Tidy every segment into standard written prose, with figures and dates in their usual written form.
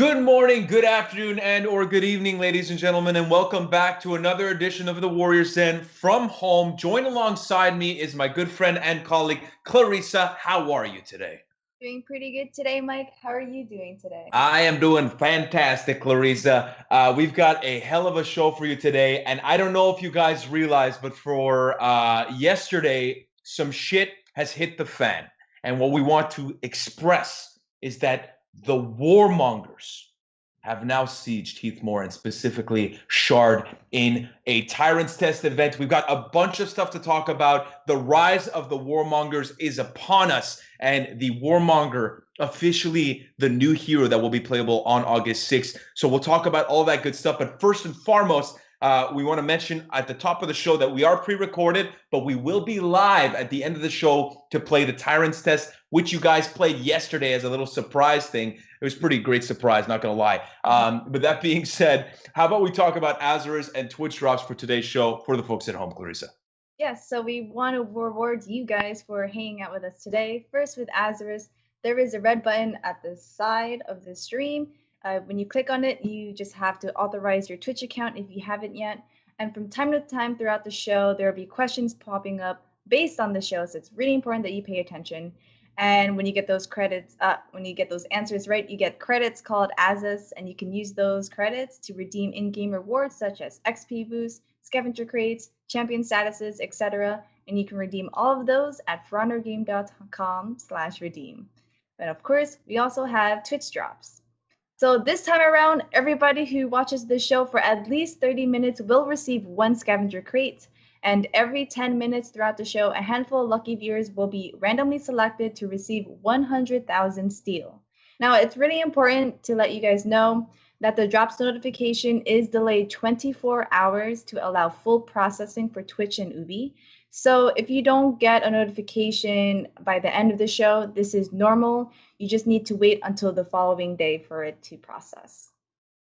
Good morning, good afternoon, and or good evening, ladies and gentlemen, and welcome back to another edition of the Warriors Den from home. Joined alongside me is my good friend and colleague, Clarissa. How are you today? Doing pretty good today, Mike. How are you doing today? I am doing fantastic, Clarissa. We've got a hell of a show for you today, and I don't know if you guys realize, but for yesterday, some shit has hit the fan. And what we want to express is that the warmongers have now sieged Heathmore and specifically Shard in a Tyrants Test event. We've got a bunch of stuff to talk about. The rise of the Warmongers is upon us, and the Warmonger officially the new hero that will be playable on August 6th. So we'll talk about all that good stuff. But first and foremost, we want to mention at the top of the show that we are pre-recorded, but we will be live at the end of the show to play the Tyrants Test, which you guys played yesterday as a little surprise thing. It was pretty great surprise, not going to lie. But that being said, how about we talk about Azura's and Twitch drops for today's show for the folks at home, Clarissa? Yes, so we want to reward you guys for hanging out with us today. First, with Azura's, there is a red button at the side of the stream. When you click on it, you just have to authorize your Twitch account if you haven't yet. And from time to time throughout the show, there will be questions popping up based on the show. So it's really important that you pay attention. And when you get those answers right, you get credits called Azas, and you can use those credits to redeem in-game rewards such as XP boosts, scavenger crates, champion statuses, etc. And you can redeem all of those at frontergame.com/redeem. And of course, we also have Twitch drops. So this time around, everybody who watches the show for at least 30 minutes will receive one scavenger crate. And every 10 minutes throughout the show, a handful of lucky viewers will be randomly selected to receive 100,000 steel. Now, it's really important to let you guys know that the drops notification is delayed 24 hours to allow full processing for Twitch and Ubi. So if you don't get a notification by the end of the show, this is normal. You just need to wait until the following day for it to process.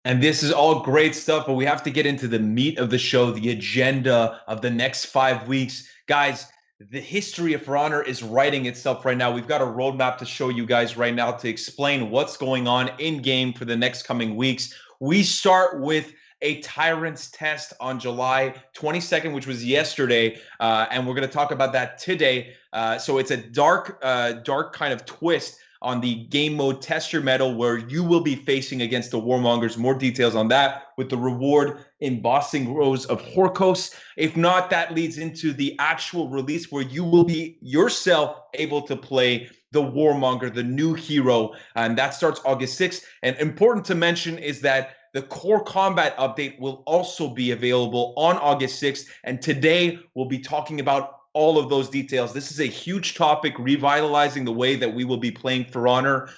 And this is all great stuff, but we have to get into the meat of the show, the agenda of the next 5 weeks. Guys, the history of For Honor is writing itself right now. We've got a roadmap to show you guys right now to explain what's going on in-game for the next coming weeks. We start with a Tyrants Test on July 22nd, which was yesterday, and we're going to talk about that today. So it's a dark kind of twist on the game mode Test Your Mettle, where you will be facing against the Warmongers. More details on that with the reward embossing rows of Horkos. If not, that leads into the actual release where you will be yourself able to play the Warmonger, the new hero, and that starts August 6th. And important to mention is that the core combat update will also be available on August 6th. And today we'll be talking about all of those details. This is a huge topic, revitalizing the way that we will be playing For Honor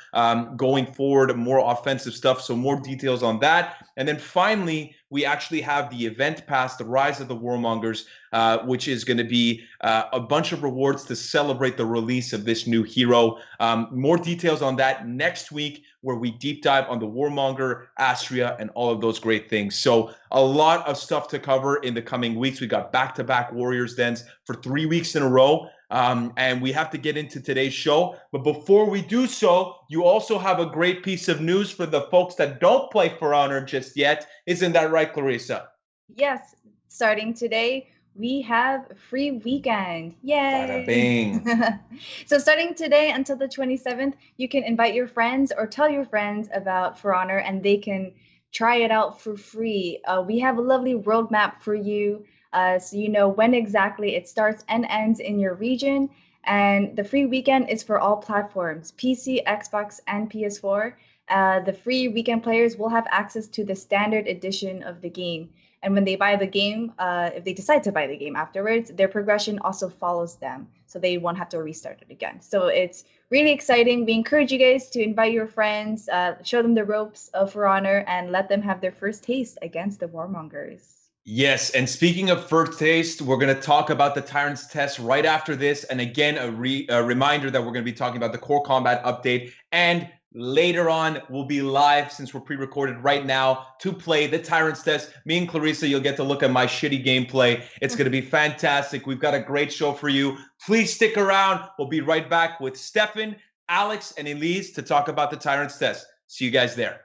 going forward, more offensive stuff. So more details on that. And then finally, we actually have the event pass, the Rise of the Warmongers, which is going to be a bunch of rewards to celebrate the release of this new hero. More details on that next week, where we deep dive on the Warmonger, Astria, and all of those great things. So a lot of stuff to cover in the coming weeks. We got back-to-back Warriors Dens for 3 weeks in a row. And we have to get into today's show. But before we do so, you also have a great piece of news for the folks that don't play For Honor just yet. Isn't that right, Clarissa? Yes, starting today, we have a free weekend. Yay! Bada bing. So starting today until the 27th, you can invite your friends or tell your friends about For Honor, and they can try it out for free. We have a lovely roadmap for you, so you know when exactly it starts and ends in your region. And the free weekend is for all platforms, PC, Xbox, and PS4. The free weekend players will have access to the standard edition of the game. And when they buy the game, if they decide to buy the game afterwards, their progression also follows them. So they won't have to restart it again. So it's really exciting. We encourage you guys to invite your friends, show them the ropes of For Honor, and let them have their first taste against the Warmongers. Yes, and speaking of first taste, we're going to talk about the Tyrants Test right after this. And again, a reminder that we're going to be talking about the core combat update. And later on, we'll be live, since we're pre-recorded right now, to play the Tyrants Test. Me and Clarissa, you'll get to look at my shitty gameplay. It's going to be fantastic. We've got a great show for you. Please stick around. We'll be right back with Stefan, Alex, and Elise to talk about the Tyrants Test. See you guys there.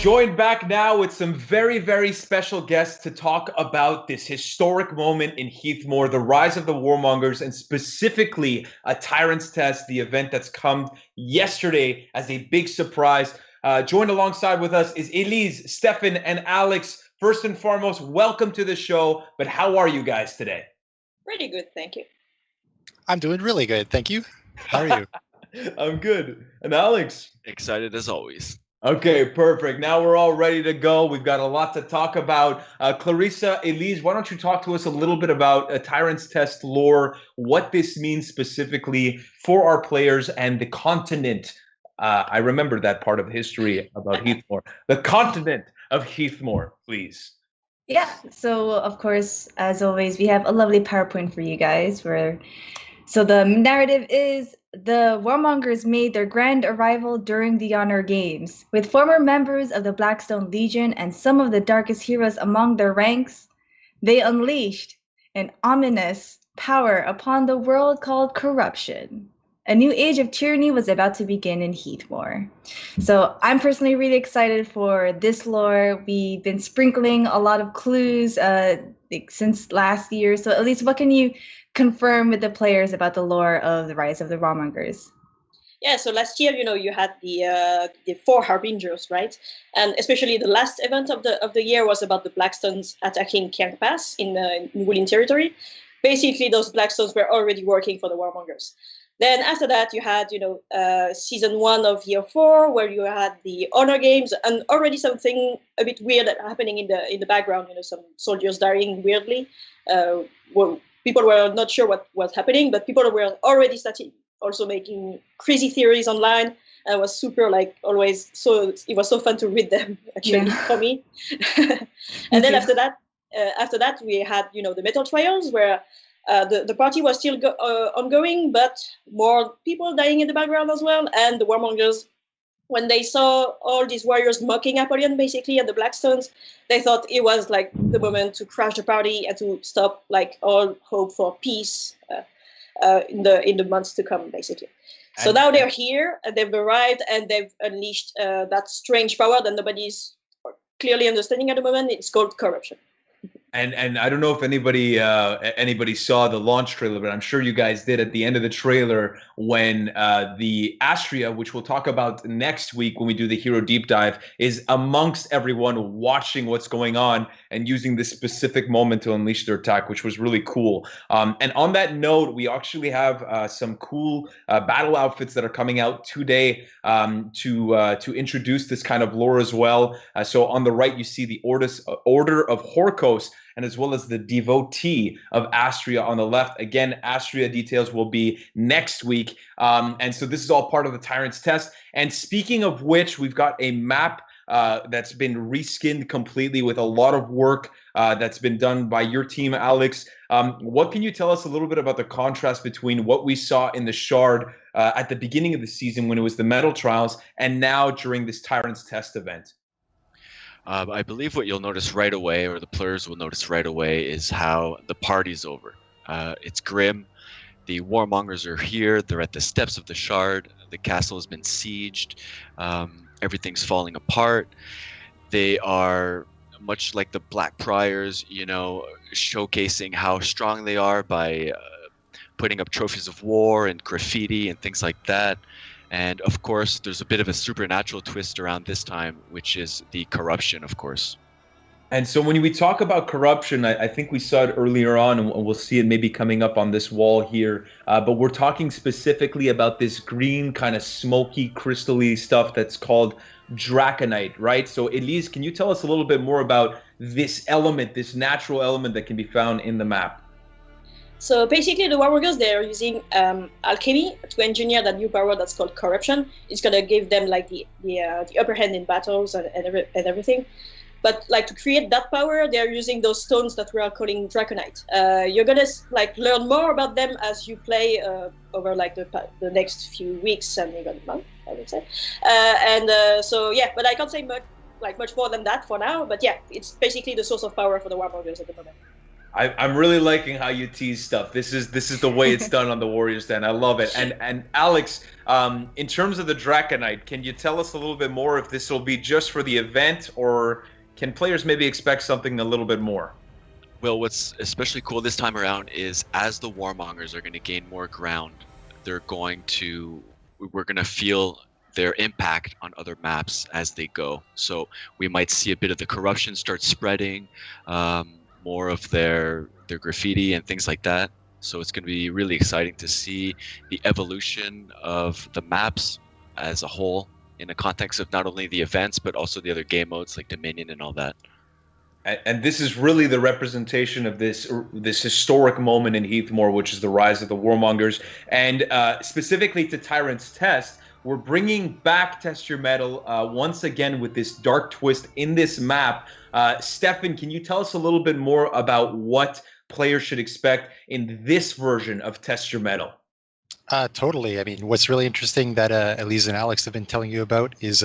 Joined back now with some very, very special guests to talk about this historic moment in Heathmoor, the rise of the War Mongers, and specifically a Tyrants Test, the event that's come yesterday as a big surprise. Joined alongside with us is Elise, Stefan, and Alex. First and foremost, welcome to the show. But how are you guys today? Pretty good, thank you. I'm doing really good, thank you. How are you? I'm good. And Alex? Excited as always. Okay, perfect. Now we're all ready to go. We've got a lot to talk about. Clarissa, Elise, why don't you talk to us a little bit about Tyrants Test lore, what this means specifically for our players and the continent. I remember that part of history about Heathmoor. The continent of Heathmoor, please. Yeah, so of course, as always, we have a lovely PowerPoint for you guys. So the narrative is the Warmongers made their grand arrival during the Honor Games. With former members of the Blackstone Legion and some of the darkest heroes among their ranks, they unleashed an ominous power upon the world called corruption. A new age of tyranny was about to begin in Heathmoor. So I'm personally really excited for this lore. We've been sprinkling a lot of clues since last year. So at least what can you confirm with the players about the lore of the Rise of the Warmongers? Yeah, so last year, you had the 4 Harbingers, right? And especially the last event of the year was about the Blackstones attacking Kiang Pass in Wulin territory. Basically, those Blackstones were already working for the Warmongers. Then after that, you had, season 1 of year 4, where you had the Honor Games, and already something a bit weird happening in the background. Some soldiers dying weirdly. People were not sure what was happening, but people were already starting also making crazy theories online. And it was super, always, so it was so fun to read them, actually, for me. And then after that, we had, the Mettle trials, where the party was still ongoing, but more people dying in the background as well. And the Warmongers, when they saw all these warriors mocking Apollyon, basically, and the Blackstones, they thought it was the moment to crash the party and to stop all hope for peace in the months to come, basically. So now they're here, and they've arrived, and they've unleashed that strange power that nobody's clearly understanding at the moment. It's called corruption. And I don't know if anybody saw the launch trailer, but I'm sure you guys did at the end of the trailer when the Astria, which we'll talk about next week when we do the Hero Deep Dive, is amongst everyone watching what's going on and using this specific moment to unleash their attack, which was really cool. And on that note, we actually have some cool battle outfits that are coming out today to introduce this kind of lore as well. So on the right, you see the Order of Horkos, and as well as the Devotee of Astria on the left. Again, Astria details will be next week. And so this is all part of the Tyrants Test. And speaking of which, we've got a map that's been reskinned completely with a lot of work that's been done by your team, Alex. What can you tell us a little bit about the contrast between what we saw in the Shard at the beginning of the season when it was the Mettle trials and now during this Tyrants Test event? I believe what you'll notice right away, or the players will notice right away, is how the party's over. It's grim. The Warmongers are here. They're at the steps of the Shard. The castle has been sieged. Everything's falling apart. They are much like the Black Priors, showcasing how strong they are by putting up trophies of war and graffiti and things like that. And of course, there's a bit of a supernatural twist around this time, which is the corruption, of course. And so when we talk about corruption, I think we saw it earlier on, and we'll see it maybe coming up on this wall here. But we're talking specifically about this green kind of smoky, crystal-y stuff that's called Draconite, right? So Elise, can you tell us a little bit more about this element, this natural element that can be found in the map? So basically, the Warmongers, they're using alchemy to engineer that new power that's called corruption. It's gonna give them the upper hand in battles and everything. But to create that power, they're using those stones that we are calling Draconite. You're gonna learn more about them as you play over the next few weeks and even month, I would say. So yeah, but I can't say much more than that for now. But yeah, it's basically the source of power for the War Mongers at the moment. I'm really liking how you tease stuff. This is the way it's done on the Warriors Den. I love it. And Alex, in terms of the Draconite, can you tell us a little bit more if this will be just for the event, or can players maybe expect something a little bit more? Well, what's especially cool this time around is as the War Mongers are going to gain more ground, we're going to feel their impact on other maps as they go. So we might see a bit of the corruption start spreading, more of their graffiti and things like that. So it's going to be really exciting to see the evolution of the maps as a whole in the context of not only the events but also the other game modes like Dominion and all that. And this is really the representation of this historic moment in Heathmore, which is the rise of the Warmongers. And specifically to Tyrants Test, we're bringing back Test Your Mettle once again with this dark twist in this map. Stefan, can you tell us a little bit more about what players should expect in this version of Test Your Mettle? Totally. I mean, what's really interesting that Elise and Alex have been telling you about is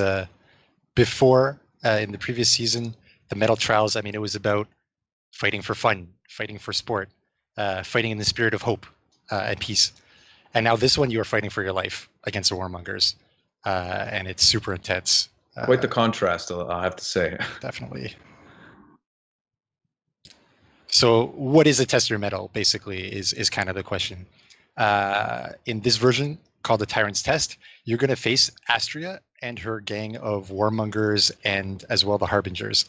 before, in the previous season, the Mettle Trials, I mean, it was about fighting for fun, fighting for sport, fighting in the spirit of hope and peace. And now this one, you are fighting for your life against the Warmongers, and it's super intense. Quite the contrast, I'll have to say. Definitely. So what is a Test Your Mettle, basically, is kind of the question. In this version, called the Tyrants Test, you're going to face Astria and her gang of Warmongers and as well the Harbingers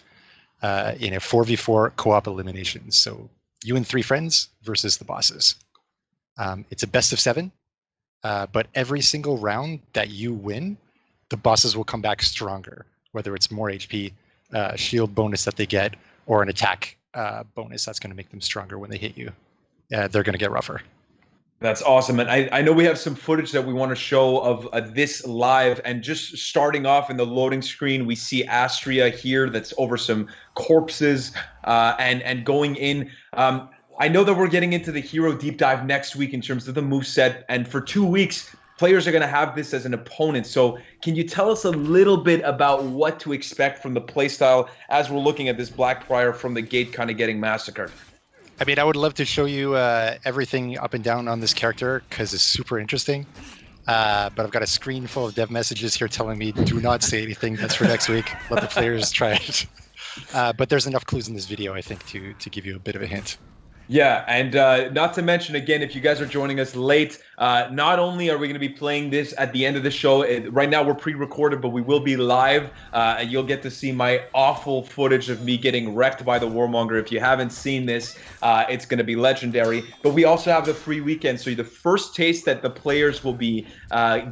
in a 4v4 co-op elimination. So you and 3 friends versus the bosses. It's a best of 7, but every single round that you win, the bosses will come back stronger, whether it's more HP, shield bonus that they get, or an attack bonus that's going to make them stronger when they hit you. They're going to get rougher. That's awesome. And I know we have some footage that we want to show of this live. And just starting off in the loading screen, we see Astria here that's over some corpses and going in. I know that we're getting into the hero deep dive next week in terms of the moveset. And for 2 weeks, players are going to have this as an opponent. So can you tell us a little bit about what to expect from the playstyle as we're looking at this Black Prior from the gate kind of getting massacred? I mean, I would love to show you everything up and down on this character because it's super interesting. But I've got a screen full of dev messages here telling me do not say anything. That's for next week. Let the players try it. But there's enough clues in this video, I think, to give you a bit of a hint. Yeah, and not to mention, again, if you guys are joining us late, not only are we going to be playing this at the end of the show, right now we're pre-recorded, but we will be live, and you'll get to see my awful footage of me getting wrecked by the Warmonger. If you haven't seen this, it's going to be legendary. But we also have the free weekend, so the first taste that the players will be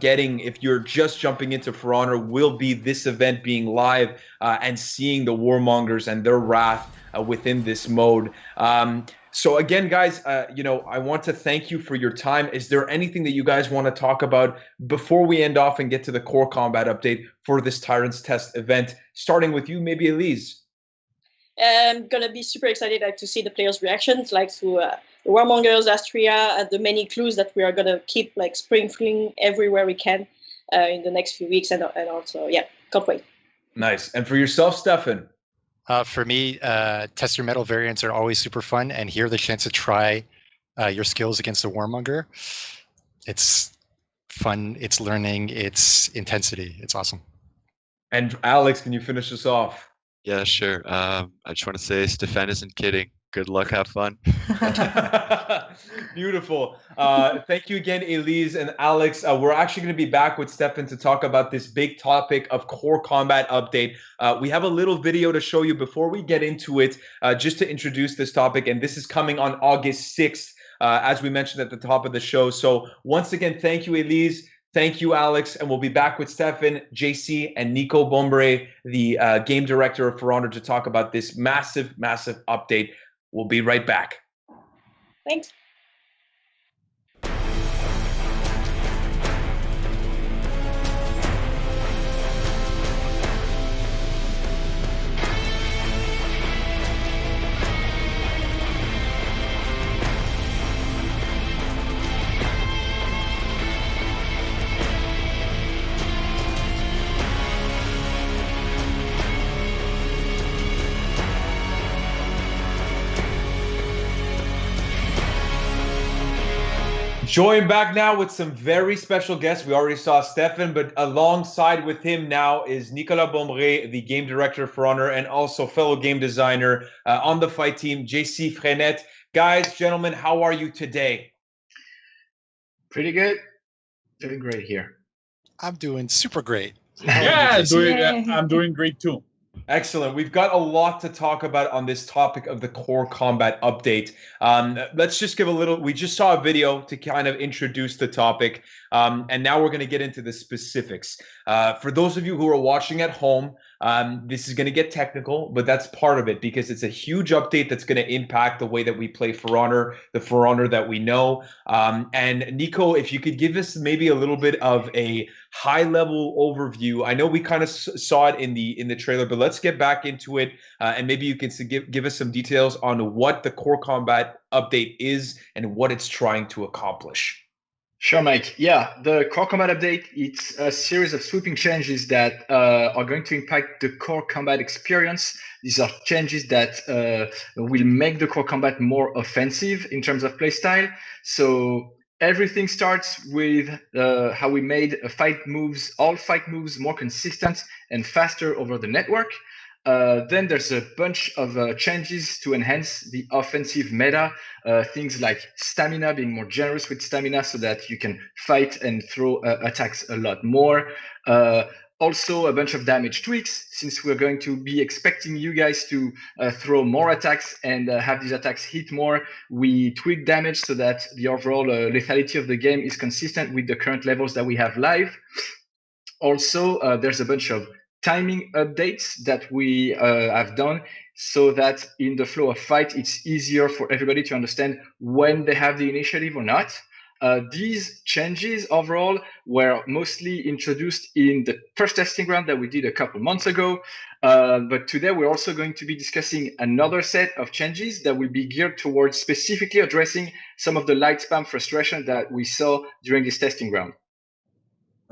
getting, if you're just jumping into For Honor, will be this event being live and seeing the Warmongers and their wrath within this mode. So again, guys, I want to thank you for your time. Is there anything that you guys want to talk about before we end off and get to the core combat update for this Tyrants Test event? Starting with you, maybe Elise. I'm gonna be super excited to see the players' reactions, like to the Warmongers, Astria, and the many clues that we are gonna keep like sprinkling everywhere we can in the next few weeks, and also, yeah, can't wait. Nice. And for yourself, Stefan? For me, Test Your Mettle variants are always super fun, and here the chance to try your skills against a Warmonger. It's fun, it's learning, it's intensity. It's awesome. And Alex, can you finish us off? Yeah, sure. I just want to say Stefan isn't kidding. Good luck, have fun. Beautiful. Thank you again, Elise and Alex. We're actually going to be back with Stefan to talk about this big topic of core combat update. We have a little video to show you before we get into it, just to introduce this topic. And this is coming on August 6th, as we mentioned at the top of the show. So once again, thank you, Elise. Thank you, Alex. And we'll be back with Stefan, JC, and Nico Bombre, the game director of For Honor, to talk about this massive, massive update. We'll be right back. Thanks. Joined back now with some very special guests. We already saw Stefan, but alongside with him now is Nicolas Bombré, the game director for Honor, and also fellow game designer on the fight team, JC Frenette. Guys, gentlemen, how are you today? Pretty good. Doing great here. I'm doing super great. Yeah, I'm doing great too. Excellent. We've got a lot to talk about on this topic of the core combat update. Let's just give a little, we just saw a video to kind of introduce the topic, and now we're going to get into the specifics. For those of you who are watching at home, this is going to get technical, but that's part of it because it's a huge update that's going to impact the way that we play For Honor, the For Honor that we know. And Nico, if you could give us maybe a little bit of a high-level overview. I know we kind of saw it in the trailer, but let's get back into it, and maybe you can give us some details on what the core combat update is and what it's trying to accomplish. Sure, Mike. Yeah, the core combat update, it's a series of sweeping changes that are going to impact the core combat experience. These are changes that will make the core combat more offensive in terms of playstyle. So everything starts with how we made all fight moves more consistent and faster over the network. Then there's a bunch of changes to enhance the offensive meta, things like stamina, being more generous with stamina so that you can fight and throw attacks a lot more. Also, a bunch of damage tweaks, since we're going to be expecting you guys to throw more attacks and have these attacks hit more. We tweak damage so that the overall lethality of the game is consistent with the current levels that we have live. Also, there's a bunch of timing updates that we have done so that in the flow of fight, it's easier for everybody to understand when they have the initiative or not. These changes overall were mostly introduced in the first testing round that we did a couple months ago. But today we're also going to be discussing another set of changes that will be geared towards specifically addressing some of the light spam frustration that we saw during this testing round.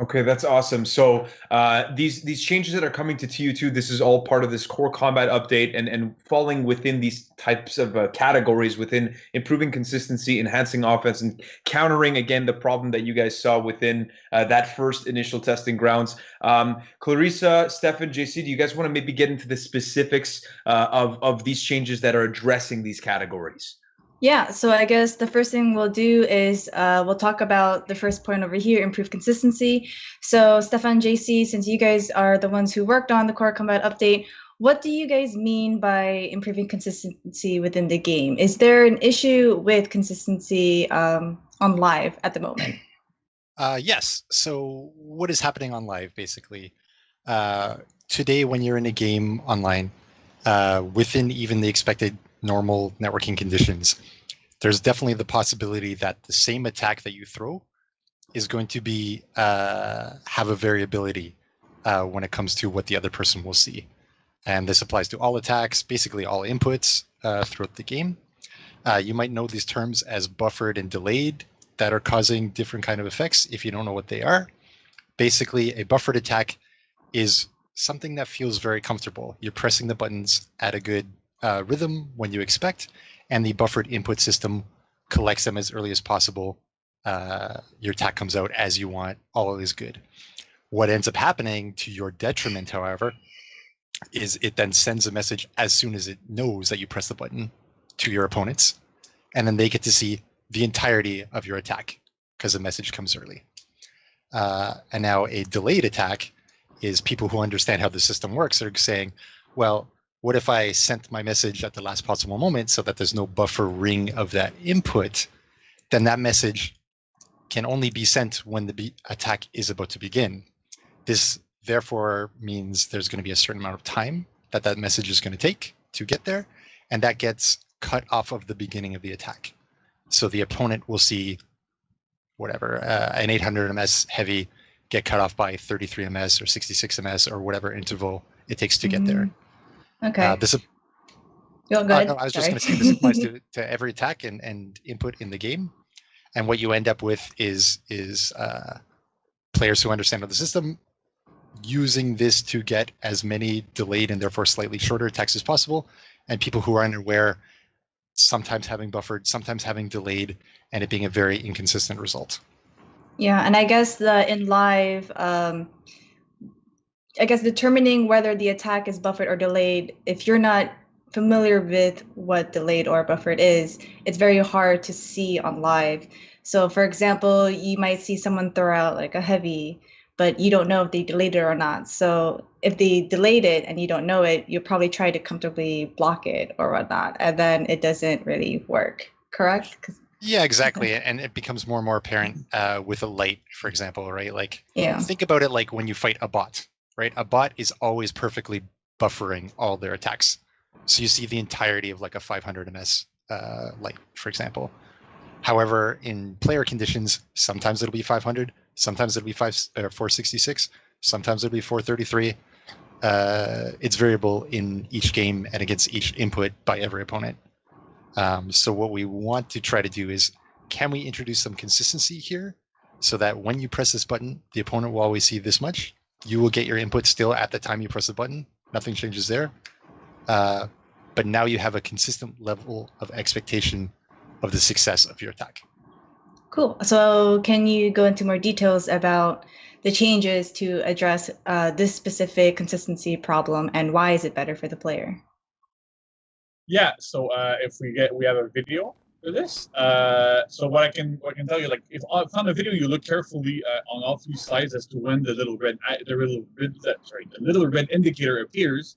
Okay, that's awesome. So these changes that are coming to TU2, this is all part of this core combat update and falling within these types of categories within improving consistency, enhancing offense, and countering, again, the problem that you guys saw within that first initial testing grounds. Clarissa, Stefan, JC, do you guys want to maybe get into the specifics of these changes that are addressing these categories? Yeah, so I guess the first thing we'll do is we'll talk about the first point over here, improve consistency. So Stefan, JC, since you guys are the ones who worked on the core combat update, what do you guys mean by improving consistency within the game? Is there an issue with consistency on live at the moment? Yes. So what is happening on live, basically? Today, when you're in a game online, within even the expected normal networking conditions, there's definitely the possibility that the same attack that you throw is going to be have a variability when it comes to what the other person will see. And this applies to all attacks, basically all inputs throughout the game. You might know these terms as buffered and delayed that are causing different kind of effects if you don't know what they are. Basically, a buffered attack is something that feels very comfortable. You're pressing the buttons at a good rhythm when you expect, and the buffered input system collects them as early as possible. Your attack comes out as you want, all is good. What ends up happening to your detriment, however, is it then sends a message as soon as it knows that you press the button to your opponents, and then they get to see the entirety of your attack because the message comes early. And now a delayed attack is people who understand how the system works are saying, well, what if I sent my message at the last possible moment so that there's no buffer ring of that input? Then that message can only be sent when the attack is about to begin. This therefore means there's going to be a certain amount of time that that message is going to take to get there, and that gets cut off of the beginning of the attack. So the opponent will see whatever, an 800 ms heavy get cut off by 33 ms or 66 ms or whatever interval it takes to get there. Okay. No, I was just going to say this applies to every attack and input in the game. And what you end up with is players who understand the system using this to get as many delayed and therefore slightly shorter attacks as possible, and people who are unaware sometimes having buffered, sometimes having delayed, and it being a very inconsistent result. Yeah, and I guess in live, I guess determining whether the attack is buffered or delayed, if you're not familiar with what delayed or buffered is, it's very hard to see on live. So for example, you might see someone throw out like a heavy, but you don't know if they delayed it or not. So if they delayed it and you don't know it, you'll probably try to comfortably block it or whatnot, and then it doesn't really work, correct? Yeah, exactly. And it becomes more and more apparent with a light, for example, right? Like, Yeah. think about it like when you fight a bot, right? A bot is always perfectly buffering all their attacks. So you see the entirety of like a 500 ms light, for example. However, in player conditions, sometimes it'll be 500, sometimes it'll be 466, sometimes it'll be 433. It's variable in each game and against each input by every opponent. So what we want to try to do is, can we introduce some consistency here so that when you press this button, the opponent will always see this much. You will get your input still at the time you press the button. Nothing changes there. But now you have a consistent level of expectation of the success of your attack. Cool. So can you go into more details about the changes to address this specific consistency problem, and why is it better for the player? Yeah. So if we have a video for this. So what I can tell you, like if on the video you look carefully on all three slides as to when the little red indicator appears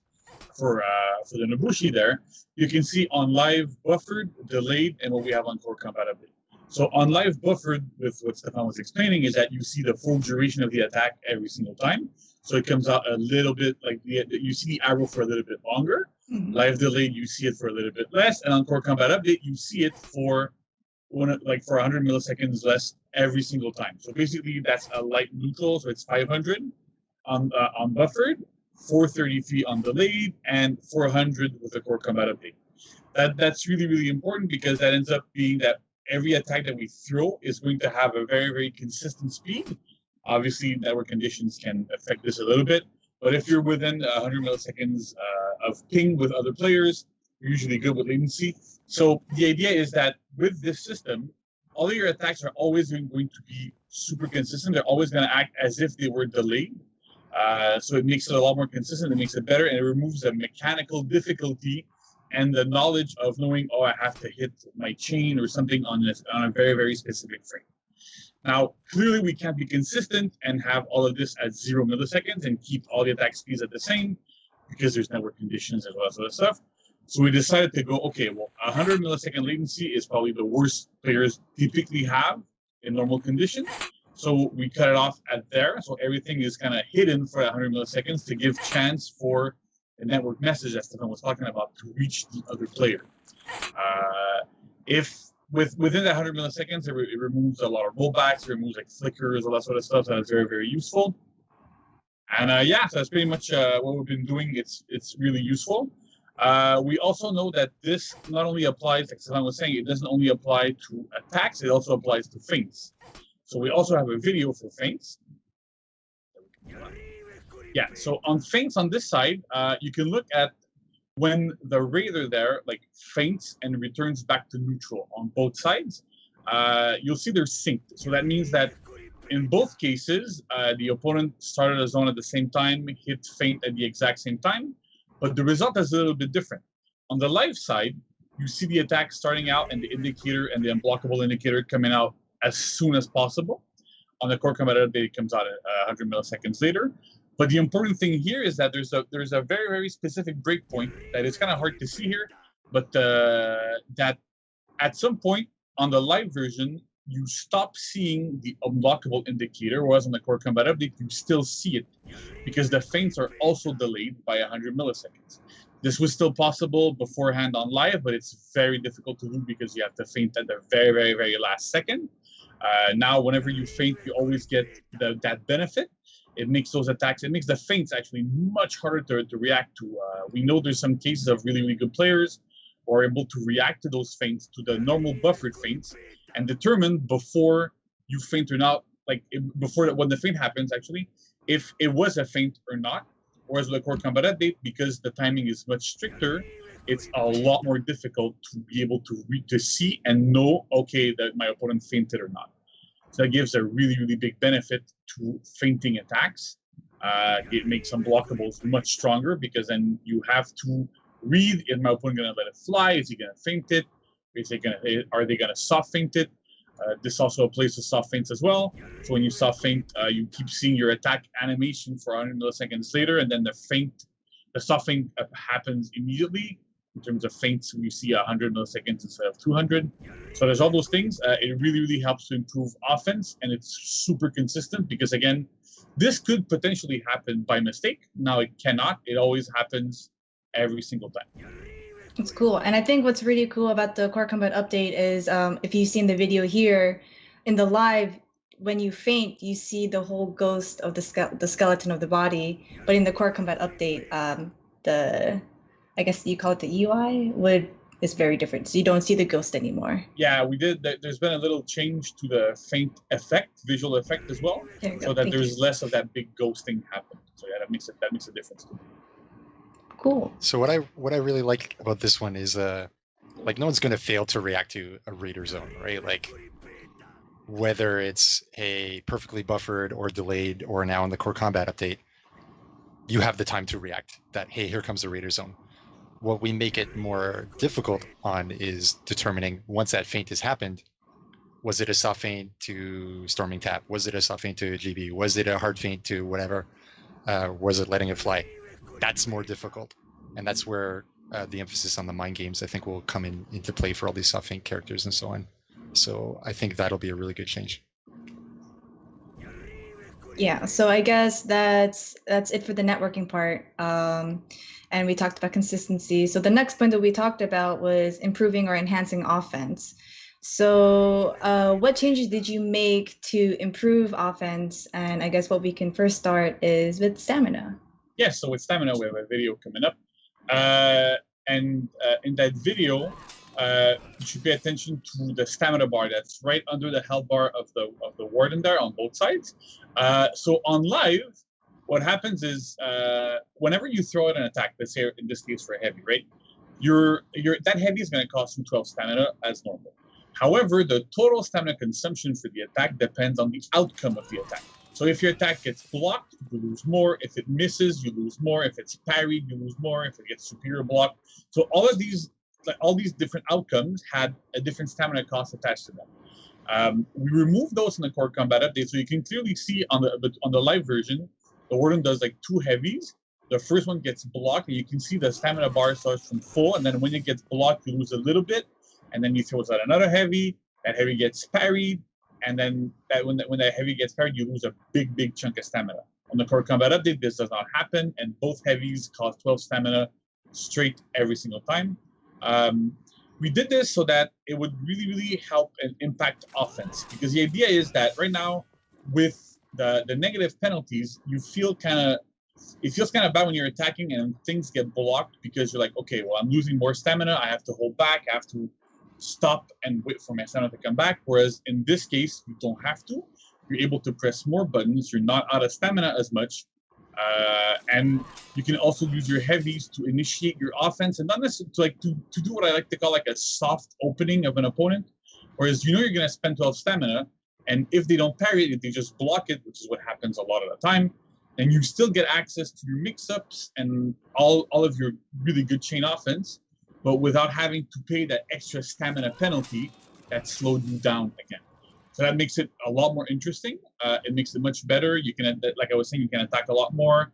for the Nobushi there, you can see on live buffered, delayed, and what we have on core combat update. So on live buffered, with what Stefan was explaining, is that you see the full duration of the attack every single time. So it comes out a little bit like you see the arrow for a little bit longer. Mm-hmm. Live delayed, you see it for a little bit less, and on core combat update, you see it for 100 milliseconds less every single time. So basically, that's a light neutral, so it's 500 on buffered, 433 on delayed, and 400 with the core combat update. That's really, really important, because that ends up being that every attack that we throw is going to have a very, very consistent speed. Obviously, network conditions can affect this a little bit, but if you're within 100 milliseconds of ping with other players, you're usually good with latency. So the idea is that with this system, all of your attacks are always going to be super consistent. They're always going to act as if they were delayed. So it makes it a lot more consistent. It makes it better, and it removes the mechanical difficulty and the knowledge of knowing, oh, I have to hit my chain or something on a very, very specific frame. Now, clearly, we can't be consistent and have all of this at 0 milliseconds and keep all the attack speeds at the same, because there's network conditions as well as other stuff. So we decided to go, okay, well, 100 millisecond latency is probably the worst players typically have in normal conditions. So we cut it off at there. So everything is kind of hidden for 100 milliseconds to give chance for the network message that Stefan was talking about to reach the other player. If within that 100 milliseconds, it removes a lot of rollbacks, it removes like flickers, all that sort of stuff. So that's very, very useful. And yeah, so that's pretty much what we've been doing. It's really useful. We also know that this not only applies, like Stefan was saying, it doesn't only apply to attacks, it also applies to feints. So we also have a video for feints. Yeah, so on feints on this side, you can look at when the raider there like feints and returns back to neutral on both sides. You'll see they're synced. So that means that in both cases, the opponent started a zone at the same time, hit feint at the exact same time, but the result is a little bit different. On the live side, you see the attack starting out and the indicator and the unblockable indicator coming out as soon as possible. On the core combat update, it comes out at 100 milliseconds later. But the important thing here is that there's a very, very specific breakpoint that is kind of hard to see here, but that at some point on the live version, you stop seeing the unblockable indicator, whereas on the core combat update, you still see it, because the feints are also delayed by 100 milliseconds. This was still possible beforehand on live, but it's very difficult to do because you have to feint at the very, very, very last second. Now, whenever you feint, you always get that benefit. It makes those attacks, it makes the feints actually much harder to react to. We know there's some cases of really, really good players who are able to react to those feints, to the normal buffered feints, and determine before you feint or not, like when the feint happens, actually, if it was a feint or not. Whereas with the core combat update, because the timing is much stricter, it's a lot more difficult to be able to see and know, okay, that my opponent fainted or not. So that gives a really, really big benefit to feinting attacks. It makes unblockables much stronger because then you have to read, is my opponent going to let it fly? Is he going to feint it? Are they going to soft feint it? This also applies to soft feints as well. So when you soft feint, you keep seeing your attack animation for 100 milliseconds later, and then the soft feint happens immediately. In terms of feints, we see 100 milliseconds instead of 200. So there's all those things. It really, really helps to improve offense, and it's super consistent because, again, this could potentially happen by mistake. Now it cannot. It always happens every single time. It's cool. And I think what's really cool about the Core Combat update is if you've seen the video here, in the live, when you faint, you see the whole ghost of the skeleton of the body. But in the Core Combat update, I guess you call it the UI, is very different. So you don't see the ghost anymore. Yeah, we did. There's been a little change to the faint effect, visual effect as well, so that there's less of that big ghosting happen. So yeah, that makes a difference too. Cool. So what I really like about this one is like no one's going to fail to react to a Raider zone, right? Like whether it's a perfectly buffered or delayed or now in the Core Combat update, you have the time to react that, hey, here comes the Raider zone. What we make it more difficult on is determining once that feint has happened, was it a soft feint to Storming Tap? Was it a soft feint to GB? Was it a hard feint to whatever? Was it letting it fly? That's more difficult. And that's where the emphasis on the mind games, I think, will come into play for all these soft feint characters and so on. So I think that'll be a really good change. Yeah, so I guess that's it for the networking part. And we talked about consistency. So the next point that we talked about was improving or enhancing offense. So what changes did you make to improve offense? And I guess what we can first start is with stamina. Yes, so with stamina, we have a video coming up. And in that video, you should pay attention to the stamina bar that's right under the health bar of the warden there on both sides. So on live, what happens is whenever you throw out an attack, let's say in this case for a heavy, right? That heavy is going to cost you 12 stamina as normal. However, the total stamina consumption for the attack depends on the outcome of the attack. So if your attack gets blocked, you lose more. If it misses, you lose more. If it's parried, you lose more. If it gets superior block. So all these different outcomes had a different stamina cost attached to them. We removed those in the Core Combat update, so you can clearly see on the live version, the warden does like 2 heavies. The first one gets blocked, and you can see the stamina bar starts from full, and then when it gets blocked, you lose a little bit, and then you throw out another heavy. That heavy gets parried. And then when that heavy gets parried, you lose a big chunk of stamina. On the Core Combat update, this does not happen, and both heavies cost 12 stamina straight every single time. We did this so that it would really, really help and impact offense, because the idea is that right now, with the negative penalties, it feels kind of bad when you're attacking and things get blocked because you're like, okay, well, I'm losing more stamina. I have to hold back. I have to stop and wait for my stamina to come back. Whereas in this case, you don't have to. You're able to press more buttons. You're not out of stamina as much. And you can also use your heavies to initiate your offense and not necessarily to do what I like to call like a soft opening of an opponent. Whereas you're going to spend 12 stamina, and if they don't parry it, if they just block it, which is what happens a lot of the time, then you still get access to your mix-ups and all of your really good chain offense, but without having to pay that extra stamina penalty that slowed you down again. So that makes it a lot more interesting. It makes it much better. You can, like I was saying, you can attack a lot more.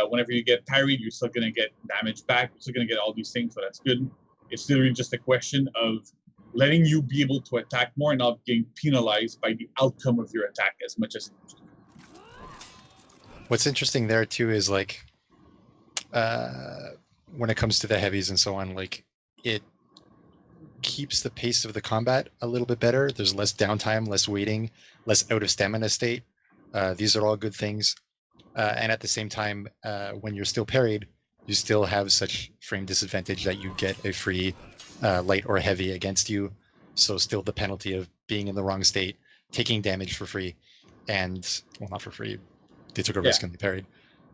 Whenever you get parried, you're still going to get damage back. You're still going to get all these things, so that's good. It's literally just a question of letting you be able to attack more and not getting penalized by the outcome of your attack as much as it used to. What's interesting there too is like when it comes to the heavies and so on, like it keeps the pace of the combat a little bit better. There's less downtime, less waiting, less out of stamina state. These are all good things. And at the same time, when you're still parried, you still have such frame disadvantage that you get a free light or heavy against you. So still the penalty of being in the wrong state, taking damage for free, and, well, not for free. They took a risk and they parried.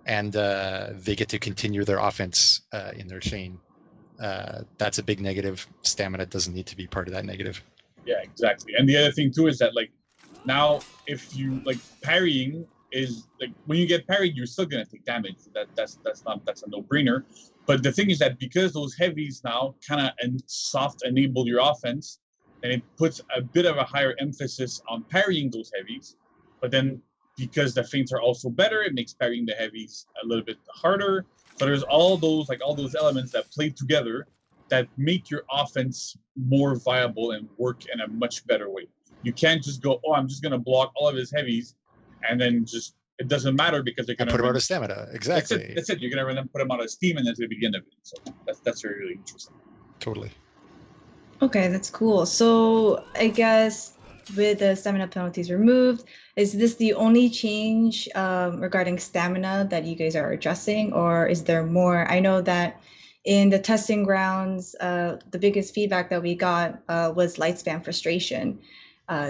And they get to continue their offense in their chain That's a big negative. Stamina doesn't need to be part of that negative. Yeah, exactly. And the other thing too is that like now if you like parrying is like when you get parried, you're still gonna take damage. That's a no-brainer. But the thing is that because those heavies now kind of soft enable your offense, and it puts a bit of a higher emphasis on parrying those heavies. But then because the feints are also better, it makes parrying the heavies a little bit harder. So there's all those elements that play together that make your offense more viable and work in a much better way. You can't just go, oh, I'm just going to block all of his heavies, and then just it doesn't matter because they're going to put him out of stamina. Exactly. That's it. You're going to put him out of steam, and that's the beginning of it. So that's really, really interesting. Totally. Okay, that's cool. So I guess with the stamina penalties removed, is this the only change regarding stamina that you guys are addressing, or is there more? I know that in the testing grounds, the biggest feedback that we got was light span frustration.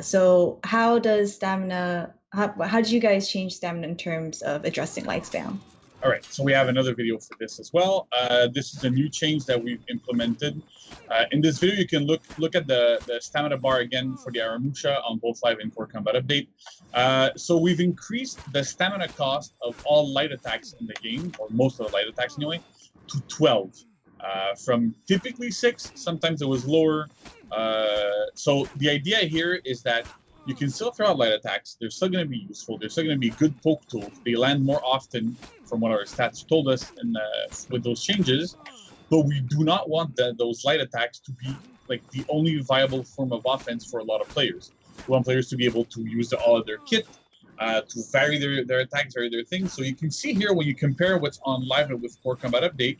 So how does stamina, how did you guys change stamina in terms of addressing light span? All right, so we have another video for this as well. This is a new change that we've implemented. In this video, you can look at the stamina bar again for the Aramusha on both live and core combat update. So we've increased the stamina cost of all light attacks in the game, or most of the light attacks anyway, to 12. From typically 6, sometimes it was lower. So the idea here is that you can still throw out light attacks. They're still going to be useful. They're still going to be good poke tools. They land more often, from what our stats told us, with those changes. But we do not want those light attacks to be like the only viable form of offense for a lot of players. We want players to be able to use all of their kit, to vary their attacks, vary their things. So you can see here when you compare what's on live with Core Combat Update,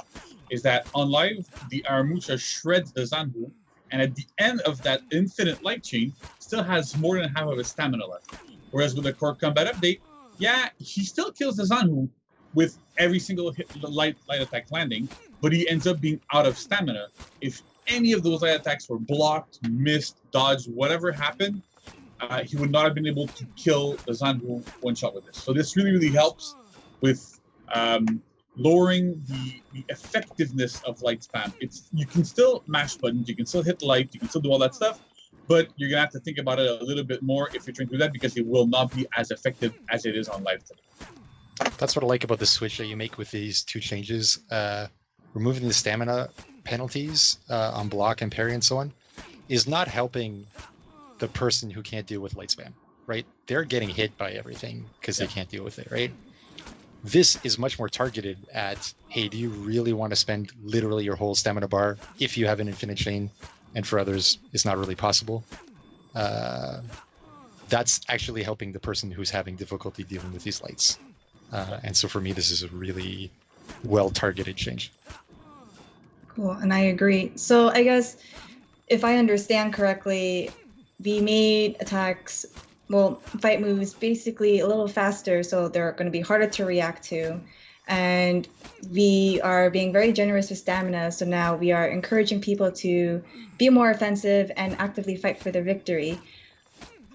is that on live, the Aramusha shreds the Zanhu, and at the end of that infinite light chain, still has more than half of his stamina left. Whereas with the Core Combat Update, yeah, he still kills the Zanhu with every single light attack landing, but he ends up being out of stamina. If any of those light attacks were blocked, missed, dodged, whatever happened, he would not have been able to kill the Zanhu one shot with this. So this really, really helps with lowering the effectiveness of light spam. You can still mash buttons, you can still hit light, you can still do all that stuff, but you're gonna have to think about it a little bit more if you're trying to do that, because it will not be as effective as it is on live today. That's what I like about the switch that you make with these two changes. Removing the stamina penalties on block and parry and so on is not helping the person who can't deal with light spam, right? They're getting hit by everything because they can't deal with it, right? This is much more targeted at, hey, do you really want to spend literally your whole stamina bar if you have an infinite chain, and for others it's not really possible? That's actually helping the person who's having difficulty dealing with these lights. And so for me, this is a really well-targeted change. Cool, and I agree. So I guess if I understand correctly, we made attacks, fight moves basically a little faster, so they're going to be harder to react to. And we are being very generous with stamina, so now we are encouraging people to be more offensive and actively fight for their victory.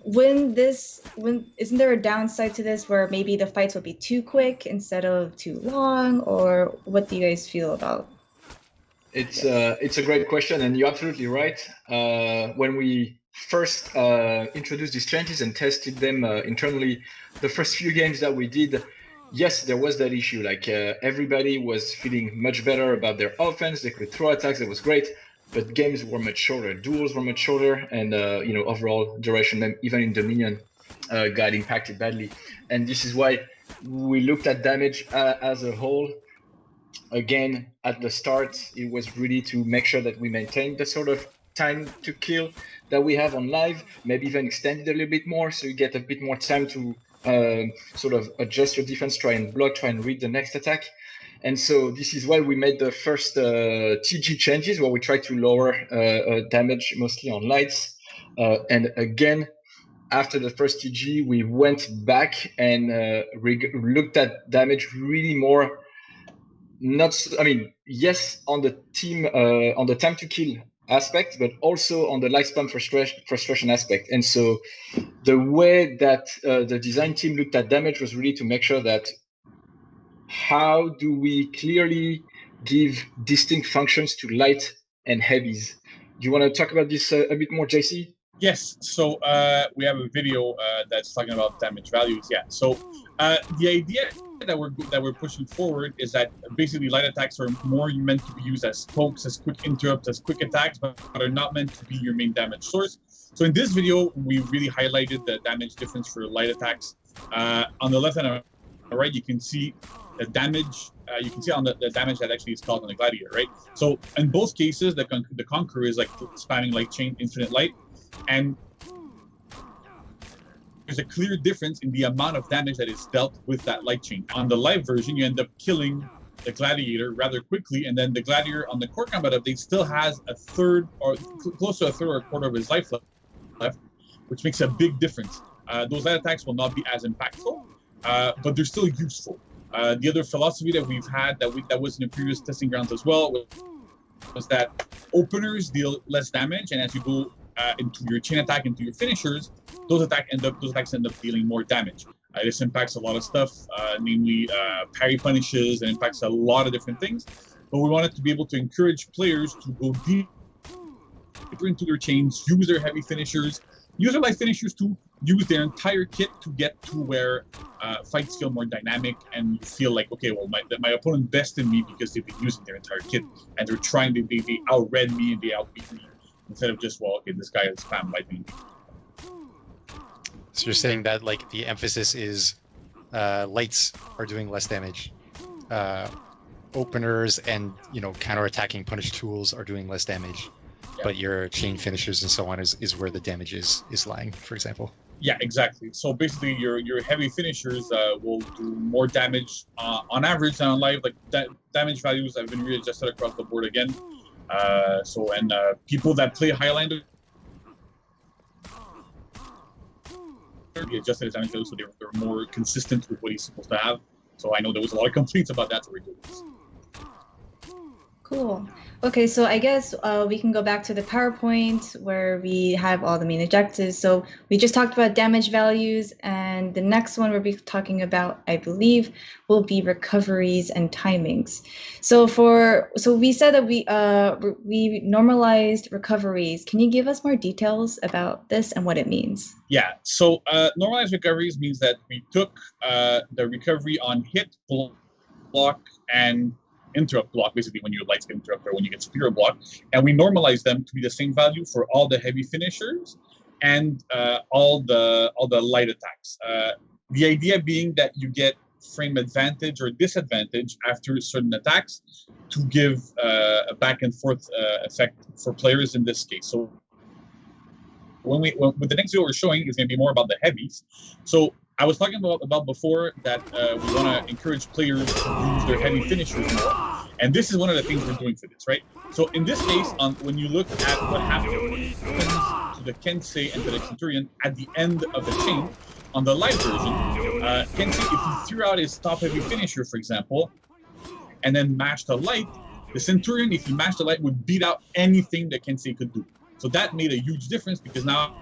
Isn't there a downside to this where maybe the fights will be too quick instead of too long, or what do you guys feel about? It's a great question, and you're absolutely right. When we first introduced these changes and tested them internally, the first few games that we did, yes, there was that issue. Like everybody was feeling much better about their offense. They could throw attacks. It was great. But games were much shorter, duels were much shorter, and overall duration, even in Dominion, got impacted badly. And this is why we looked at damage as a whole. Again, at the start, it was really to make sure that we maintain the sort of time to kill that we have on live, maybe even extend it a little bit more, so you get a bit more time to sort of adjust your defense, try and block, try and read the next attack. And so this is why we made the first TG changes, where we try to lower damage mostly on lights. And again, after the first TG, we went back and looked at damage really more. Yes, on the team, on the time to kill aspect, but also on the lifespan frustration aspect. And so the way that the design team looked at damage was really to make sure that how do we clearly give distinct functions to light and heavies. Do you want to talk about this a bit more, JC? Yes, so we have a video that's talking about damage values. Yeah, so the idea that we're pushing forward is that basically light attacks are more meant to be used as pokes, as quick interrupts, as quick attacks, but are not meant to be your main damage source. So in this video, we really highlighted the damage difference for light attacks. On the left and on the right, you can see the damage. You can see on the damage that actually is caused on the gladiator, right? So in both cases, the Conqueror is like spamming light chain, infinite light. And there's a clear difference in the amount of damage that is dealt with that light chain. On the live version, you end up killing the gladiator rather quickly, and then the gladiator on the core combat update still has a third or close to a third or a quarter of his life left, which makes a big difference. Those light attacks will not be as impactful, but they're still useful. The other philosophy that we've had that was in the previous testing grounds as well was that openers deal less damage, and as you go into your chain attack, into your finishers, those attacks end up dealing more damage. This impacts a lot of stuff, namely parry punishes, and impacts a lot of different things. But we wanted to be able to encourage players to go deeper into their chains, use their heavy finishers, use their light finishers to use their entire kit to get to where fights feel more dynamic, and you feel like, okay, well, my opponent bested me because they've been using their entire kit, and they're trying to they outread me and they outbeat me. Instead of just, well, okay, this guy is spam lightning. So you're saying that like the emphasis is lights are doing less damage, openers and counter-attacking punish tools are doing less damage, but your chain finishers and so on is where the damage is lying, for example. Yeah, exactly. So basically, your heavy finishers will do more damage on average than on live. Like damage values have been readjusted across the board again. People that play Highlander, he adjusted his damage values so they're more consistent with what he's supposed to have. So I know there was a lot of complaints about that, so we're doing this. Cool. Okay, so I guess we can go back to the PowerPoint where we have all the main objectives. So we just talked about damage values, and the next one we'll be talking about, I believe, will be recoveries and timings. So we said that we normalized recoveries. Can you give us more details about this and what it means? Yeah, so normalized recoveries means that we took the recovery on hit, block, and interrupt block, basically when your lights get interrupted or when you get superior block, and we normalize them to be the same value for all the heavy finishers and all the light attacks. The idea being that you get frame advantage or disadvantage after certain attacks to give a back and forth effect for players in this case. So with the next video we're showing is going to be more about the heavies. So I was talking about before that we want to encourage players to use their heavy finishers more, and this is one of the things we're doing for this, right? So in this case, when you look at what happens to the Kensei and to the Centurion at the end of the chain, on the live version, Kensei, if he threw out his top heavy finisher, for example, and then mashed the light, the Centurion, if he mashed the light, would beat out anything that Kensei could do. So that made a huge difference because now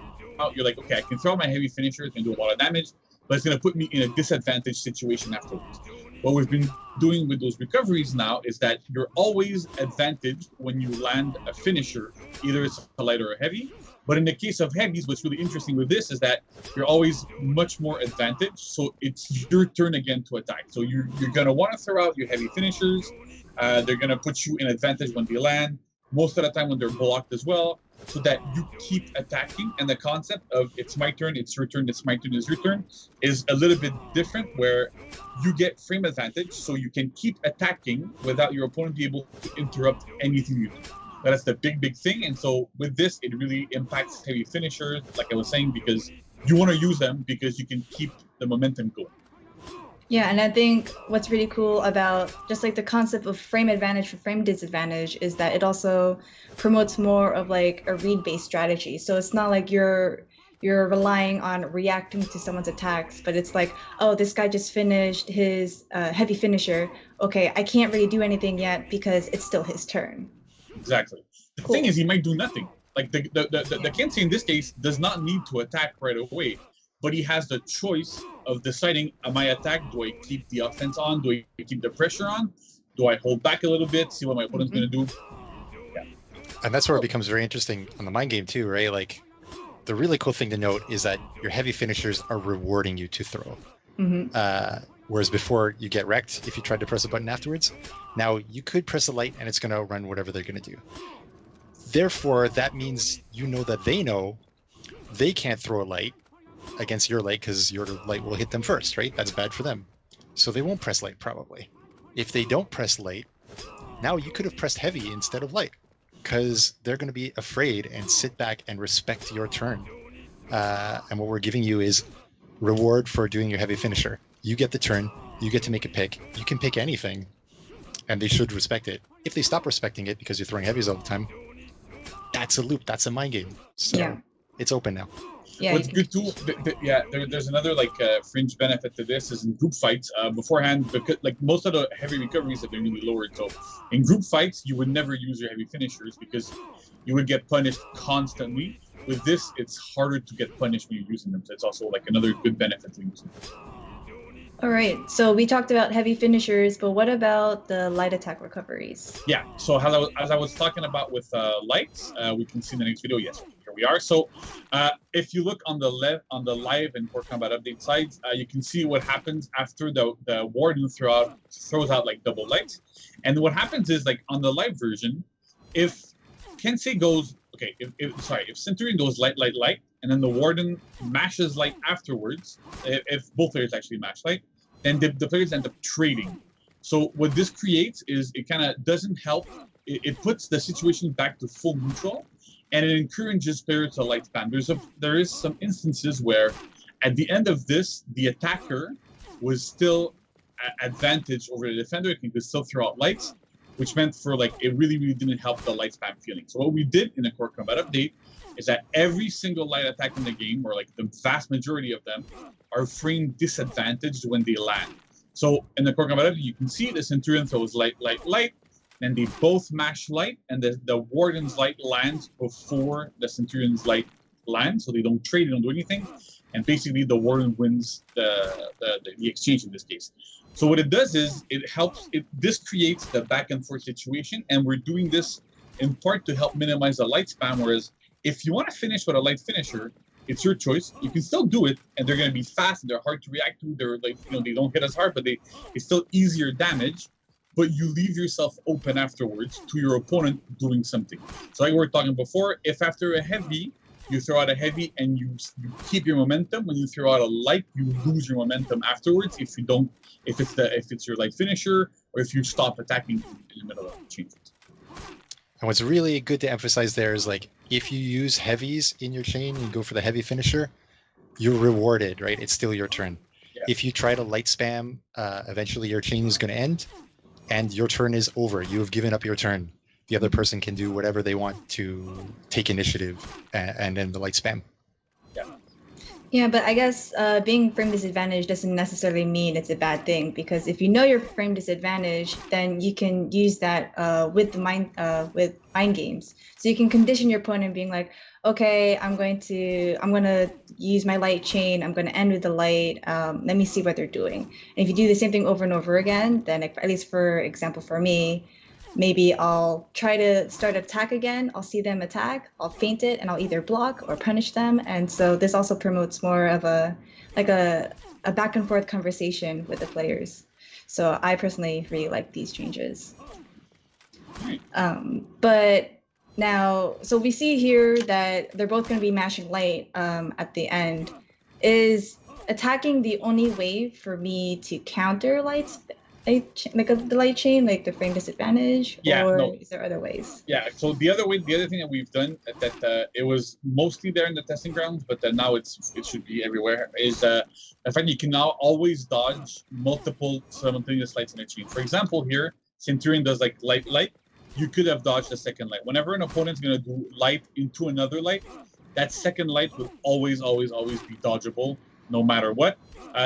you're like, okay, I can throw out my heavy finisher, it's going to do a lot of damage, but it's going to put me in a disadvantaged situation afterwards. What we've been doing with those recoveries now is that you're always advantaged when you land a finisher, either it's a light or a heavy. But in the case of heavies, what's really interesting with this is that you're always much more advantaged. So it's your turn again to attack. So you're going to want to throw out your heavy finishers. They're going to put you in advantage when they land, most of the time when they're blocked as well, so that you keep attacking. And the concept of it's my turn, it's your turn, it's my turn, it's your turn is a little bit different, where you get frame advantage so you can keep attacking without your opponent being able to interrupt anything you do. That's the big thing. And so with this, it really impacts heavy finishers, like I was saying, because you want to use them because you can keep the momentum going. Yeah, and I think what's really cool about just like the concept of frame advantage for frame disadvantage is that it also promotes more of like a read-based strategy. So it's not like you're relying on reacting to someone's attacks, but it's like, oh, this guy just finished his heavy finisher. Okay, I can't really do anything yet because it's still his turn. Exactly. The thing is, he might do nothing. Like the Kensei in this case does not need to attack right away, but he has the choice of deciding, am I attack? Do I keep the offense on? Do I keep the pressure on? Do I hold back a little bit, see what my opponent's going to do? And that's where it becomes very interesting on the mind game too, right? Like, the really cool thing to note is that your heavy finishers are rewarding you to throw. Whereas before, you get wrecked if you tried to press a button afterwards. Now, you could press a light and it's going to run whatever they're going to do. Therefore, that means you know that they know they can't throw a light against your light because your light will hit them first, right? That's bad for them. So they won't press light, probably. If they don't press light, now you could have pressed heavy instead of light, because they're going to be afraid and sit back and respect your turn. And what we're giving you is reward for doing your heavy finisher. You get the turn, you get to make a pick. You can pick anything, and they should respect it. If they stop respecting it because you're throwing heavies all the time, that's a loop, that's a mind game. So it's open now. Yeah, What's good too, there's another fringe benefit to this is in group fights. Beforehand, because like most of the heavy recoveries have been really lowered, so in group fights you would never use your heavy finishers because you would get punished constantly. With this, it's harder to get punished when you're using them. So it's also like another good benefit to using them. All right, so we talked about heavy finishers, but what about the light attack recoveries? Yeah, so as I was talking about with lights, we can see in the next video. Yes, here we are. So if you look on the live and core combat update sides, you can see what happens after the warden throws out like double lights. And what happens is, like on the live version, if Kensei goes, if Centurion goes light, and then the warden mashes light afterwards, if both players actually mash light, then the players end up trading. So what this creates is it kind of doesn't help. It puts the situation back to full neutral, and it encourages players to light spam. There is some instances where at the end of this, the attacker was still advantage over the defender. He could still throw out lights, which meant for it really, really didn't help the light spam feeling. So what we did in the core combat update is that every single light attack in the game, or like the vast majority of them, are frame disadvantaged when they land. So in the core combat update, you can see the Centurion throws light, and they both mash light, and the Warden's light lands before the Centurion's light lands, so they don't trade, they don't do anything, and basically the Warden wins the exchange in this case. So what it does is it helps. This creates the back and forth situation, and we're doing this in part to help minimize the light spam. Whereas if you want to finish with a light finisher, it's your choice. You can still do it, and they're going to be fast and they're hard to react to. They're they don't hit as hard, but it's still easier damage. But you leave yourself open afterwards to your opponent doing something. So like we were talking before, if after a heavy you throw out a heavy and you keep your momentum, when you throw out a light, you lose your momentum afterwards. If it's your light finisher, or if you stop attacking in the middle of the changes. And what's really good to emphasize there is, if you use heavies in your chain and go for the heavy finisher, you're rewarded, right? It's still your turn. Yeah. If you try to light spam, eventually your chain is going to end and your turn is over. You have given up your turn. The other person can do whatever they want to take initiative and then the light spam. Yeah, but I guess being frame disadvantaged doesn't necessarily mean it's a bad thing, because if you know you're frame disadvantaged, then you can use that with mind games. So you can condition your opponent being like, okay, I'm gonna use my light chain. I'm gonna end with the light. Let me see what they're doing. And if you do the same thing over and over again, then at least for example for me, maybe I'll try to start attack again. I'll see them attack, I'll feint it, and I'll either block or punish them. And so this also promotes more of a back and forth conversation with the players. So I personally really like these changes. But now, so we see here that they're both going to be mashing light at the end. Is attacking the only way for me to counter lights? The light chain, like the frame disadvantage, is there other ways? Yeah. So the other thing that we've done that it was mostly there in the testing grounds, but now it should be everywhere. Is the fact you can now always dodge multiple simultaneous lights in a chain. For example, here Centurion does light. You could have dodged the second light. Whenever an opponent's gonna do light into another light, that second light will always be dodgeable, no matter what.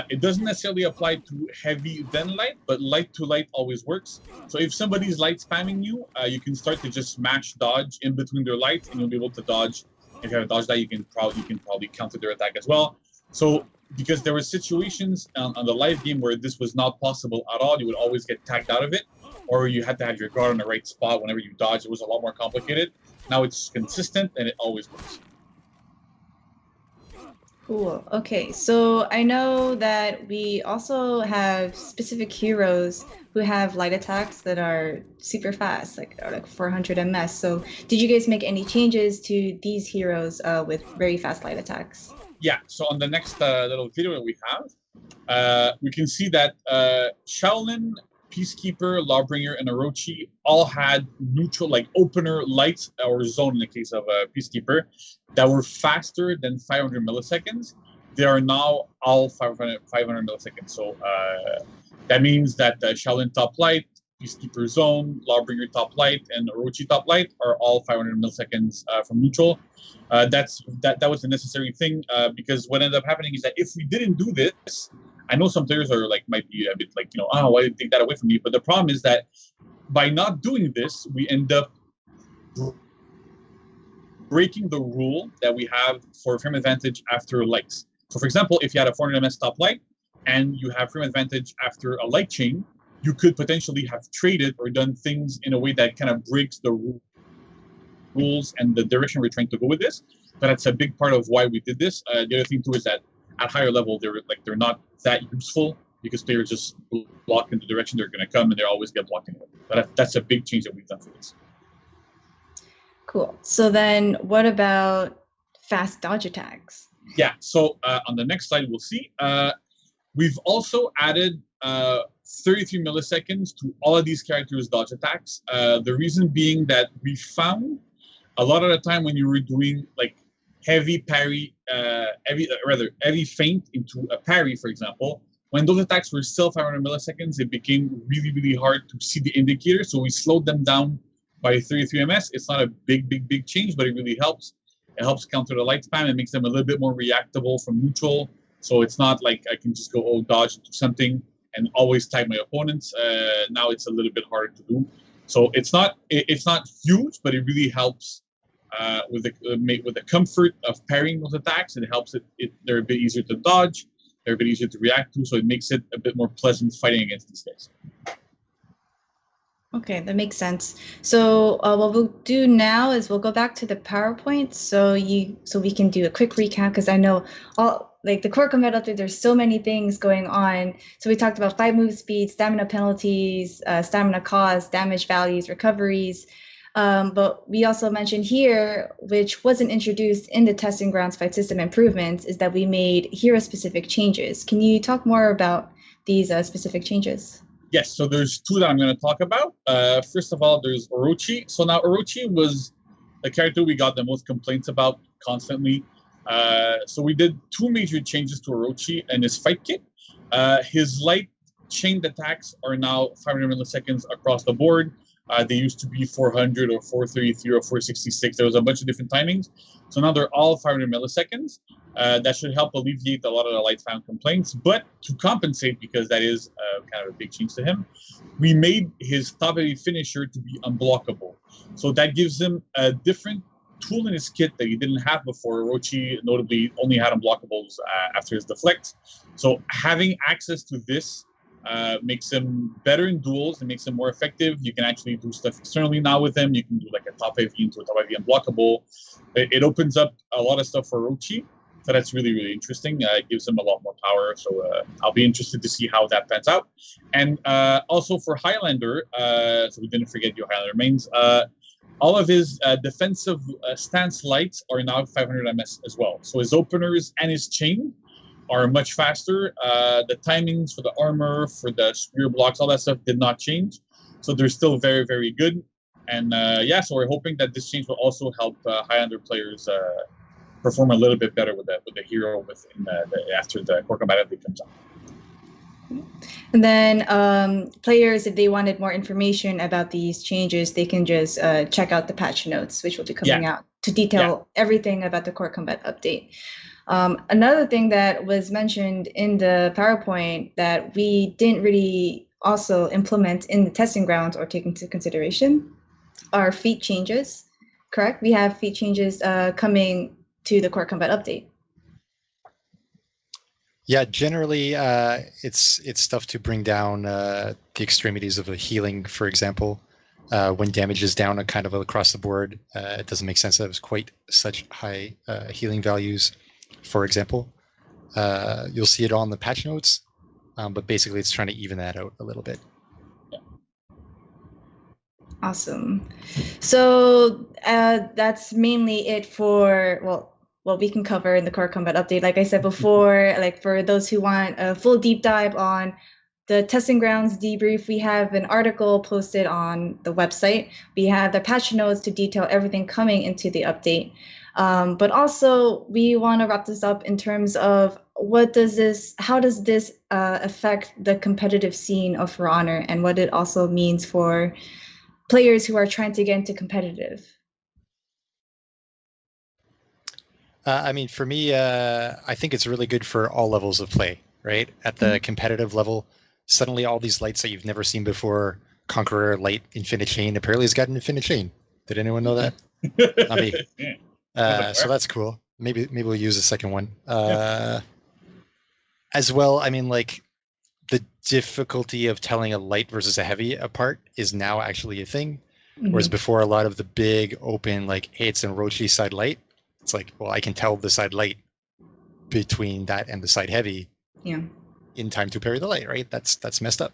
It doesn't necessarily apply to heavy then light, but light to light always works. So if somebody's light spamming you, you can start to just smash dodge in between their lights, and you'll be able to dodge. If you have a dodge that, you can probably counter their attack as well. So because there were situations on the live game where this was not possible at all, you would always get tagged out of it. or you had to have your guard on the right spot whenever you dodge. It was a lot more complicated. Now it's consistent and it always works. Cool. Okay, so I know that we also have specific heroes who have light attacks that are super fast, like 400 ms. So did you guys make any changes to these heroes with very fast light attacks? Yeah, so on the next little video that we have, we can see that Shaolin, Peacekeeper, Lawbringer, and Orochi all had neutral, like opener, light, or zone in the case of Peacekeeper, that were faster than 500 milliseconds. They are now all 500 milliseconds. So that means that Shaolin top light, Peacekeeper zone, Lawbringer top light, and Orochi top light are all 500 milliseconds from neutral. That was a necessary thing because what ended up happening is that if we didn't do this, I know some players are might be a bit oh, why did you take that away from me? But the problem is that by not doing this, we end up breaking the rule that we have for frame advantage after lights. So for example, if you had a 400 ms top light and you have frame advantage after a light chain, you could potentially have traded or done things in a way that kind of breaks the rules and the direction we're trying to go with this. But that's a big part of why we did this. The other thing too is that at higher level, they're not that useful because players just block in the direction they're going to come, and they always get blocked anyway. But that's a big change that we've done for this. Cool. So then, what about fast dodge attacks? Yeah. So on the next slide, we'll see. We've also added 33 milliseconds to all of these characters' dodge attacks. The reason being that we found a lot of the time when you were doing heavy parry, heavy feint into a parry, for example, when those attacks were still 500 milliseconds, it became really, really hard to see the indicator. So we slowed them down by 33 ms. It's not a big change, but it really helps. It helps counter the light spam. It makes them a little bit more reactable from neutral. So it's not like I can just go dodge into something and always tag my opponents. Now it's a little bit harder to do. So it's not huge, but it really helps with the comfort of parrying those attacks. It helps they're a bit easier to dodge. They're a bit easier to react to. So it makes it a bit more pleasant fighting against these guys. Okay, that makes sense. So what we'll do now is we'll go back to the PowerPoint so we can do a quick recap, because I know the core combat update, there's so many things going on. So we talked about 5 move speed, stamina penalties, stamina cost, damage values, recoveries. But we also mentioned here, which wasn't introduced in the testing grounds fight system improvements, is that we made hero-specific changes. Can you talk more about these specific changes? Yes, so there's 2 that I'm going to talk about. First of all, there's Orochi. So now Orochi was the character we got the most complaints about constantly. So we did 2 major changes to Orochi and his fight kit. His light chained attacks are now 500 milliseconds across the board. They used to be 400 or 433 or 466. There was a bunch of different timings. So now they're all 500 milliseconds. That should help alleviate a lot of the light spam complaints. But to compensate, because that is kind of a big change to him, we made his top heavy finisher to be unblockable. So that gives him a different tool in his kit that he didn't have before. Orochi notably only had unblockables after his deflect. So having access to this makes him better in duels. It makes him more effective. You can actually do stuff externally now with him. You can do like a top heavy into a top heavy unblockable. It opens up a lot of stuff for Ruchi. So that's really, really interesting. It gives him a lot more power. So I'll be interested to see how that pans out. And also for Highlander, so we didn't forget your Highlander mains, all of his defensive stance lights are now 500 ms as well. So his openers and his chain are much faster. The timings for the armor, for the spear blocks, all that stuff did not change. So they're still very, very good. And yeah, so we're hoping that this change will also help Highlander players perform a little bit better with the hero after the core combat update comes out. And then players, if they wanted more information about these changes, they can just check out the patch notes, which will be coming out to detail everything about the core combat update. Another thing that was mentioned in the PowerPoint that we didn't really also implement in the testing grounds or take into consideration are feat changes, correct? We have feat changes coming to the core combat update. Yeah, generally, it's stuff to bring down the extremities of a healing, for example. When damage is down kind of across the board, it doesn't make sense that it was quite such high healing values, for example. You'll see it on the patch notes, but basically it's trying to even that out a little bit. Awesome. So that's mainly it for, well, what we can cover in the core combat update. Like I said before, like for those who want a full deep dive on the testing grounds debrief, we have an article posted on the website. We have the patch notes to detail everything coming into the update. But also we want to wrap this up in terms of how does this affect the competitive scene of For Honor, and what it also means for players who are trying to get into competitive? I mean, for me, I think it's really good for all levels of play, right? At the competitive level, suddenly all these lights that you've never seen before, Conqueror, Light, Infinite Chain, apparently has got an Infinite Chain. Did anyone know that? Not me. So that's cool. Maybe we'll use a second one. As well, I mean, like, the difficulty of telling a light versus a heavy apart is now actually a thing. Whereas before, a lot of the big open, like, hey, it's a Ruchi side light, it's like, well, I can tell the side light between that and the side heavy in time to parry the light, right? That's messed up.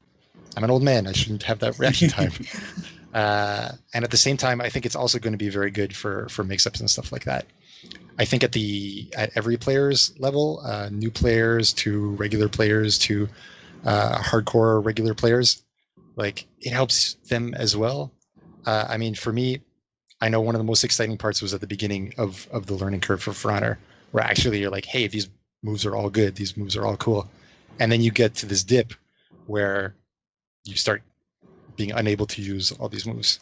I'm an old man. I shouldn't have that reaction time. And at the same time, I think it's also going to be very good for mix-ups and stuff like that. I think at every player's level, new players to regular players to hardcore regular players, like, it helps them as well. I mean, for me, I know one of the most exciting parts was at the beginning of the learning curve for Honor, where actually you're like, hey, these moves are all good, these moves are all cool. And then you get to this dip where you start being unable to use all these moves.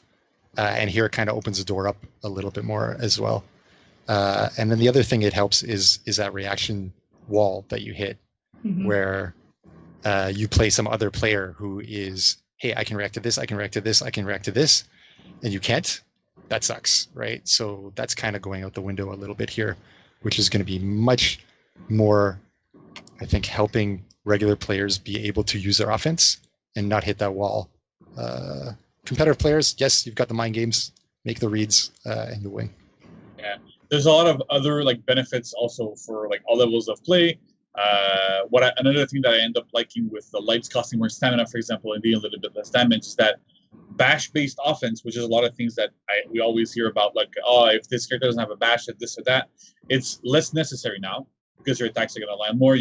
And here it kind of opens the door up a little bit more as well. And then the other thing it helps is that reaction wall that you hit, where you play some other player who is, hey, I can react to this, I can react to this, I can react to this, and you can't. That sucks, right? So that's kind of going out the window a little bit here, which is going to be much more, I think, helping regular players be able to use their offense and not hit that wall. Competitive players, yes, you've got the mind games, make the reads, and you win. Yeah, there's a lot of other like benefits also for like all levels of play. Another thing that I end up liking with the lights costing more stamina, for example, and being a little bit less damage, is that bash-based offense, which is a lot of things that we always hear about, like, oh, if this character doesn't have a bash at this or that, it's less necessary now because your attacks are going to land more.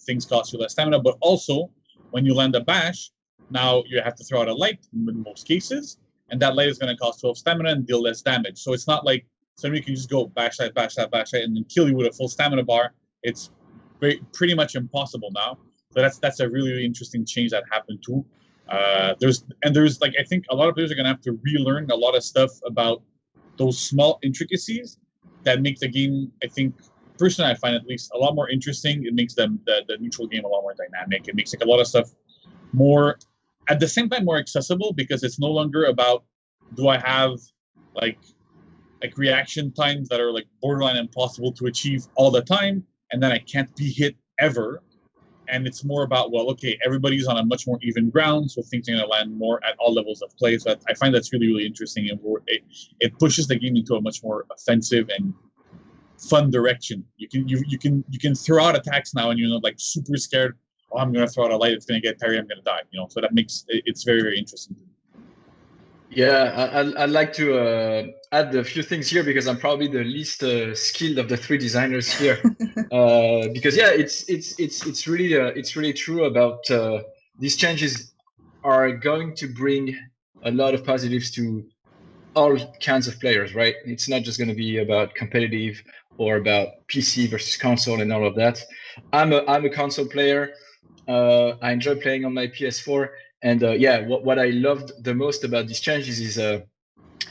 Things cost you less stamina, but also when you land a bash, now you have to throw out a light in most cases, and that light is going to cost 12 stamina and deal less damage. So it's not like somebody can just go bash that, and then kill you with a full stamina bar. It's pretty much impossible now. So that's a really, really interesting change that happened too. There's like, I think a lot of players are gonna have to relearn a lot of stuff about those small intricacies that make the game, I think, personally, I find at least a lot more interesting. It makes the neutral game a lot more dynamic. It makes like a lot of stuff more, at the same time, more accessible, because it's no longer about, do I have like reaction times that are like borderline impossible to achieve all the time, and then I can't be hit ever. And it's more about, well, okay, everybody's on a much more even ground, so things are going to land more at all levels of play. So I find that's really, really interesting, and it pushes the game into a much more offensive and fun direction. You can throw out attacks now, and you're not like super scared. Oh, I'm going to throw out a light; it's going to get parry. I'm going to die. So that makes it's very, very interesting. Yeah, I'd like to add a few things here, because I'm probably the least skilled of the three designers here. Because yeah, it's really true about these changes are going to bring a lot of positives to all kinds of players, right? It's not just going to be about competitive or about PC versus console and all of that. I'm a console player. I enjoy playing on my PS4. And yeah, what I loved the most about these changes is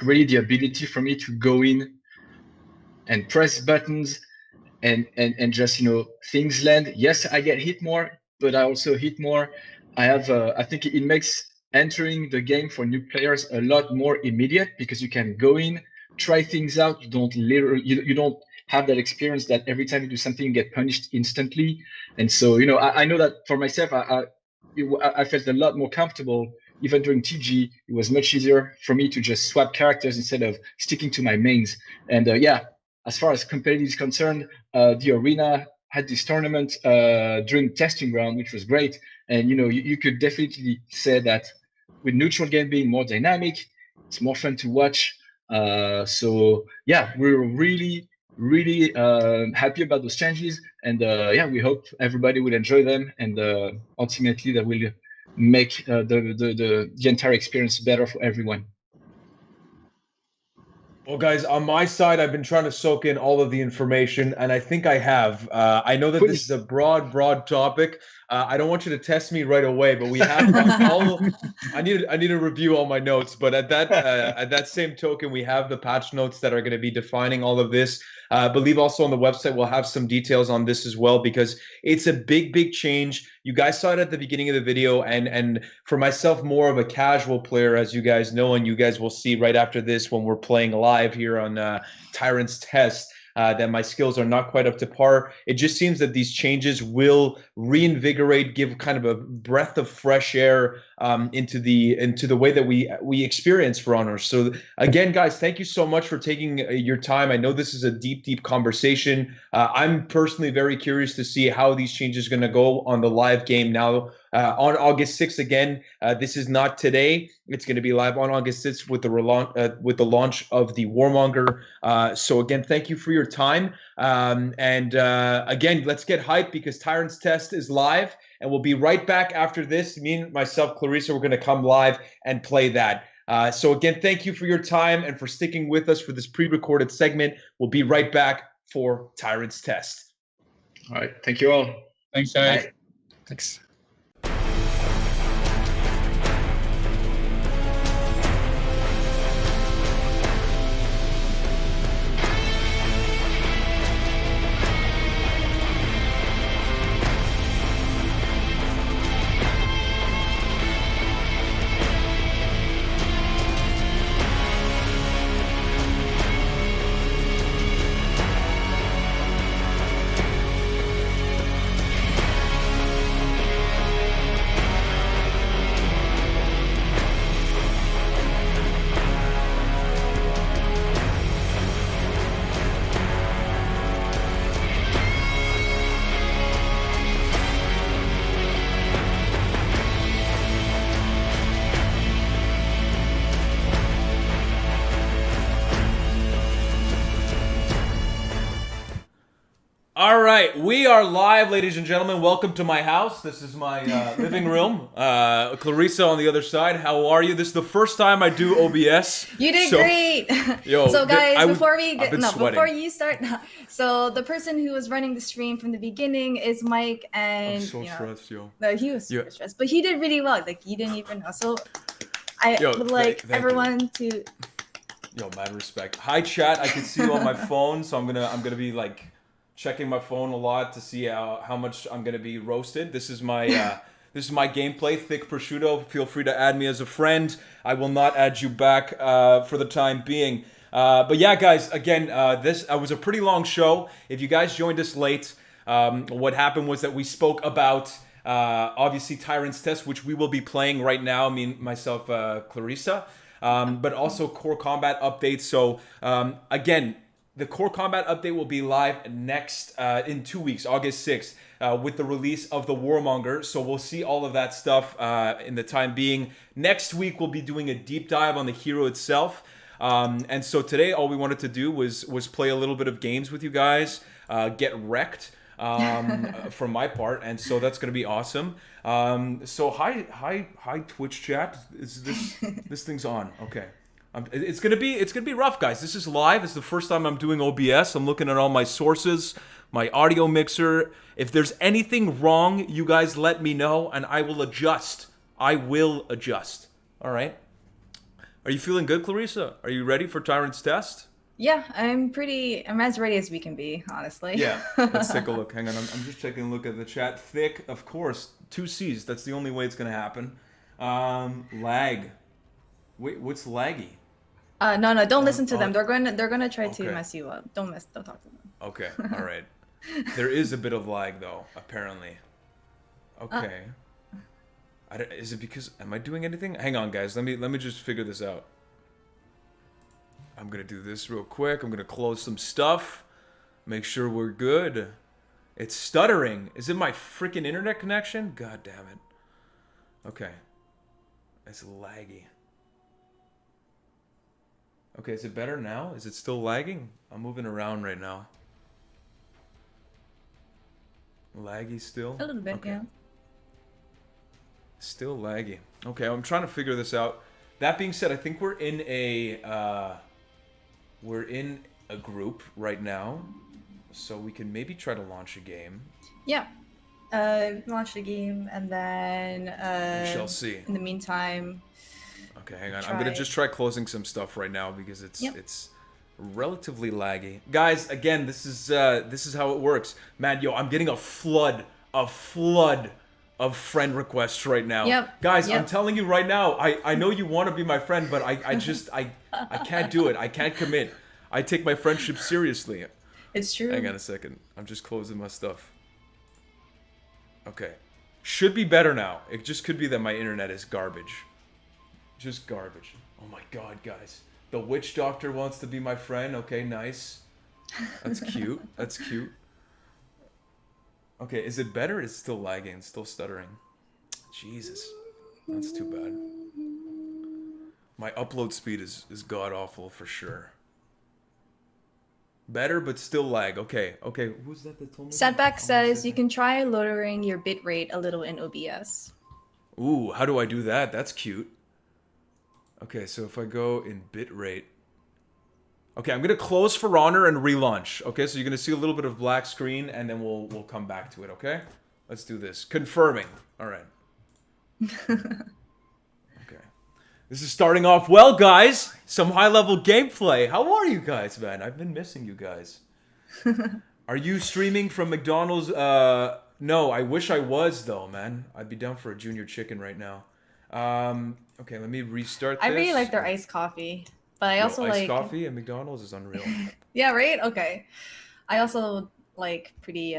really the ability for me to go in and press buttons and just, things land. Yes, I get hit more, but I also hit more. I think it makes entering the game for new players a lot more immediate, because you can go in, try things out. You don't have that experience that every time you do something, you get punished instantly. And so, you know, I know that for myself, I felt a lot more comfortable. Even during TG, it was much easier for me to just swap characters instead of sticking to my mains. And yeah, as far as competitive is concerned, the arena had this tournament during testing round, which was great. And you know, you could definitely say that with neutral game being more dynamic, it's more fun to watch. So yeah, we're really happy about those changes, and yeah, we hope everybody will enjoy them, and ultimately that will make the entire experience better for everyone. Well, guys, on my side, I've been trying to soak in all of the information, and I think I have. I know that this is a broad topic. I don't want you to test me right away, but we have all. I need to review all my notes, but at that same token, we have the patch notes that are going to be defining all of this. I believe also on the website we'll have some details on this as well, because it's a big change. You guys saw it at the beginning of the video, and for myself, more of a casual player, as you guys know, and you guys will see right after this when we're playing live here on Tyrants Test, that my skills are not quite up to par. It just seems that these changes will reinvigorate, give kind of a breath of fresh air into the way that we experience For Honor. So again, guys, thank you so much for taking your time. I know this is a deep conversation. I'm personally very curious to see how these changes are going to go on the live game now. On August 6th, again, this is not today. It's going to be live on August 6th with the launch of the Warmonger. So again, thank you for your time. Again, let's get hyped because Tyrants Test is live, and we'll be right back after this. Me and myself, Clarissa, we're going to come live and play that. So again, thank you for your time and for sticking with us for this pre-recorded segment. We'll be right back for Tyrants Test. All right. Thank you all. Thanks, guys. Bye. Thanks. All right, we are live, ladies and gentlemen. Welcome to my house. This is my living room. Clarissa on the other side. How are you? This is the first time I do OBS. You did great. So guys, before you start, so the person who was running the stream from the beginning is Mike, and I'm so stressed, yo. No, he was super stressed, but he did really well. Like, you didn't even know. So I would like everyone to. Yo, mad respect. Hi, chat. I can see you on my phone, so I'm gonna be like checking my phone a lot to see how much I'm gonna be roasted. This is my gameplay. Thick prosciutto. Feel free to add me as a friend. I will not add you back for the time being. But yeah, guys. Again, this was a pretty long show. If you guys joined us late, what happened was that we spoke about obviously Tyrants Test, which we will be playing right now. Me and myself, Clarissa, but also core combat updates. So again. The core combat update will be live next in 2 weeks, August 6th, with the release of the Warmonger. So we'll see all of that stuff in the time being. Next week, we'll be doing a deep dive on the hero itself. And so today, all we wanted to do was play a little bit of games with you guys, get wrecked from my part. And so that's going to be awesome. So hi Twitch chat. Is this thing's on? Okay. It's gonna be rough, guys. This is live. It's the first time I'm doing OBS. I'm looking at all my sources, my audio mixer. If there's anything wrong, you guys let me know, and I will adjust. All right. Are you feeling good, Clarissa? Are you ready for Tyrants Test? Yeah, I'm as ready as we can be, honestly. Yeah. Let's take a look. Hang on. I'm just taking a look at the chat. Thick, of course. 2 C's. That's the only way it's gonna happen. Lag. Wait, what's laggy? No, don't listen to them. They're gonna try to mess you up. Don't talk to them. Okay, all right. There is a bit of lag though, apparently. Okay. Is it because am I doing anything? Hang on, guys. Let me just figure this out. I'm gonna do this real quick. I'm gonna close some stuff. Make sure we're good. It's stuttering. Is it my freaking internet connection? God damn it. Okay. It's laggy. Okay, is it better now? Is it still lagging? I'm moving around right now. Laggy still? A little bit, okay. yeah. Still laggy. Okay, I'm trying to figure this out. That being said, I think we're in a group right now, so we can maybe try to launch a game. Yeah. Launch the game, and then We shall see. in the meantime. Okay, hang on. I'm gonna just try closing some stuff right now because it's relatively laggy. Guys, again, this is how it works. Man, yo, I'm getting a flood of friend requests right now. Yep. Guys, I'm telling you right now, I know you want to be my friend, but I can't do it. I can't commit. I take my friendship seriously. It's true. Hang on a second. I'm just closing my stuff. Okay. Should be better now. It just could be that my internet is garbage. Just garbage. Oh my god, guys. The witch doctor wants to be my friend. Okay, nice. That's cute. That's cute. Okay, is it better? It's still lagging. It's still stuttering. Jesus. That's too bad. My upload speed is god-awful for sure. Better, but still lag. Okay, okay. Who's that told me? Setback says you can try lowering your bitrate a little in OBS. Ooh, how do I do that? That's cute. Okay, so if I go in bitrate. Okay, I'm gonna close For Honor and relaunch. Okay, so you're gonna see a little bit of black screen, and then we'll come back to it. Okay, let's do this. Confirming. All right. Okay, this is starting off well, guys. Some high-level gameplay. How are you guys, man? I've been missing you guys. Are you streaming from McDonald's? No, I wish I was though, man. I'd be down for a junior chicken right now. Okay, let me restart this. I really like their iced coffee, but I also iced like coffee at McDonald's is unreal. Yeah, right? Okay. I also like pretty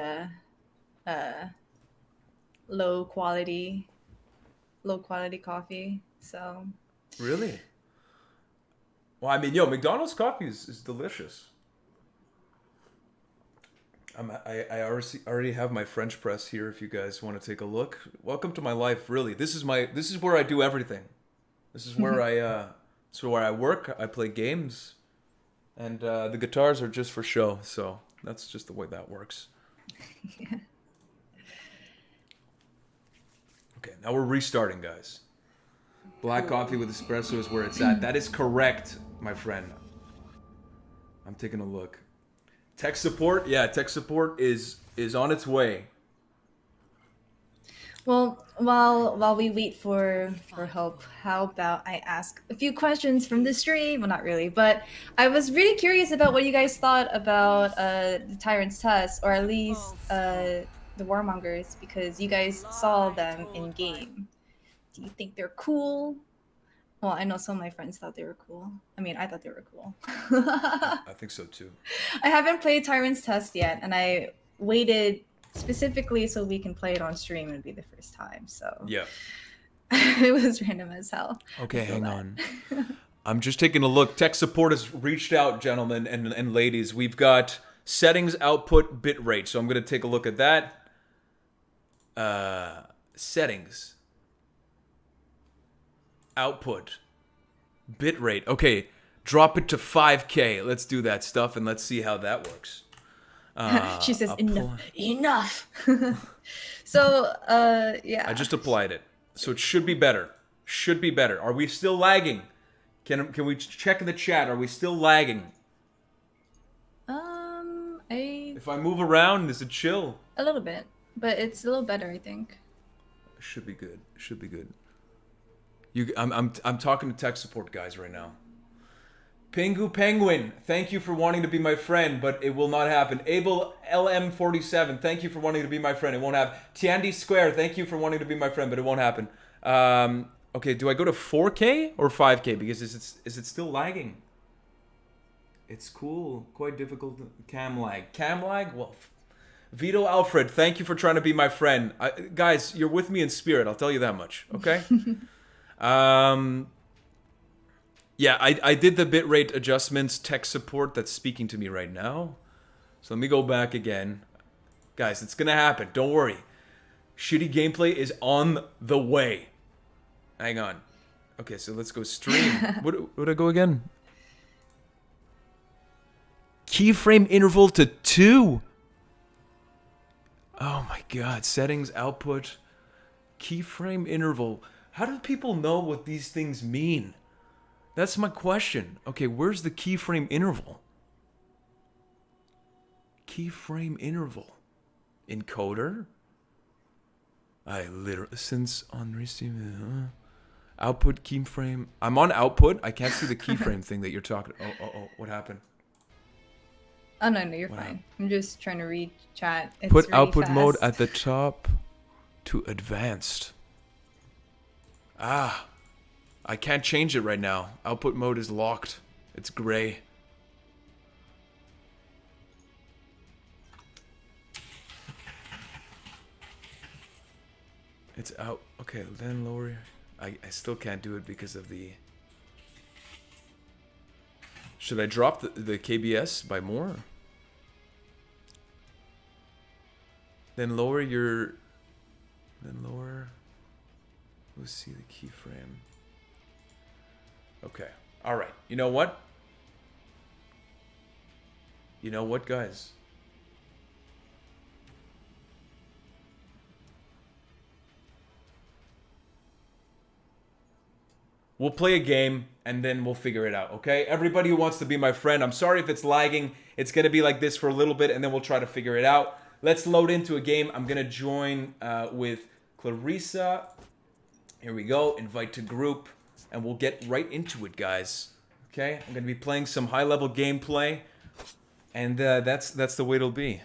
low quality coffee. So Really? Well, I mean, yo, McDonald's coffee is delicious. I already have my French press here. If you guys want to take a look, welcome to my life. Really, this is where I do everything. This is where I work. I play games, and the guitars are just for show. So that's just the way that works. Yeah. Okay, now we're restarting, guys. Black coffee with espresso is where it's at. That is correct, my friend. I'm taking a look. Tech support, yeah, tech support is on its way. Well, while we wait for help, how about I ask a few questions from the stream? Well, not really, but I was really curious about what you guys thought about the Tyrants Test, or at least the War Mongers, because you guys saw them in game. Do you think they're cool? Well, I know some of my friends thought they were cool. I mean, I thought they were cool. I think so too. I haven't played Tyrants Test yet, and I waited specifically so we can play it on stream. It would be the first time, so yeah, it was random as hell. Okay, hang on. I'm just taking a look. Tech support has reached out, gentlemen and ladies. We've got settings, output, bitrate. So I'm going to take a look at that. Settings. Output. Bitrate. Okay, drop it to 5K. Let's do that stuff and let's see how that works. She says enough. So yeah, I just applied it, so it should be better. Should be better. Are we still lagging? Can we check in the chat? Are we still lagging? If I move around, is it chill? A little bit, but it's a little better, I think. Should be good. Should be good. I'm talking to tech support guys right now. Pingu Penguin, thank you for wanting to be my friend, but it will not happen. Abel LM47, thank you for wanting to be my friend. It won't happen. Tiandi Square, thank you for wanting to be my friend, but it won't happen. Okay, do I go to 4K or 5K? Because is it still lagging? It's cool. Quite difficult. Cam lag. Cam lag? Well, Vito Alfred, thank you for trying to be my friend. Guys, you're with me in spirit. I'll tell you that much. Okay? Yeah, I did the bitrate adjustments tech support that's speaking to me right now. So let me go back again. Guys, it's going to happen. Don't worry. Shitty gameplay is on the way. Hang on. Okay, so let's go stream. What would I go again? Keyframe interval to 2. Oh my god. Settings, output, keyframe interval. How do people know what these things mean? That's my question. Okay, where's the keyframe interval? Keyframe interval. Encoder? I literally, since on receiving, output keyframe. I'm on output. I can't see the keyframe thing that you're talking. Oh, what happened? Oh, no, you're fine. I'm just trying to read chat. It's Put really output fast. mode at the top to advanced. Ah, I can't change it right now. Output mode is locked. It's gray. It's out. Okay, then lower. I still can't do it because of the... Should I drop the KBS by more? Then lower your... Then lower... Let's see the keyframe. Okay. Alright. You know what? You know what, guys? We'll play a game, and then we'll figure it out, okay? Everybody who wants to be my friend, I'm sorry if it's lagging. It's going to be like this for a little bit, and then we'll try to figure it out. Let's load into a game. I'm going to join with Clarissa. Here we go. Invite to group, and we'll get right into it, guys. Okay? I'm going to be playing some high-level gameplay, and that's the way it'll be.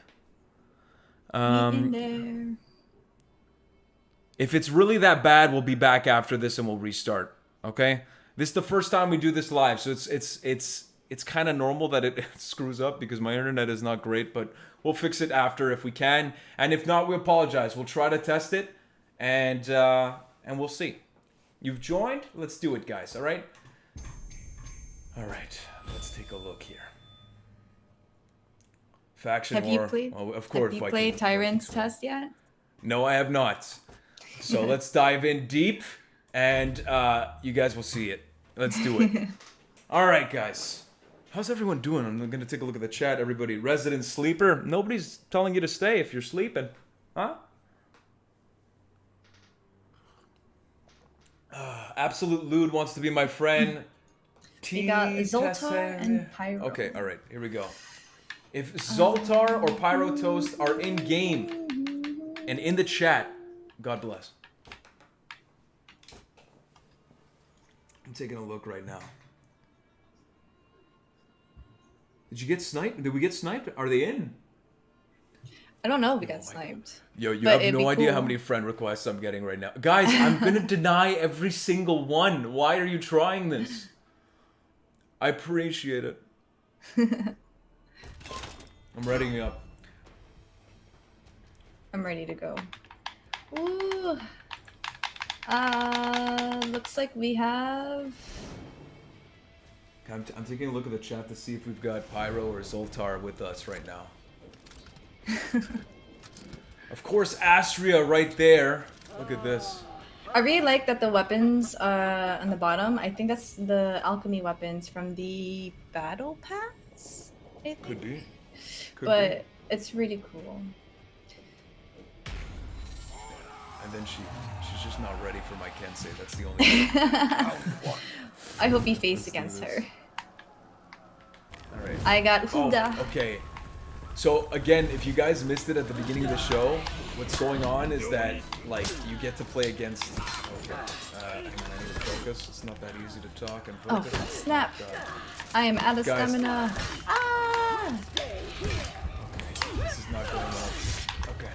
If it's really that bad, we'll be back after this, and we'll restart. Okay, this is the first time we do this live, so it's kind of normal that it screws up because my internet is not great, but we'll fix it after if we can, and if not, we apologize. We'll try to test it, and we'll see. You've joined? Let's do it, guys. All right. Let's take a look here. Faction Have war. you played? Well, of course. Have you played Tyrants Test yet? No, I have not. So let's dive in deep. And you guys will see it. Let's do it. All right, guys. How's everyone doing? I'm going to take a look at the chat. Everybody, resident sleeper. Nobody's telling you to stay if you're sleeping. Huh? Absolute Lude wants to be my friend. We got Zoltar and Pyro. Okay, all right. Here we go. If Zoltar or Pyro Toast are in game and in the chat, God bless. I'm taking a look right now. Did you get sniped? Did we get sniped? Are they in? I don't know if we got sniped. Yo, you have no idea how many friend requests I'm getting right now. Guys, I'm going to deny every single one. Why are you trying this? I appreciate it. I'm readying up. I'm ready to go. Ooh. Looks like we have... I'm taking a look at the chat to see if we've got Pyro or Zoltar with us right now. Of course, Astria right there. Look at this. I really like that the weapons on the bottom. I think that's the alchemy weapons from the battle pass. I think. Could be. But it's really cool. And then she's just not ready for my Kensei. That's the only thing. I hope he faced against her. Alright. I got Huda. Oh, okay. So again, if you guys missed it at the beginning of the show, what's going on is that like you get to play against. Okay. Hang on, I need to focus. It's not that easy to talk and focus. Oh snap! I am out of stamina. Ah! Okay, this is not going well. Okay.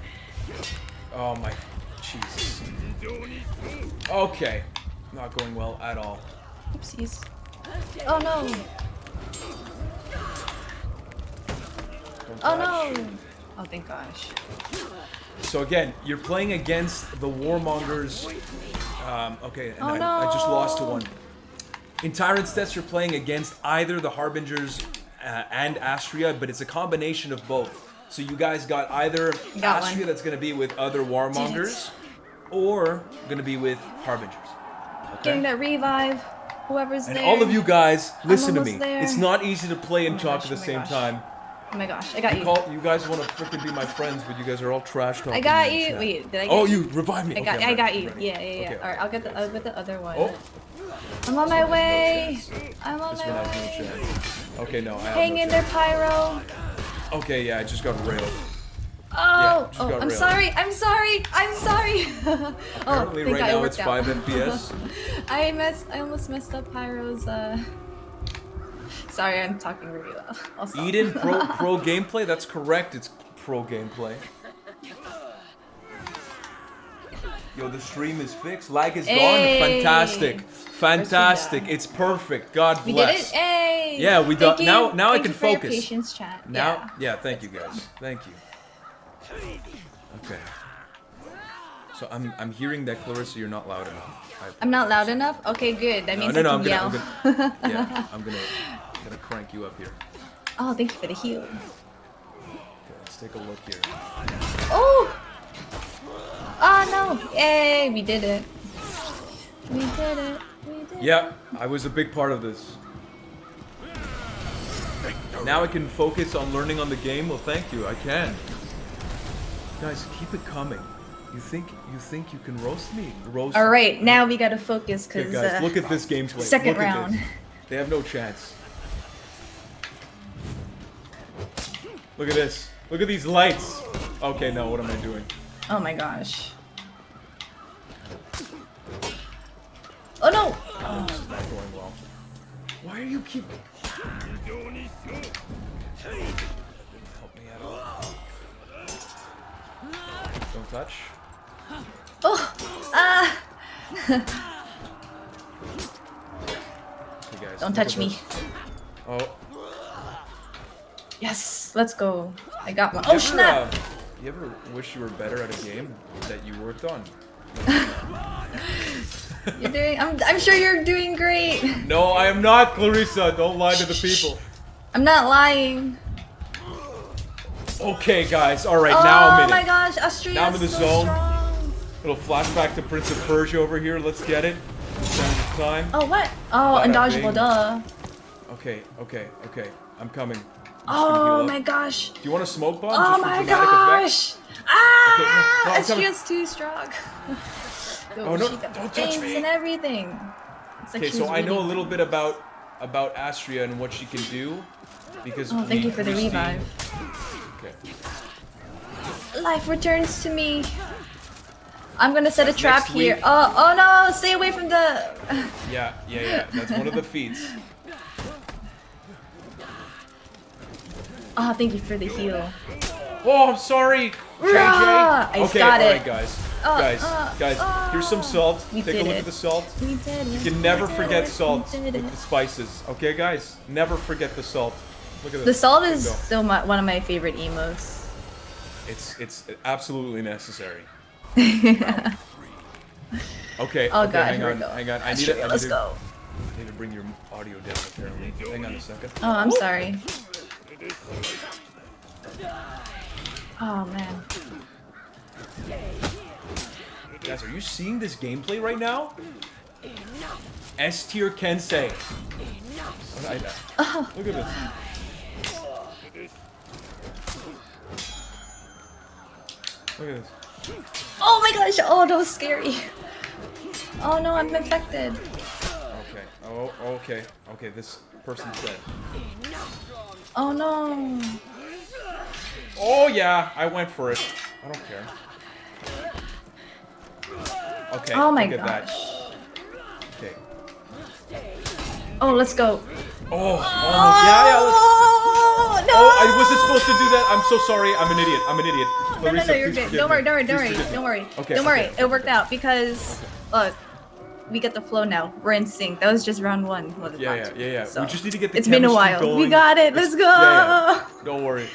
Oh my, Jesus. Okay, not going well at all. Oopsies. Oh no! Oh no! Oh, thank gosh. So again, you're playing against the War Mongers. Okay, and I just lost to one. In Tyrants Test, you're playing against either the Harbingers and Astria, but it's a combination of both. So you guys got either Astria that's going to be with other War Mongers, or going to be with Harbingers. Okay? Getting that revive. Whoever's and there. all of you guys, listen to me. There. It's not easy to play and talk at the same time. Oh my gosh, I got you. You guys want to freaking be my friends, but you guys are all trash talking. I got you. Wait, did I get you? Oh, you? you revived me. I got you. Ready. Yeah. Okay. All right, I'll get the other one. Oh. I'm on my way. I'm on my way. No chance. Okay, no. Hang in there, Pyro. Okay, yeah, I just got railed. Oh, yeah, I'm sorry. I'm sorry. Apparently, right now it's 5 FPS. I almost messed up Pyro's. Sorry, I'm talking really loud. Eden pro gameplay. That's correct. It's pro gameplay. Yo, the stream is fixed. Lag is gone. Fantastic. It's perfect. God bless. We did it. Hey. Yeah, we done. Now I can for focus. Your patience, chat. Now, yeah. Thank you guys. Thank you. Okay. So I'm hearing that, Clarissa, you're not loud enough. I'm not loud enough? Okay, good. That means I can yell. I'm gonna crank you up here. Oh, thank you for the heal. Okay, let's take a look here. Oh! Oh no! Yay! We did it. We did it. Yeah, I was a big part of this. Now I can focus on learning on the game. Well, thank you. I can. Guys, keep it coming. You think you can roast me? All right, now we gotta focus because. Okay, guys, look at this gameplay. Second round. They have no chance. Look at this. Look at these lights. Okay, no, what am I doing? Oh my gosh. Oh no! Oh, this is not going well. Why are you keep... Help me out. Don't touch. Oh! Okay, guys, don't touch me. Oh. Yes, let's go. I got one. Oh snap! You ever wish you were better at a game that you worked on? You're doing. I'm sure you're doing great. No, I am not, Clarissa. Don't lie to the people. I'm not lying. Okay, guys. All right, now I'm in it. Oh my gosh, Austria. Now I'm in the zone. Strong. Little flashback to Prince of Persia over here. Let's get it. Time. Oh what? Oh, undodgeable, duh. Okay. I'm coming. Oh my gosh. Do you want a smoke bomb? Oh my gosh. Ah! Okay, no, Astria's too strong. Oh no! Don't touch me. And everything. Like okay, so I know a little bit about Astria and what she can do, because. Oh, thank you for the revive. Okay. Life returns to me. I'm gonna set a trap here. Oh no! Stay away from the. Yeah. That's one of the feats. Oh, thank you for the heal. Oh, I'm sorry, JJ. I got it. Alright, guys. Here's some salt. Take a look at the salt. We did it. You can never forget salt with the spices. Okay, guys? Never forget the salt. Look at this. The salt is still one of my favorite emotes. It's absolutely necessary. Okay. Oh okay, god, hang on. I need go. I need to bring your audio down apparently. Hang on a second. Oh, I'm sorry. Oh man. Guys, are you seeing this gameplay right now? S tier Kensei. Oh. Look at this. Look at this. Oh my gosh! Oh, that was scary. Oh no, I'm infected. Okay. Oh, okay. Okay, this person's dead. Oh no. Oh yeah, I went for it. I don't care. Okay. Oh my look at gosh. that. Okay. Oh, let's go. Oh, yeah. Oh, no. Oh, I wasn't supposed to do that. I'm so sorry. I'm an idiot. No, you're good. Don't worry. Okay. Don't worry. It worked out because look, we get the flow now. We're in sync. That was just round one. Yeah. So we just need to get the it's been a while. going. We got it. Let's go. Yeah. Don't worry.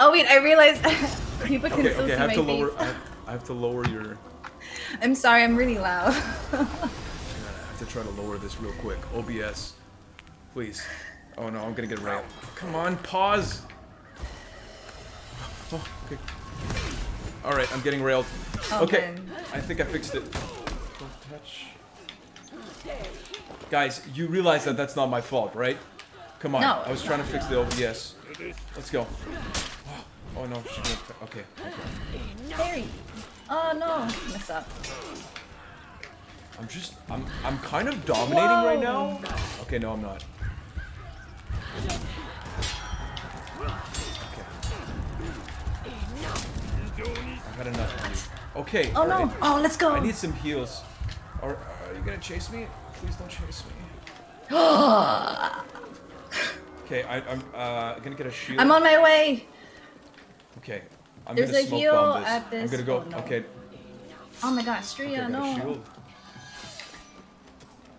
Oh wait, I realized people can still see I have my to face. lower. I have to lower your. I'm sorry, I'm really loud. I have to try to lower this real quick. OBS, please. Oh no, I'm gonna get railed. Come on, pause. Oh, okay. All right, I'm getting railed. Oh, okay, man. I think I fixed it. Don't touch. Guys, you realize that that's not my fault, right? Come on. No. I was trying to fix the OBS. Let's go. Oh no, she didn't. Okay. Harry. Oh no, messed up. I'm kind of dominating right now. Okay, no, I'm not. Okay. I've had enough of you. Okay. Oh no. right. Oh, let's go. I need some heals. Are you gonna chase me? Please don't chase me. Okay, I'm gonna get a shield. I'm on my way. Okay. I'm There's gonna a smoke heal bomb this. at this. I'm gonna go. Oh, no. Okay. Oh my god, Okay, Stria, I got a no. shield.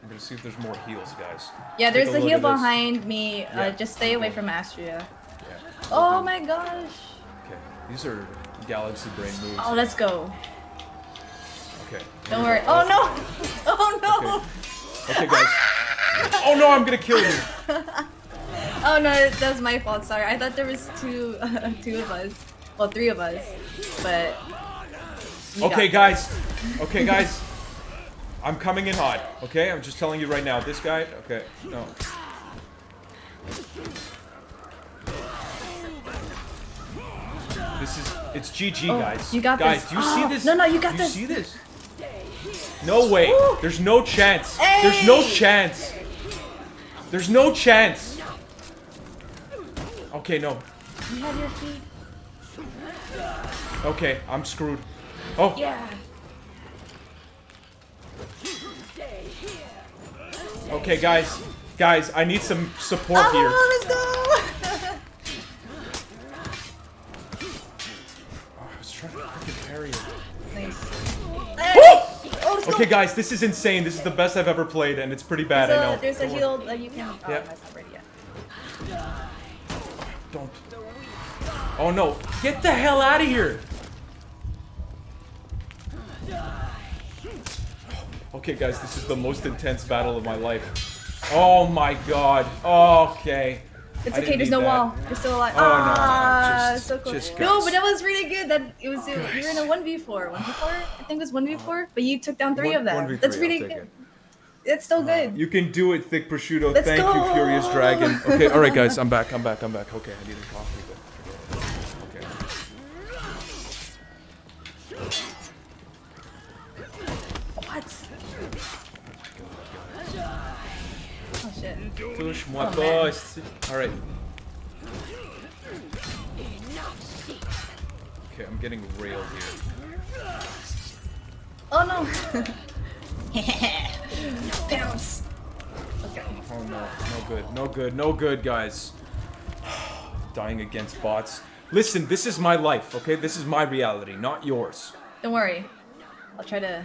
I'm gonna see if there's more heals, guys. Yeah, Take there's a a look heal at this. behind me. Yeah. Just stay away from Astria. Yeah. Oh my gosh. Okay. These are galaxy brain moves. Oh, let's go. Okay. Don't worry. Oh no. Oh no. Okay, guys. Oh no, I'm gonna kill you. Oh no, that's my fault. Sorry. I thought there was two of us. Well, three of us. But you Okay, got this. guys. Okay, guys. I'm coming in hot. Okay, I'm just telling you right now. This guy. Okay. No. It's GG, Oh, guys. you got guys, this. do you see Oh, this? no, you got do this. You see this? No way. Woo. There's no chance. There's no Hey. chance. There's no chance. Okay, no. You have your feet. Okay, I'm screwed. Oh. Yeah. Okay, guys. Guys, I need some support here. Let's go. Oh, I was trying to freaking parry it. Nice. Oh, let's go. okay, guys, this is insane. This is the best I've ever played, and it's pretty bad. I know. There's a Don't heal worry. that you can. Oh, Yeah. that's not ready yet. Don't. Oh no! Get the hell out of here! Okay, guys, this is the most intense battle of my life. Oh my god. Okay. It's I okay. didn't There's need no that. wall. You're still alive. Oh, no, So close. just No, guys. but that was really good. That it was. You were in a 1v4. 1v4. I think it was 1v4. But you took down three of them. 1v3, That's I'll really take good. it. It's still good. You can do it, Thick Prosciutto. Let's Thank go. you, Furious Dragon. Okay, alright, guys, I'm back. Okay, I need a coffee, but okay. What? Oh shit. Touche-moi Oh, pas. man. Alright. Okay, I'm getting railed here. Oh no. Bounce. Okay. Oh no, no good, guys. Dying against bots. Listen, this is my life, okay? This is my reality, not yours. Don't worry. I'll try to.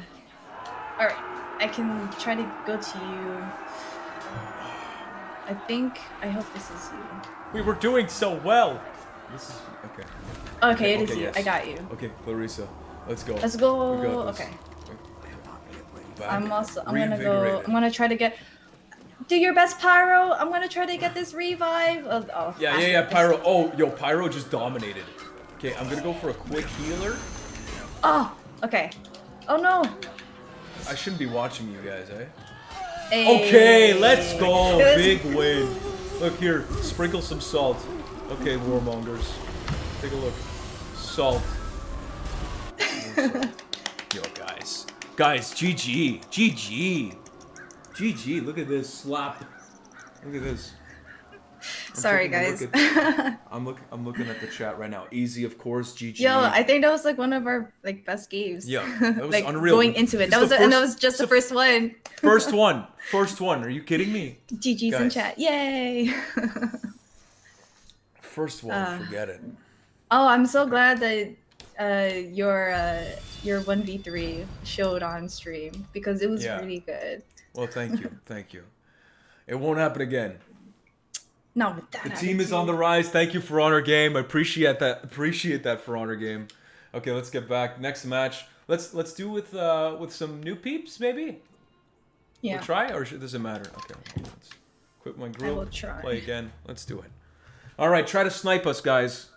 Alright. I can try to go to you. I hope this is you. We were doing so well. This is okay. Okay, it is you. yes. I got you. Okay, Clarissa, let's go. Let's go. We got this. Okay. Back. I'm gonna go. Reinvigorated. I'm gonna try to get. Do your best, Pyro. I'm gonna try to get this revive. Oh. Yeah, Pyro. Oh, yo, Pyro just dominated. Okay, I'm gonna go for a quick healer. Oh. Okay. Oh no. I shouldn't be watching you guys, eh? Hey. Okay, let's go. Good. Big win. Look here, sprinkle some salt. Okay, War Mongers. Take a look. Salt. Yo, guys. Guys, GG. GG, look at this slap. Look at this. Sorry, taking a guys. look at- I'm looking at the chat right now. Easy, of course. GG. Yo, I think that was like one of our like best games. Yeah, that was like unreal. going into it. This is That the was just the first- first one. First one. Are you kidding me? GG's in Guys. chat. Yay. First one. Forget it. Oh, I'm so glad that your 1v3 showed on stream because it was Yeah. really good. Well, thank you. It won't happen again. Not with that. The team is on the rise. Thank you, For Honor Game. I appreciate that. Appreciate that, For Honor Game. Okay, let's get back. Next match. Let's do with some new peeps, maybe. Yeah. We'll try, or does it matter? Okay, let's quit my group. I will try. Play again. Let's do it. All right, try to snipe us, guys.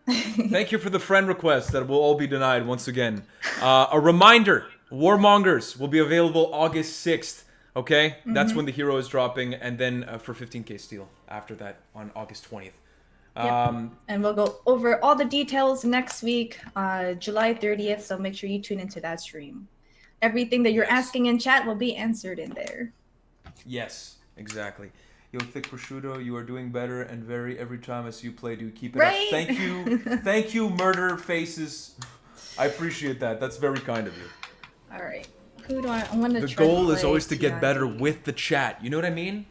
Thank you for the friend request that will all be denied once again. A reminder: War Mongers will be available August 6th. Okay, that's when the hero is dropping, and then for 15k steel after that on August 20th. Yep. And we'll go over all the details next week, July 30th. So make sure you tune into that stream. Everything that you're asking in chat will be answered in there. Yes, exactly. Yo, Thick Prosciutto, you are doing better and every time I see you play, dude. Keep it up. Thank you. Thank you, Murder Faces. I appreciate that. That's very kind of you. All right. Who do I'm gonna The try goal to is always to get TID. better with the chat. You know what I mean?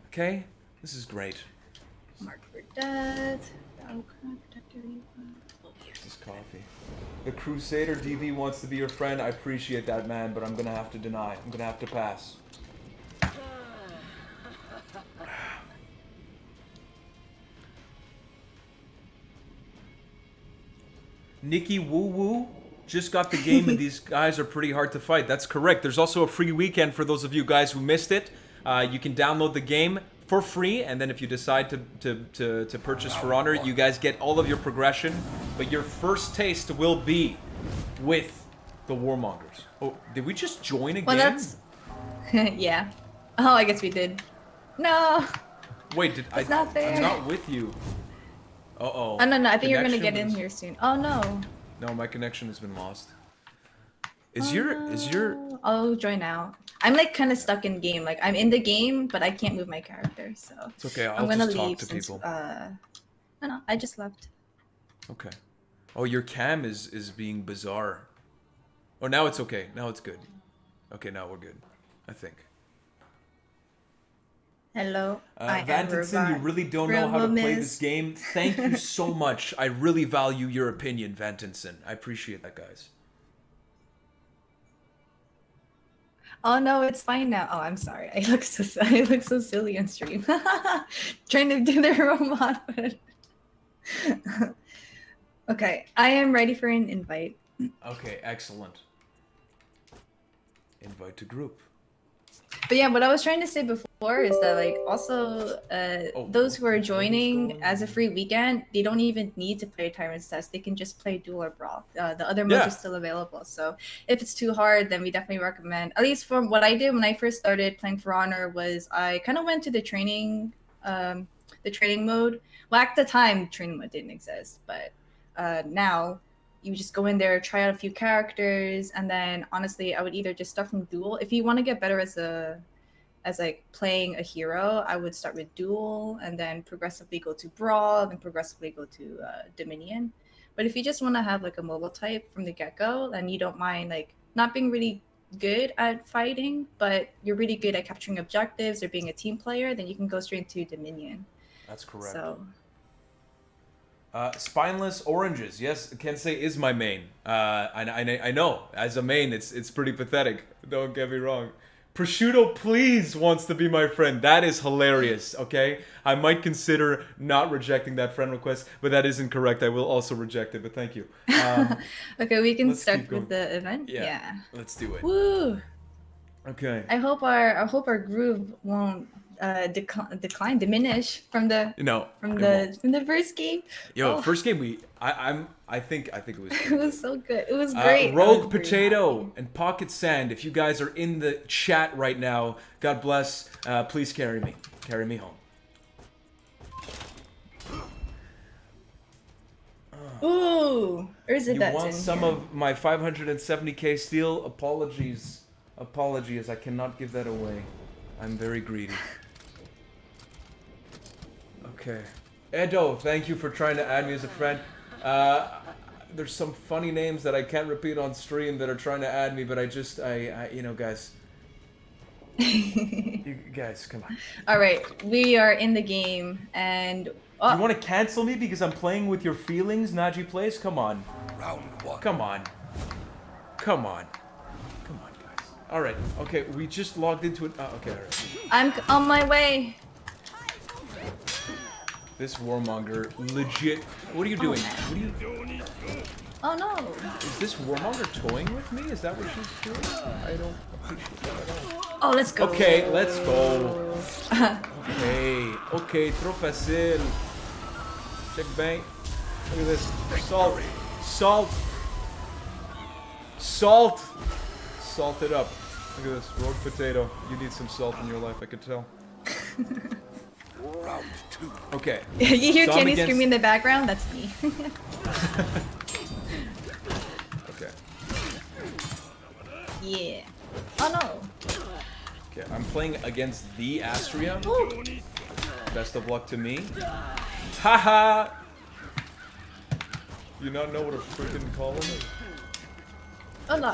Okay? This is great. Mark for death. This is coffee. The Crusader DV wants to be your friend. I appreciate that, man, but I'm gonna have to deny. I'm gonna have to pass. Nikki Woo Woo just got the game, and these guys are pretty hard to fight. That's correct. There's also a free weekend for those of you guys who missed it. You can download the game for free, and then if you decide to purchase For Honor, you guys get all of your progression. But your first taste will be with the War Mongers. Oh, did we just join again? Well, that's yeah. Oh, I guess we did. No. Wait, It's not fair. I'm not with you. Uh-oh. Oh, no. I think you're gonna get Connection in is- here soon. Oh no. No, my connection has been lost. Oh, Is your no. I'll join now. I'm like kind of stuck in game. Like I'm in the game, but I can't move my character. So It's okay. I'm I'll gonna just talk leave to since, people. No, I just left. Okay. Oh, your cam is being bizarre. Oh, now it's okay. Now it's good. Okay, now we're good. I think. Hello. I am Vantinson, you Robot. really don't know how to play Miss. this game. Thank you so much. I really value your opinion, Vantinson. I appreciate that, guys. Oh no, it's fine now. Oh, I'm sorry. I look so silly on stream. Trying to do the robot. But... Okay, I am ready for an invite. Okay, excellent. Invite to group. But yeah, what I was trying to say before is that like also those who are joining as a free weekend, they don't even need to play Tyrants Test. They can just play Duel or Brawl. The other modes are still available. So if it's too hard, then we definitely recommend. At least from what I did when I first started playing For Honor was I kind of went to the training mode. Well, at the time, training mode didn't exist, but now you just go in there, try out a few characters, and then honestly, I would either just start from Duel. If you want to get better as like playing a hero, I would start with Duel, and then progressively go to Brawl, then progressively go to Dominion. But if you just want to have like a mobile type from the get-go, and you don't mind like not being really good at fighting, but you're really good at capturing objectives or being a team player, then you can go straight to Dominion. That's correct. So. Spineless Oranges, yes, Kensei is my main. I know, as a main, it's pretty pathetic. Don't get me wrong. Prosciutto, please, wants to be my friend. That is hilarious, okay? I might consider not rejecting that friend request, but that isn't correct. I will also reject it, but thank you. Okay, we can let's start keep going. with the event. Yeah, let's do it. Woo! Okay. I hope our groove won't diminish from the first game. Yo, first game I think it was it was so good. It was great. Rogue Potato and Pocket Sand, if you guys are in the chat right now, God bless, please carry me home. Ooh, You want some of my 570k steel? Apologies, I cannot give that away. I'm very greedy. Okay. Edo, thank you for trying to add me as a friend. There's some funny names that I can't repeat on stream that are trying to add me, but I you know, guys. You guys, come on. All right, we are in the game, and You want to cancel me because I'm playing with your feelings, Naji Plays? Come on. Round one. Come on. Come on. Come on, guys. All right. Okay, we just logged into it. Okay, all right. I'm on my way. This warmonger legit. What are you doing? What are you? Oh no! Is this warmonger toying with me? Is that what she's doing? I don't appreciate that at all. Oh, let's go. Okay, let's go. Okay, trop facile. Check bang. Look at this. Salt. Salt it up. Look at this. Roast potato. You need some salt in your life, I could tell. Round 2. Okay. You hear Dom Kenny against- screaming in the background? That's me. Okay. Yeah. Oh no. Okay, I'm playing against the Astria. Best of luck to me. Haha! You not know what a freaking column is? Oh no.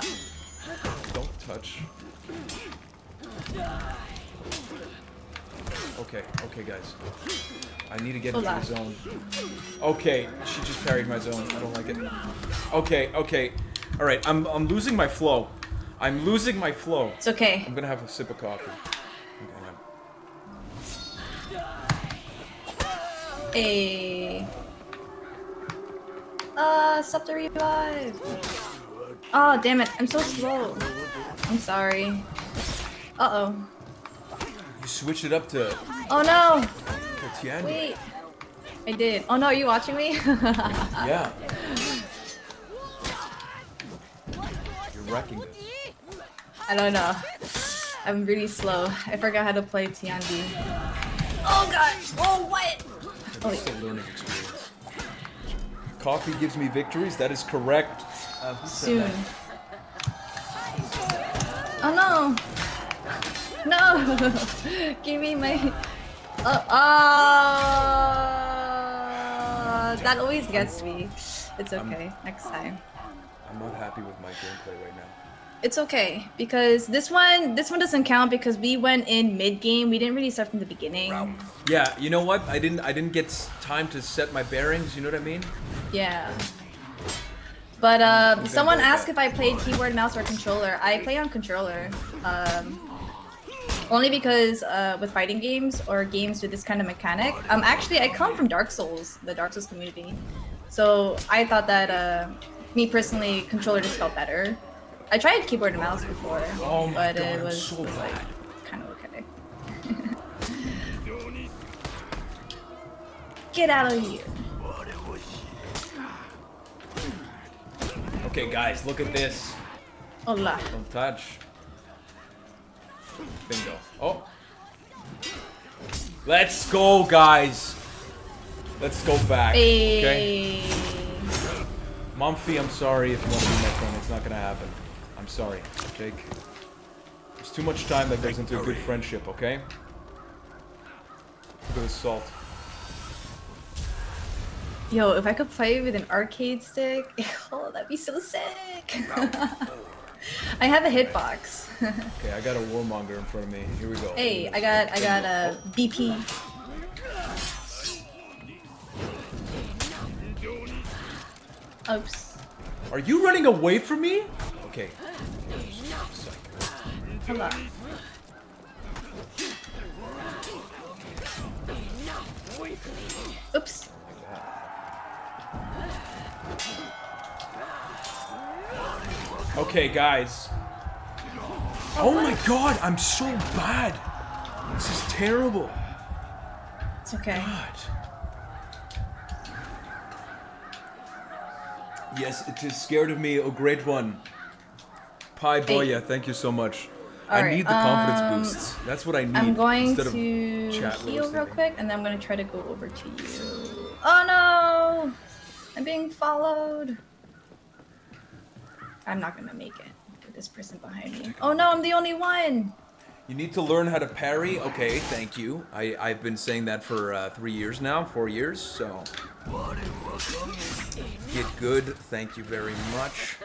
Don't touch. Okay, guys. I need to get into the zone. Okay, she just parried my zone. I don't like it. Okay. Alright, I'm losing my flow. It's okay. I'm gonna have a sip of coffee. Hey. Stop the revive. Oh, damn it. I'm so slow. I'm sorry. Uh-oh. You switch it up to Oh no! Tian. Wait. I did. Oh no, are you watching me? Yeah. You're wrecking this. I don't know. I'm really slow. I forgot how to play Tiandi. Oh god! Oh, what? Oh, It's a learning experience. Coffee gives me victories. That is correct. Who said soon. that? Oh no! No! Give me my... that always gets me. It's okay. Next time. I'm not happy with my gameplay right now. It's okay because this one doesn't count because we went in mid game. We didn't really start from the beginning. Yeah, you know what? I didn't get time to set my bearings. You know what I mean? Yeah. But someone asked if I played keyboard, mouse, or controller. I play on controller. Only because with fighting games or games with this kind of mechanic, actually I come from Dark Souls, the Dark Souls community. So I thought that me personally, controller just felt better. I tried keyboard and mouse before, but it was like kind of okay. Get out of here. Okay, guys, look at this. Hola. Don't touch. Bingo. Oh. Let's go, guys. Let's go back. Okay. Mumphy, I'm sorry if you want to be my friend. It's not gonna happen. I'm sorry, Jake. There's too much time that goes into a good friendship, okay? Look at this salt. Yo, if I could play with an arcade stick, oh, that'd be so sick. I have a hitbox. Okay, I got a warmonger in front of me. Here we go. Hey, I got a BP. Oops. Are you running away from me? Okay. Hold on. Oops. Okay, guys. Oh my god, I'm so bad. This is terrible. It's okay. God. Yes, it is scared of me, oh great one. Pi Boya, thank you so much. I Alright, need the confidence boosts. That's what I need. I'm going instead to of chat heal real roasting. quick, and then I'm going to try to go over to you. Oh no! I'm being followed. I'm not going to make it with this person behind me. Oh no, I'm the only one! You need to learn how to parry. Okay, thank you. I've been saying that for 3 years now, 4 years, so. Get good. Thank you very much.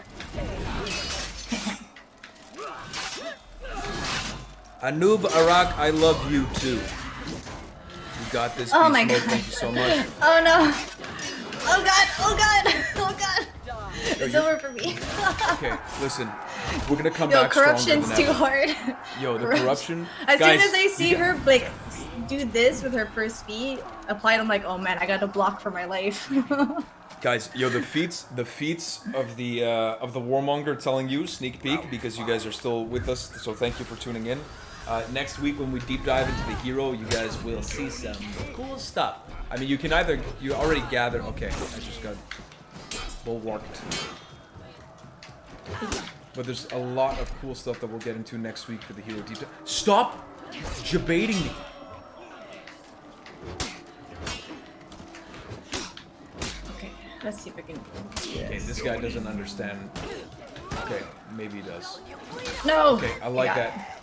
Anub Arak, I love you too. You got this. Oh Beast my Mode, god. Thank you so much. Oh no! Oh god! Oh god! Oh god! It's over for me. Okay, listen. We're gonna come Yo, back stronger corruption's than too ever. hard. Yo, the corruption. As Guys, soon as I see her, like, do this with her first speed applied, I'm like, oh man, I gotta block for my life. Guys, yo, the feats of the Warmonger telling you sneak peek because you guys are still with us. So thank you for tuning in. Next week when we deep dive into the hero, you guys will see some cool stuff. I mean, you already gathered. Okay, I just got bulwarked. But there's a lot of cool stuff that we'll get into next week for the hero deep dive. Stop debating me. Let's see if I can do this. Okay, this guy doesn't understand. Okay, maybe he does. No! Okay, I like that.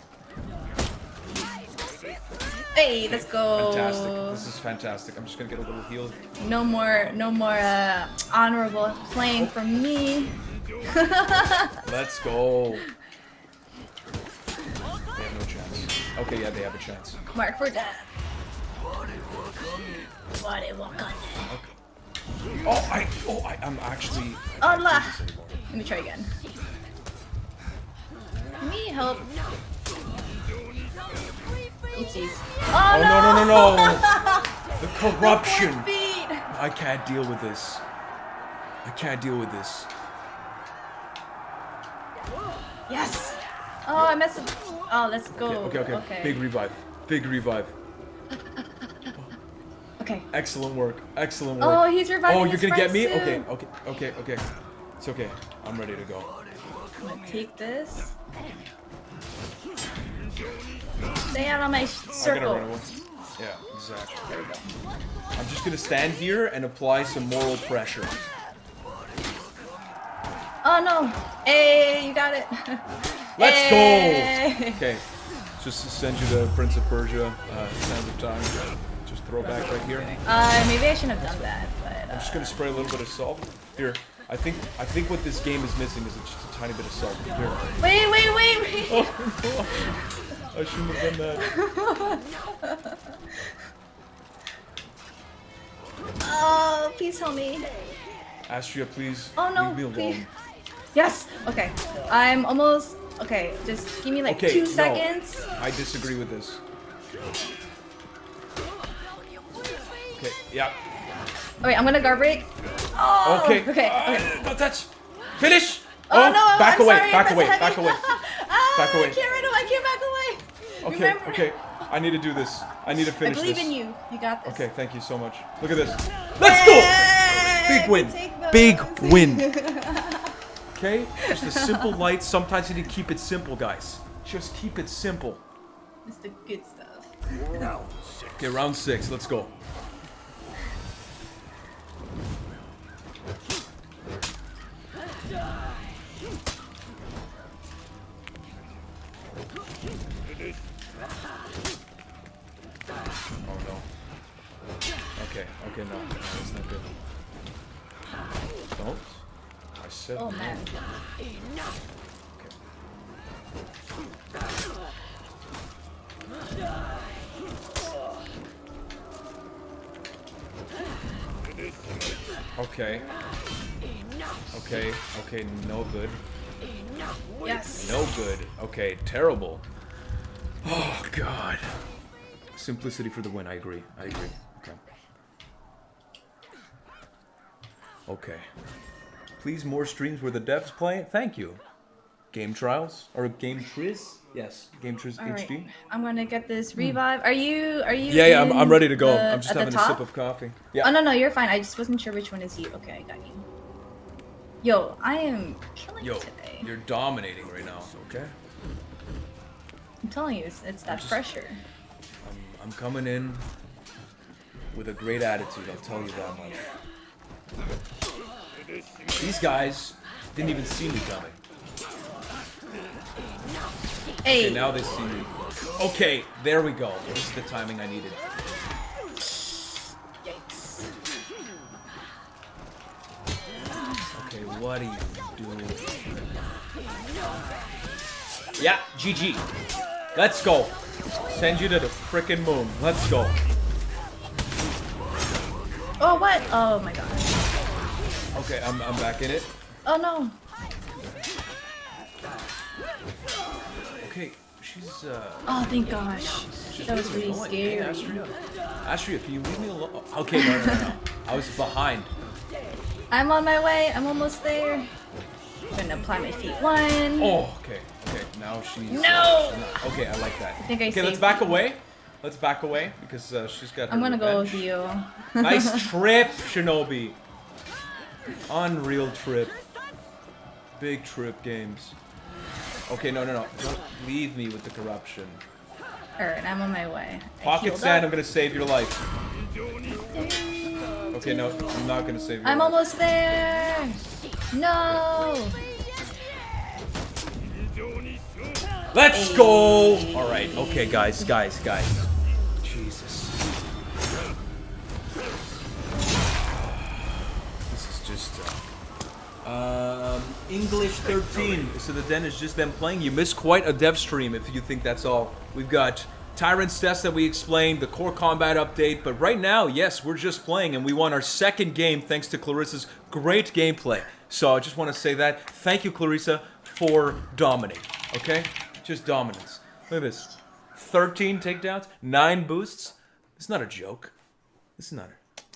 Hey, let's go. Fantastic. This is fantastic. I'm just gonna get a little healed. No more honorable playing from me. Let's go. They have no chance. Okay, yeah, they have a chance. Mark for that. Body walk on it. Okay. I'm actually. Allah. Let me try again. Let me help. Oopsies. Oh no! The corruption. Feet. I can't deal with this. I can't deal with this. Yes. Oh, I messed up. Oh, let's go. Okay. Big revive. Big revive. Okay. Excellent work. Excellent work. Oh, he's reviving. Oh, you're gonna get me? Soon. Okay. It's okay. I'm ready to go. I'm gonna take this. Stay out of my circle. Yeah, exactly. There we go. I'm just gonna stand here and apply some moral pressure. Oh no! Hey, you got it. Let's go. Okay. Just to send you the Prince of Persia Sands of Time. Just throw back right here. Maybe I shouldn't have done that, but I'm just gonna spray a little bit of salt. Here. I think what this game is missing is just a tiny bit of salt. Here. Wait. Oh, no. I shouldn't have done that. Oh, please help me. Astria, please. Oh no, leave me alone. please. Yes. Okay. I'm almost. Okay, just give me like 2 seconds. I disagree with this. Okay. Yeah. Wait, I'm gonna guard break. Oh. Okay. Don't touch. Finish. Oh no! Back away. Sorry, Back away. heavy. Back away. Back away. I can't back away. Okay. Okay. I need to do this. I need to finish this. I believe in you. You got this. Okay. Thank you so much. Look at this. Let's go. Big win. Big win. Okay. Just a simple light. Sometimes you need to keep it simple, guys. Just keep it simple. It's the good stuff. Okay. Round 6. Let's go. Oh no. Okay, no, that's not good. Don't. I said. Oh man. Okay. Okay, no good. Yes. No good. Okay, terrible. Oh god. Simplicity for the win. I agree. Okay. Okay. Please more streams where the devs play. Thank you. Game trials or game triz? Yes, game triz All HD. right. I'm gonna get this revive. Are you? Yeah. I'm ready to go. I'm just having a top? sip of coffee. Yeah. Oh no, you're fine. I just wasn't sure which one is you. Okay, I got you. Yo, I am killing it today. You're dominating right now. Okay. I'm telling you, it's that pressure. I'm coming in with a great attitude. I'll tell you that much. These guys didn't even see me coming. Hey. Okay, now they see me. Okay, there we go. This is the timing I needed. Yikes. Okay, what are you doing? Yeah, GG. Let's go. Send you to the frickin' moon. Let's go. Oh, what? Oh my gosh. Okay, I'm back in it. Oh no. Okay, She's Oh, thank gosh. she's That was really annoying. Hey, scary. Astria. Astria, can you leave me alone? Okay, no. I was behind. I'm on my way. I'm almost there. I'm gonna apply my feet 1. Oh, okay. Now she's. No! She's not, okay, I like that. I think I Okay, let's saved back you. away. Let's back away because she's got her I'm gonna go revenge. with you. Nice trip, Shinobi. Unreal trip. Big trip games. Okay, no. Don't leave me with the corruption. Alright, I'm on my way. I Pocket healed Sand, up. I'm gonna save your life. Okay, no, I'm not gonna save your I'm life. almost there. No. Let's go! Alright, okay, guys. Jesus. This is just, English 13. So the den is just them playing. You missed quite a dev stream if you think that's all. We've got Tyrants Test that we explained, the core combat update, but right now, yes, we're just playing, and we won our second game thanks to Clarissa's great gameplay. So I just want to say that. Thank you, Clarissa, for dominating, okay? Just dominance. Look at this. 13 takedowns, 9 boosts. It's not a joke. It's not a...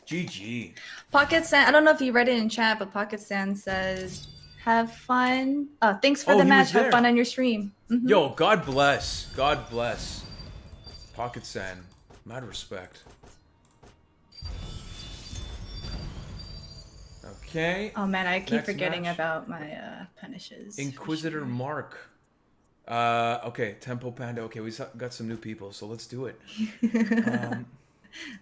GG. Pocket Sand, I don't know if you read it in chat, but Pocket Sand says, have fun. Thanks for Oh, the he match. was Have there. fun on your stream. Mhm. Yo, God bless. God bless. Pocket Sand. Mad respect. Okay. Oh man, I keep Next forgetting match. about my punishes. for Inquisitor sure. Mark. Okay, Tempo Panda. Okay, we got some new people, so let's do it.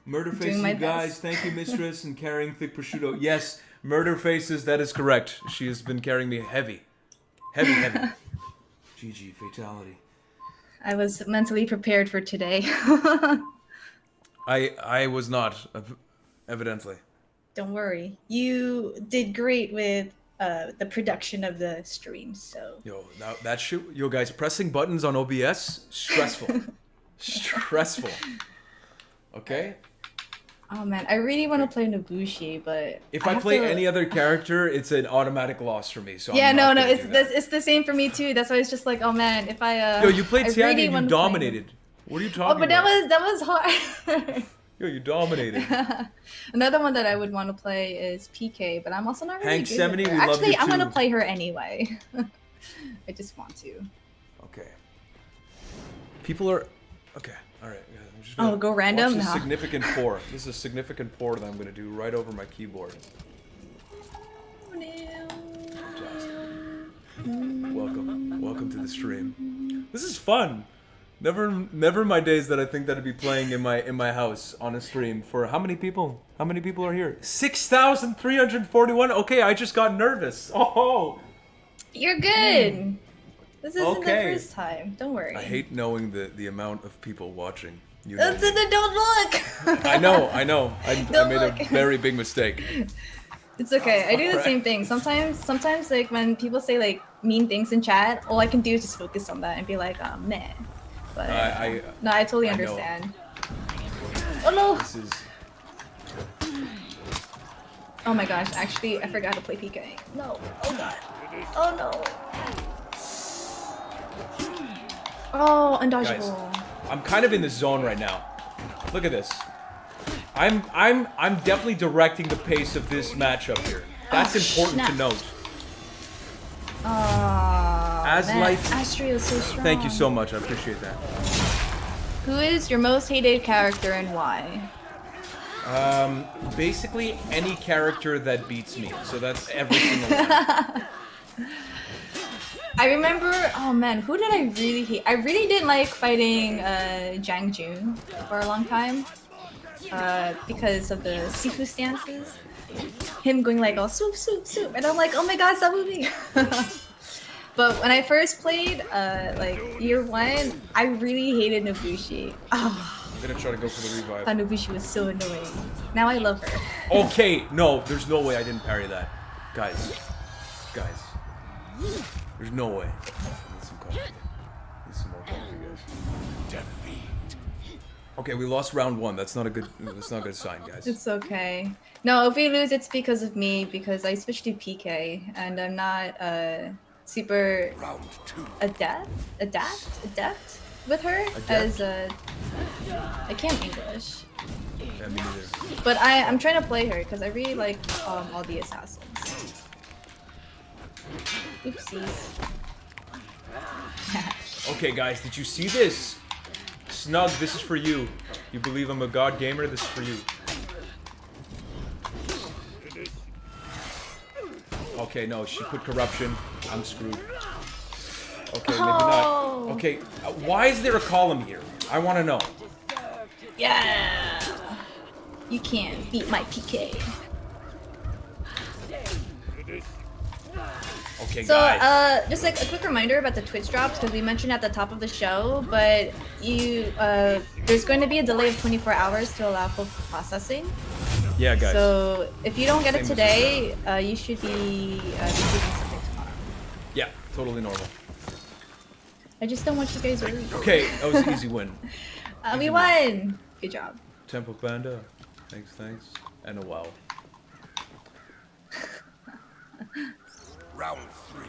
Murder Faces, my you guys. best. Thank you, Mistress, and carrying thick prosciutto. Yes, Murder Faces, that is correct. She has been carrying me heavy. Heavy. GG, fatality. I was mentally prepared for today. I was not, evidently. Don't worry. You did great with the production of the stream, so. Yo, that shit. Yo, guys, pressing buttons on OBS, stressful. Stressful. Okay? Oh man, I really want to play Nobushi, but If I have play to- any other character, it's an automatic loss for me. So Yeah, I'm no, not no, gonna it's do that. it's the same for me too. That's why it's just like, oh man, if I Yo, you played I Tiana really and wanna you play- dominated. What are you Oh, talking but about? that was hard. Yo, you dominated. Another one that I would want to play is PK, but I'm also not really Hank good 70, with her. we love Actually, you I'm gonna too. play her anyway. I just want to. Okay. People are... Okay, alright. Yeah, I'm just Oh, gonna go random? watch this No. significant pour. This is a significant pour that I'm going to do right over my keyboard. Fantastic. Welcome to the stream. This is fun. Never my days that I think that I'd be playing in my house on a stream for how many people? How many people are here? 6,341. Okay, I just got nervous. Oh. You're good. This isn't Okay. the first time. Don't worry. I hate knowing the amount of people watching. You know Don't me. look. I know. I Don't made look. a very big mistake. It's okay. I do the Alright. same thing. Sometimes like when people say like mean things in chat, all I can do is just focus on that and be like, oh man. But no, I totally I know. understand. Oh no! This is Oh my gosh, actually I forgot to play PK. No. Oh god. Oh no. Oh, undodgeable. I'm kind of in the zone right now. Look at this. I'm definitely directing the pace of this matchup here. That's important to snap. note. As man, Light- Astria is so strong. Thank you so much. I appreciate that. Who is your most hated character and why? Basically any character that beats me. So that's every single one. I remember, oh man, who did I really hate? I really didn't like fighting Jang Jun for a long time. Because of the Sifu stances. Him going like, oh, swoop, swoop, swoop. And I'm like, oh my god, stop moving. But when I first played, like, year 1, I really hated Nobushi. Oh, I'm gonna try to go for the I revive. thought Nobushi was so annoying. Now I love her. Okay, no, there's no way I didn't parry that. Guys. There's no way. I need some coffee. Need some more coffee, guys. Okay, we lost round 1. That's not a good sign, guys. It's okay. No, if we lose, it's because of me, because I switched to PK, and I'm not super adept with her as a. I can't English. Yeah, me neither. But I'm trying to play her because I really like all the assassins. Oopsies. Okay, guys, did you see this? Snug, this is for you. You believe I'm a god gamer? This is for you. Okay, no, she put corruption. I'm screwed. Okay, maybe not. Okay, why is there a column here? I want to know. Yeah. You can't beat my PK. Okay, So, guys. just like a quick reminder about the Twitch drops, because we mentioned at the top of the show, but there's going to be a delay of 24 hours to allow for processing. Yeah, guys. So, if you don't get it today, you should be receiving something tomorrow. Yeah, totally normal. I just don't want you guys worried. Okay, that was an easy win. We won! Good job. Temple Panda. Thanks. And a wow. Round 3.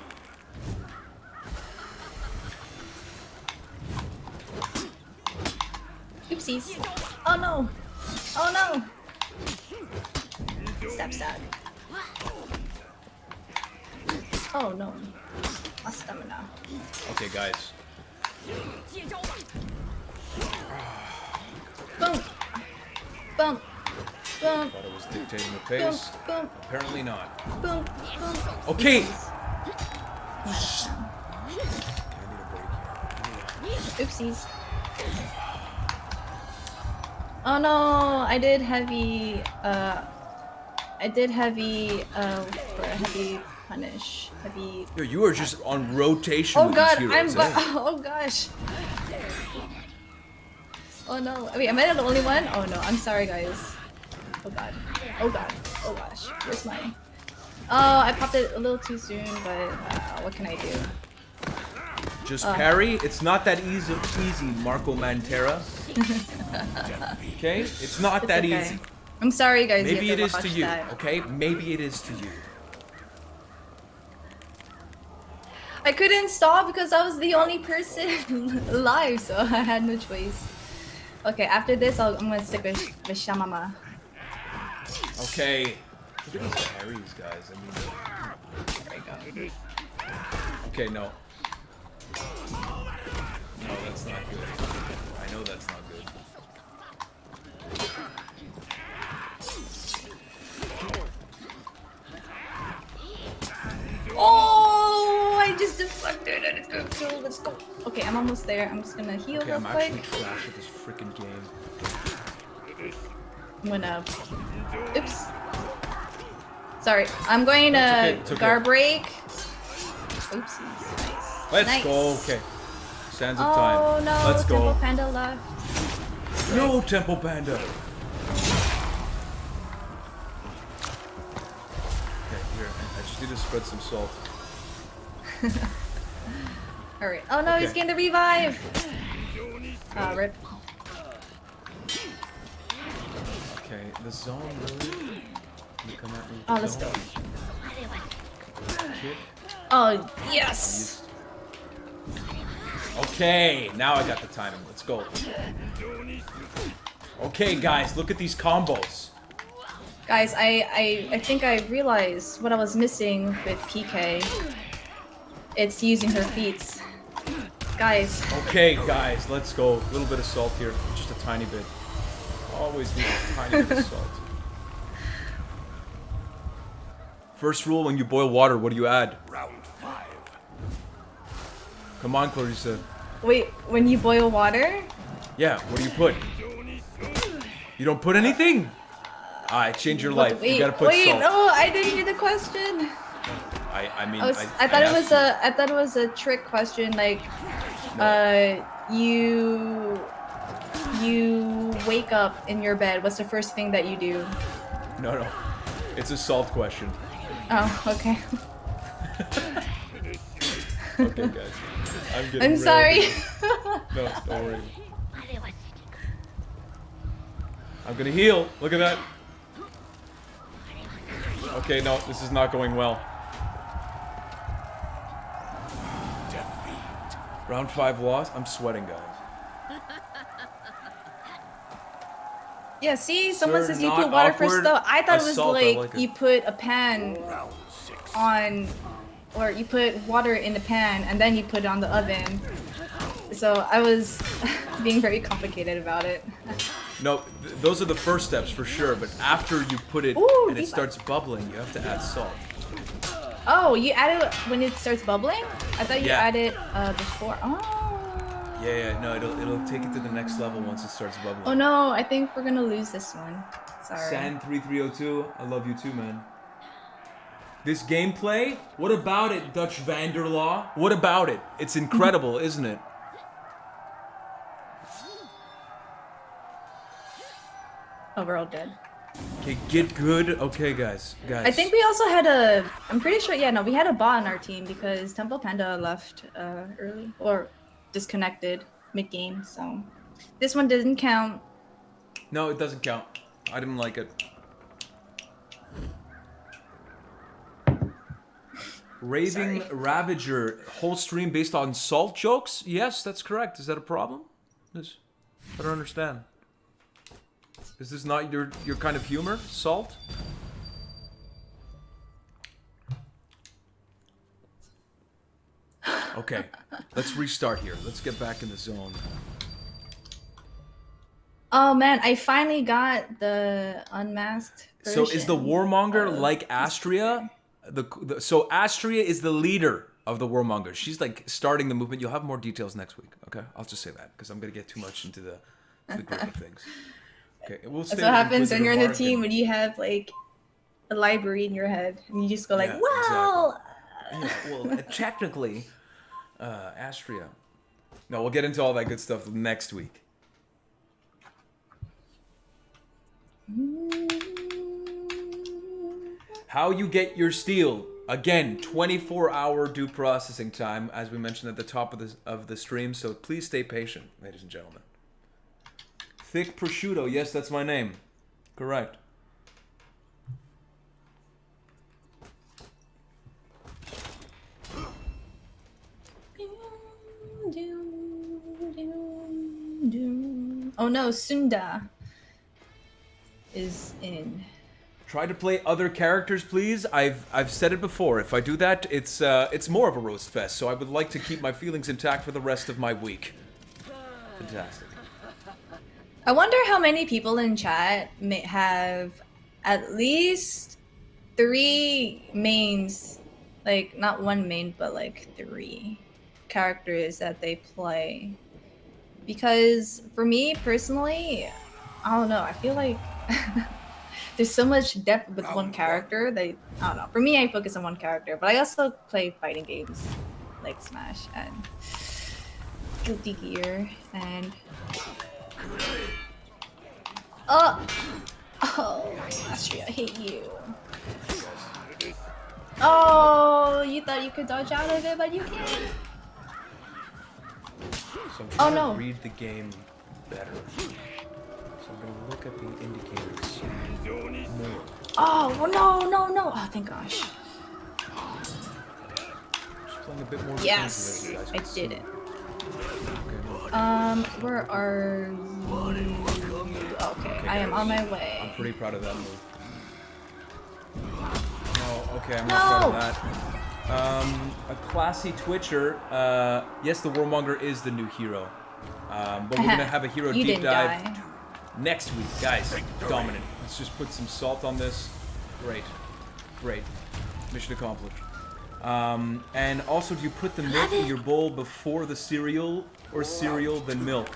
Oopsies. Oh no! Oh no! Stab. Oh no. My stamina. Okay, guys. Boom! Boom! Boom! Thought it was dictating the pace. Boom! Apparently not. Boom! Okay! Oopsies. Oh no, I did heavy for a heavy punish. Heavy. Yo, you are just on rotation. Oh with god, these heroes, oh gosh. Oh no, wait, am I the only one? Oh no, I'm sorry guys. Oh god. Oh gosh. Where's my... Oh, I popped it a little too soon, but what can I do? Just parry. It's not that easy, Marco Mantera. Okay? It's not that okay. easy. I'm sorry guys. Maybe you it have is to to watch you, that. okay? Maybe it is to you. I couldn't stop because I was the only person alive, so I had no choice. Okay, after this, I'm gonna stick with Shamama. Okay. Look at these parries, guys. I mean, There we go. okay, no. No, that's not good. I know that's not good. Oh, I just deflected and it's gonna kill. Let's go. Okay, I'm almost there. I'm just gonna heal real I'm quick. actually trash at this freaking game. I'm gonna... Oops. Sorry, I'm going to It's okay. Gar break. Oopsies. Nice. Let's go. Okay. Sands of time. Oh no, Let's go. Temple Panda left. No, Temple Panda. Okay, here. I just need to spread some salt. Alright. Oh no, he's Okay. getting the revive. Rip. Okay, the zone really? You come at me with Oh, the let's zone? go. Kick. Oh, yes. Okay, now I got the timing. Let's go. Okay, guys, look at these combos. Guys, I think I realized what I was missing with PK. It's using her feats. Guys. Okay, guys, let's go. A little bit of salt here. Just a tiny bit. Always need a tiny bit of salt. First rule, when you boil water, what do you add? Round 5. Come on, Clarissa. Wait, when you boil water? Yeah, what do you put? You don't put anything? Alright, change your life. Wait, You gotta put wait, salt. no, I didn't hear the question. I mean, I thought it was a trick question, like, you wake up in your bed. What's the first thing that you do? No. It's a salt question. Oh, okay. Okay, guys. I'm sorry. No, don't worry. I'm gonna heal. Look at that. Okay, no, this is not going well. Round 5 loss. I'm sweating, guys. Yeah, see, someone Sir, says you not put water first awkward. though. I thought it was Assault, I like like it. you put a pan Round 6. on, or you put water in the pan and then you put it on the oven. So I was being very complicated about it. No, those are the first steps for sure, but after you put it Ooh, and it deep starts bubbling, you have to add salt. Oh, you add it when it starts bubbling? I thought you Yeah. added before. Oh. Yeah, no, it'll take it to the next level once it starts bubbling. Oh no, I think we're gonna lose this one. Sorry. San3302, I love you too, man. This gameplay, what about it, Dutch Vanderlaw? What about it? It's incredible, isn't it? Oh, we're all dead. Okay, get good. Okay, guys. I think we also had a. I'm pretty sure. Yeah, no, we had a bot on our team because Temple Panda left early or disconnected mid game. So this one didn't count. No, it doesn't count. I didn't like it. Raving Sorry. Ravager, whole stream based on salt jokes? Yes, that's correct. Is that a problem? Yes. I don't understand. Is this not your kind of humor? Salt? Okay, let's restart here. Let's get back in the zone. Oh man, I finally got the unmasked version. So is the Warmonger like Astria? So Astria is the leader of the Warmongers. She's like starting the movement. You'll have more details next week. Okay, I'll just say that because I'm gonna get too much into the group of things. Okay, we'll stay That's what with happens when Inquisitor you're in the Mark team and- when you have like a library in your head and you just go like, Yeah, wow. Yeah, well, technically, Astria. No, we'll get into all that good stuff next week. How you get your steel? Again, 24-hour due processing time, as we mentioned at the top of the stream. So please stay patient, ladies and gentlemen. Thick prosciutto. Yes, that's my name. Correct. Oh no, Sunda is in. Try to play other characters, please. I've said it before. If I do that, it's more of a roast fest. So I would like to keep my feelings intact for the rest of my week. Fantastic. I wonder how many people in chat may have at least 3 mains, like not one main, but like 3 characters that they play. Because for me personally, I don't know. I feel like there's so much depth with one character that I don't know. For me, I focus on one character, but I also play fighting games like Smash and Guilty Gear and oh, Astria, I hate you. Oh, you thought you could dodge out of it, but you can't. So I'm Oh, trying no. to read the game better. So I'm gonna look at the indicators more. Oh, well, no. Oh, thank gosh. Just playing a bit more. Yes, defensive, I guys. did it. Okay, Where are you? Okay, I am guys. on my I'm way. pretty proud of that move. Oh, okay, I'm No! not proud of that. A classy Twitcher. Yes, the Warmonger is the new hero. But we're gonna have a hero You deep didn't dive die. next week, guys. Dominant. Let's just put some salt on this. Great. Mission accomplished. And also, do you put the milk in your bowl before the cereal, or cereal then milk?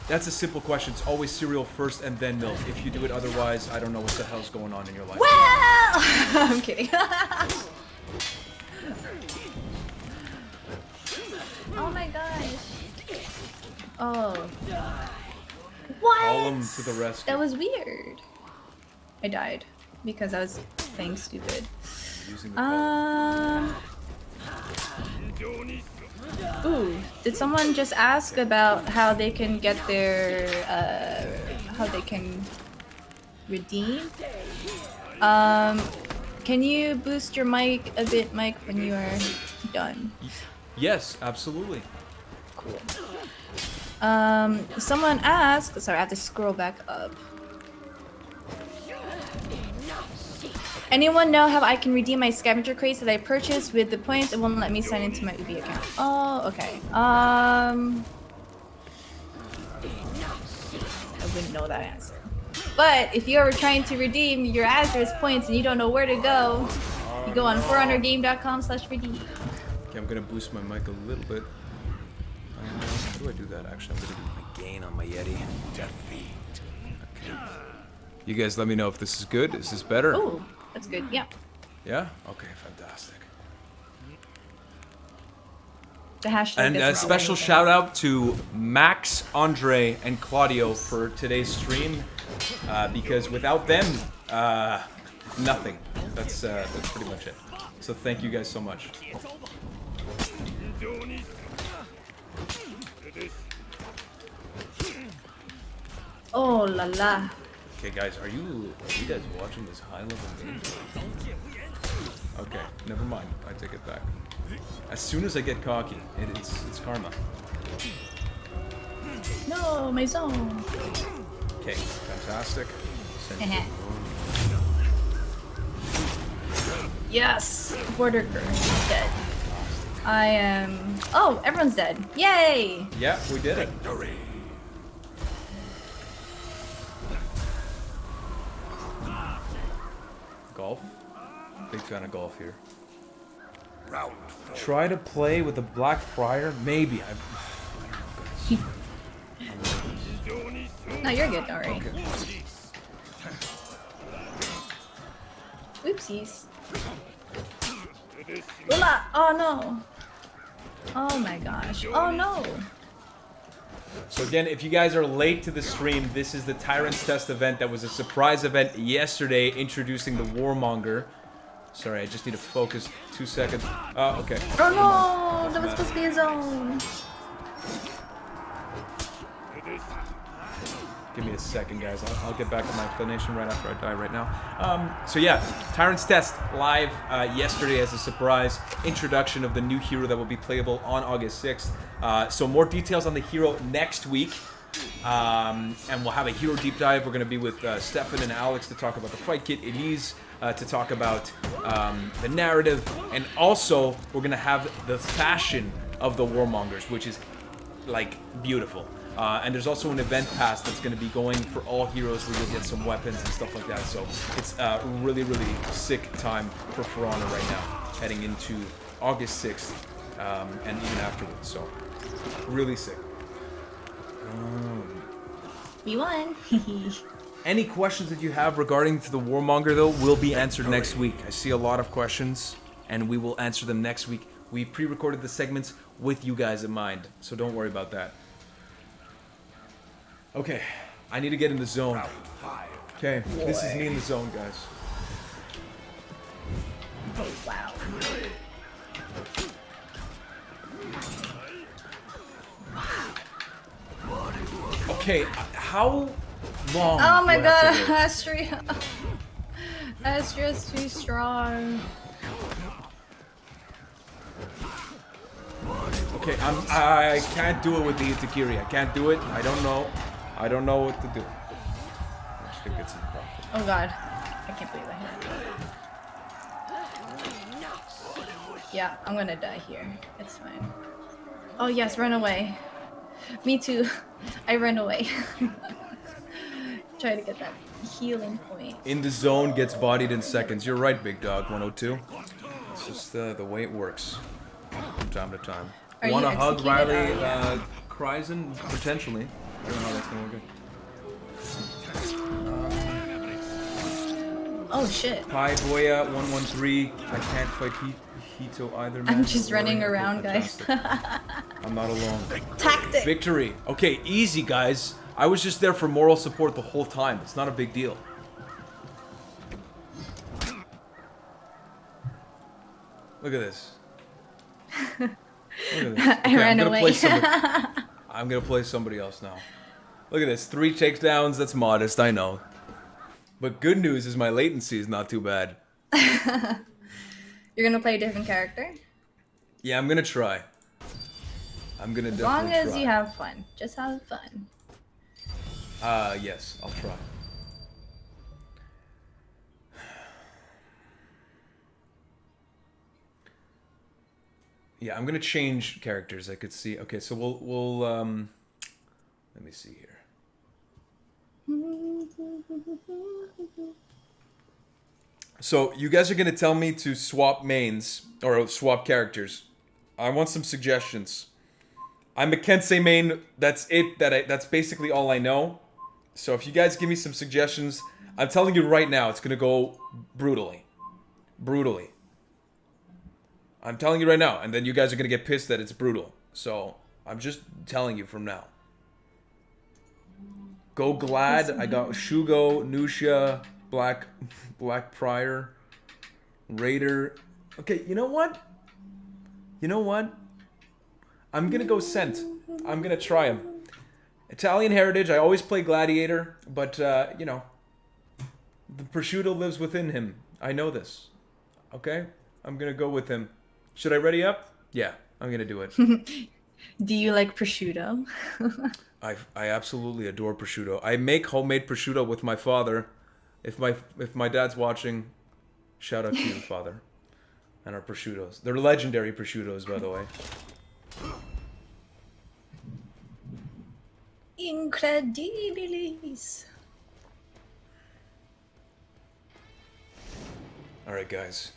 That's a simple question. It's always cereal first and then milk. If you do it otherwise, I don't know what the hell's going on in your life. Well, I'm kidding. Oh my gosh. Oh. What? Call them to the rescue. That was weird. I died because I was playing stupid. Using the call. Ooh, did someone just ask about how they can get their, how they can redeem? Can you boost your mic a bit, Mike, when you are done? Yes, absolutely. Cool. Someone asked. Sorry, I have to scroll back up. Anyone know how I can redeem my scavenger crates that I purchased with the points? It won't let me sign into my Ubi account. Oh, okay. I wouldn't know that answer. But if you're trying to redeem your Azurus points and you don't know where to go, you go on forhuntergame.com/redeem. Okay, I'm gonna boost my mic a little bit. How do I do that? Actually, I'm gonna do my gain on my Yeti. Defeat. Okay. You guys, let me know if this is good. Is this better? Oh, that's good. Yeah. Yeah. Okay. Fantastic. The hashtag. And a doesn't special anything. shout out to Max, Andre, and Claudio for today's stream, because without them, nothing. That's pretty much it. So thank you guys so much. Oh la la. Okay, guys, are you guys watching this high level game? Okay, never mind. I take it back. As soon as I get cocky, it's karma. No, my zone. Okay, fantastic. Yes, border curse dead. I am. Oh, everyone's dead. Yay! Yeah, we did it. Golf. Big fan of golf here. Round 4. Try to play with the Black Friar? Maybe. No, you're good, don't worry. Okay. Oopsies. Ula! Oh no! Oh my gosh. Oh no! So again, if you guys are late to the stream, this is the Tyrants Test event that was a surprise event yesterday introducing the War Monger. Sorry, I just need to focus 2 seconds. Okay. Oh no! That was supposed to be a zone. Give me a second, guys. I'll get back to my explanation right after I die right now. So yeah, Tyrants Test live yesterday as a surprise introduction of the new hero that will be playable on August 6th. So more details on the hero next week. And we'll have a hero deep dive. We're going to be with Stefan and Alex to talk about the fight kit, Elise to talk about the narrative, and also we're going to have the fashion of the War Mongers, which is like beautiful. And there's also an event pass that's going to be going for all heroes where you'll get some weapons and stuff like that. So it's a really, really sick time for Honor right now, heading into August 6th and even afterwards. So really sick. We won. Any questions that you have regarding to the Warmonger, though, will be answered next week. I see a lot of questions, and we will answer them next week. We pre-recorded the segments with you guys in mind, so don't worry about that. Okay, I need to get in the zone. Okay, this is me in the zone, guys. Oh, wow. Okay, how long? Oh my do I have god, to wait? Astria. Astria's too strong. Okay, I can't do it with the Itakiri. I can't do it. I don't know. I don't know what to do. I should get some profit. Oh god. I can't believe I hit it. Yeah, I'm gonna die here. It's fine. Oh yes, run away. Me too. I ran away. Try to get that healing point. In the zone gets bodied in seconds. You're right, Big Dog 102. It's just the way it works from time to time. Are Want to you hug Riley executed? Kryzen? Potentially. I don't know how that's going to work. Oh shit. Hi, Boya 113. I can't fight Hito either, man. I'm just Don't worry. running Okay, around, guys. fantastic. I'm not alone. Tactic. Victory. Okay, easy, guys. I was just there for moral support the whole time. It's not a big deal. Look at this. Look at this. I ran away. I'm gonna play somebody else now. Look at this. 3 takedowns. That's modest, I know. But good news is my latency is not too bad. You're gonna play a different character? Yeah, I'm gonna try. I'm gonna As definitely long as try. you have fun. Just have fun. Yes, I'll try. Yeah, I'm gonna change characters. I could see. Okay, so we'll let me see here. So you guys are gonna tell me to swap mains or swap characters. I want some suggestions. I'm a Kensei main. That's it. That's basically all I know. So if you guys give me some suggestions, I'm telling you right now, it's gonna go brutally, brutally. I'm telling you right now, and then you guys are gonna get pissed that it's brutal. So I'm just telling you from now. Go Glad. I got Shugo, Nusha, Black Prior, Raider. Okay, you know what? You know what? I'm gonna go Scent. I'm gonna try him. Italian heritage. I always play Gladiator, but you know, the prosciutto lives within him. I know this. Okay, I'm gonna go with him. Should I ready up? Yeah, I'm gonna do it. Do you like prosciutto? I absolutely adore prosciutto. I make homemade prosciutto with my father. If my dad's watching, shout out to you, father. And our prosciuttos. They're legendary prosciuttos, by the way. Incredibilis. All right, guys.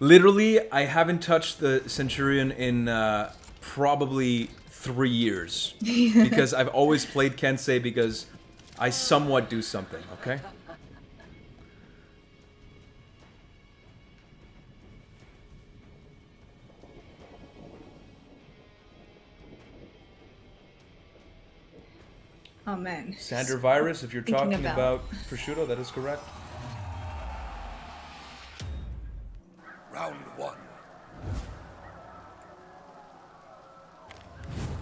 Literally, I haven't touched the Centurion in probably 3 years. Because I've always played Kensei because I somewhat do something, okay? Oh man. Sander Virus, if you're Thinking talking about prosciutto, that is correct. Round 1.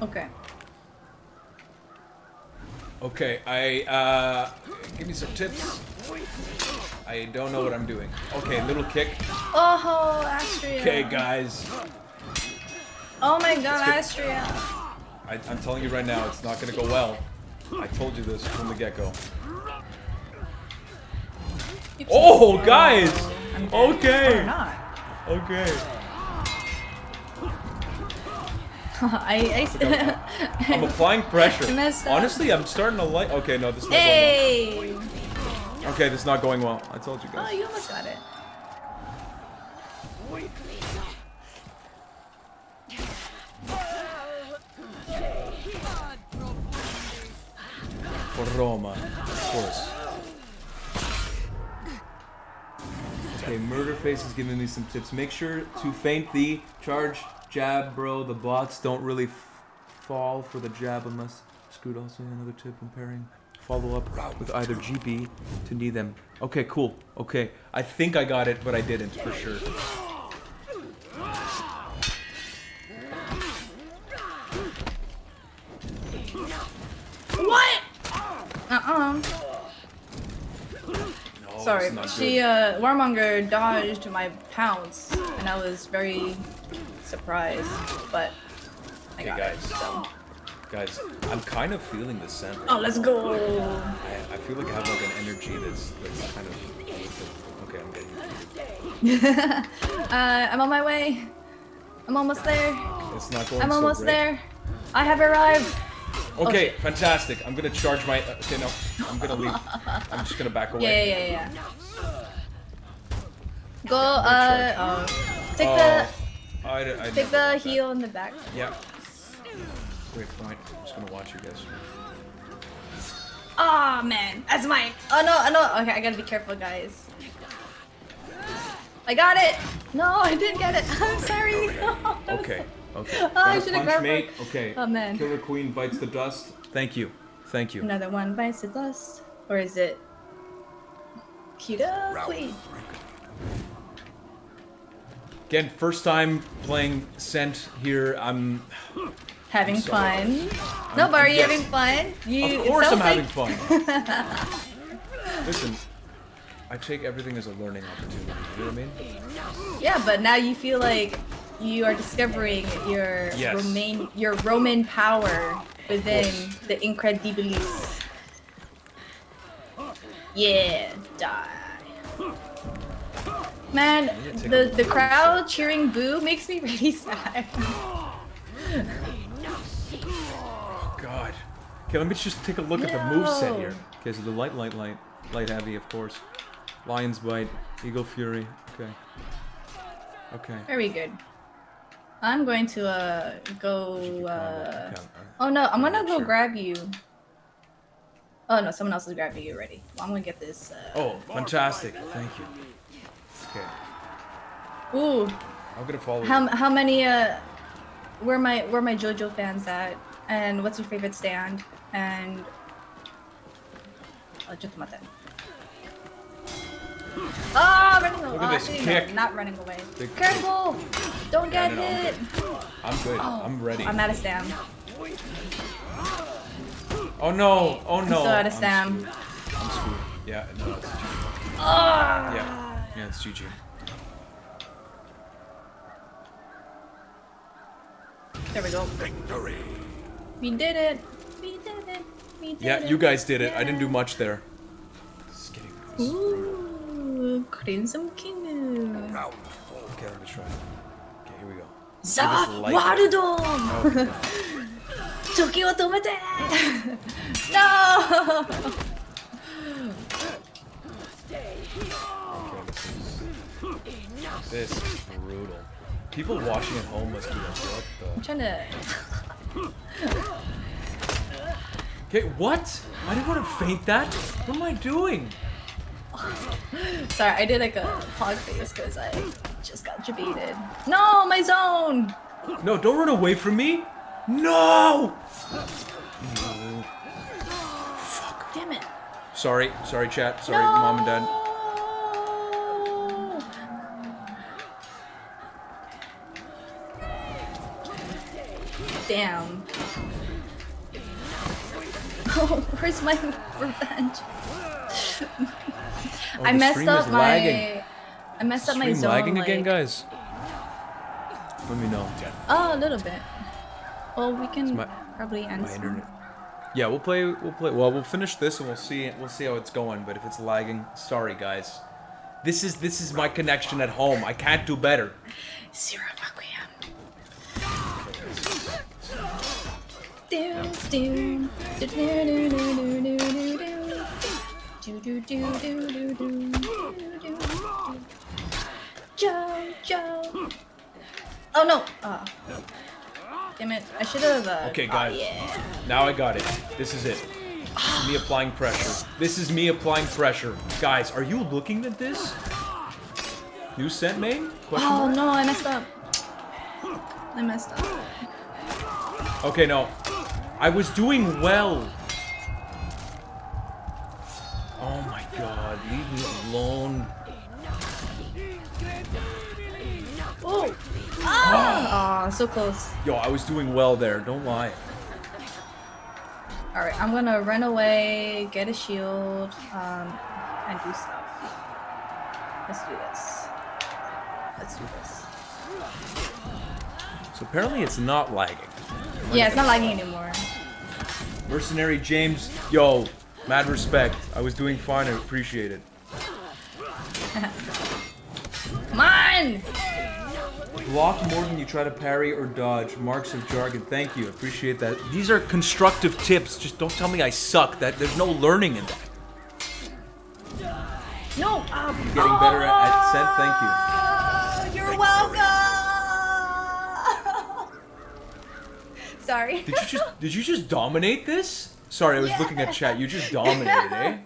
Okay. Okay, give me some tips. I don't know what I'm doing. Okay, little kick. Oh, Astria. Okay, guys. Oh my god, Astria. I'm telling you right now, it's not gonna go well. I told you this from the get-go. Oh, guys! Okay. Or not. Okay. I'm applying pressure. Messed up. Honestly, I'm starting to like. Okay, no, this is not going Hey! well. Okay, this is not going well. I told you Oh, guys. you almost got it. For Roma, of course. Okay, Murderface is giving me some tips. Make sure to feint the charge jab, bro. The bots don't really fall for the jab unless screwed. Also, another tip when pairing. Follow up with either GB to knee them. Okay, cool. Okay, I think I got it, but I didn't for sure. What? No, Sorry, it's not she, good. Warmonger dodged my pounce, and I was very surprised, but I Okay, got guys. it, so. Guys, I'm kind of feeling the scent. Oh, let's go! I feel like I have like an energy that's kind of. Okay, I'm getting. I'm on my way. I'm almost there. It's not going I'm so almost great. there. I have arrived. Okay, fantastic. I'm gonna charge my. Okay, no, I'm gonna leave. I'm just gonna back away. Yeah. Go. Take the take the heel in the back. Yeah. Great point. I'm just gonna watch you guys. Oh man, that's mine. Oh no. Okay, I gotta be careful, guys. I got it. No, I didn't get it. I'm sorry. No. Okay. Okay. Oh, I Got a should've punch, gone mate. for- Okay. Oh, man. Killer Queen bites the dust. Thank you. Thank you. Another one bites the dust, or is it Kita Queen? Again, first time playing Scent here. I'm. Having sorry. fun. No, but are you yes. having fun? You. Of it course, I'm sounds having like- fun. Listen, I take everything as a learning opportunity. You know what I mean? Yeah, but now you feel like you are discovering your Yes. Roman power within the Incredibilis. Yeah, die. Man, the crowd cheering boo makes me really sad. Oh God. Okay, let me just take a look at the moveset here. Okay, so the light heavy, of course. Lion's Bite, Eagle Fury. Okay. Okay. Very good. I'm going to go. Oh no, I'm gonna go grab you. Oh no, someone else is grabbing you already. Well, I'm gonna get this. Oh, fantastic! Thank you. Okay. Ooh. I'm gonna follow. How many? Where my JoJo fans at? And what's your favorite stand? And. Oh, just Ah, running away. Look at this kick. No, not running away. Big Careful! Don't get no, hit. I'm good. Oh, I'm ready. I'm out of stam. Oh no! Oh no! I'm still out of stam. I'm screwed. Yeah, no, it's GG. Ah! Yeah, it's GG. There we go. Victory. We did it. We did it. We did it. Yeah, you guys did it. Yeah. I didn't do much there. Just kidding. Ooh, Crimson King. Round 4. Okay, let me try. Okay, here we go. Za Warudon! Toki wo tomete! No! This is brutal. People watching at home must be like, what the? I'm trying to. Okay, what? I didn't want to feint that. What am I doing? Sorry, I did like a hog face because I just got debated. No, my zone! No, don't run away from me. No! Fuck. Damn it. Sorry, chat. Sorry, mom and dad. Damn. Oh, where's my revenge? Oh, I the messed stream up is my. lagging. I messed up my Stream zone. lagging again, like- guys? Let me know. Oh, a little bit. Well, we can my- probably end. My internet. Yeah, we'll play. Well, we'll finish this and we'll see how it's going. But if it's lagging, sorry, guys. This is my connection at home. I can't do better. Zero Requiem. Joe. Oh no! Damn it! I should have. Okay, guys. Oh, yeah. Now I got it. This is it. This is me applying pressure. This is me applying pressure. Guys, are you looking at this? New set main? Question Oh mark? no! I messed up. Okay, no. I was doing well. Oh my god, leave me alone. Oh! Ah! Oh, so close. Yo, I was doing well there, don't lie. Alright, I'm gonna run away, get a shield, and do stuff. Let's do this. So apparently it's not lagging. Yeah, it's not lagging anymore. Mercenary James, yo, mad respect. I was doing fine, I appreciate it. Come on! Block more than you try to parry or dodge. Marks of jargon. Thank you. Appreciate that. These are constructive tips. Just don't tell me I suck. There's no learning in that. No! Getting better at scent. Thank you. You're welcome! Sorry. Did you just dominate this? Sorry, I was looking at chat. You just dominated, eh?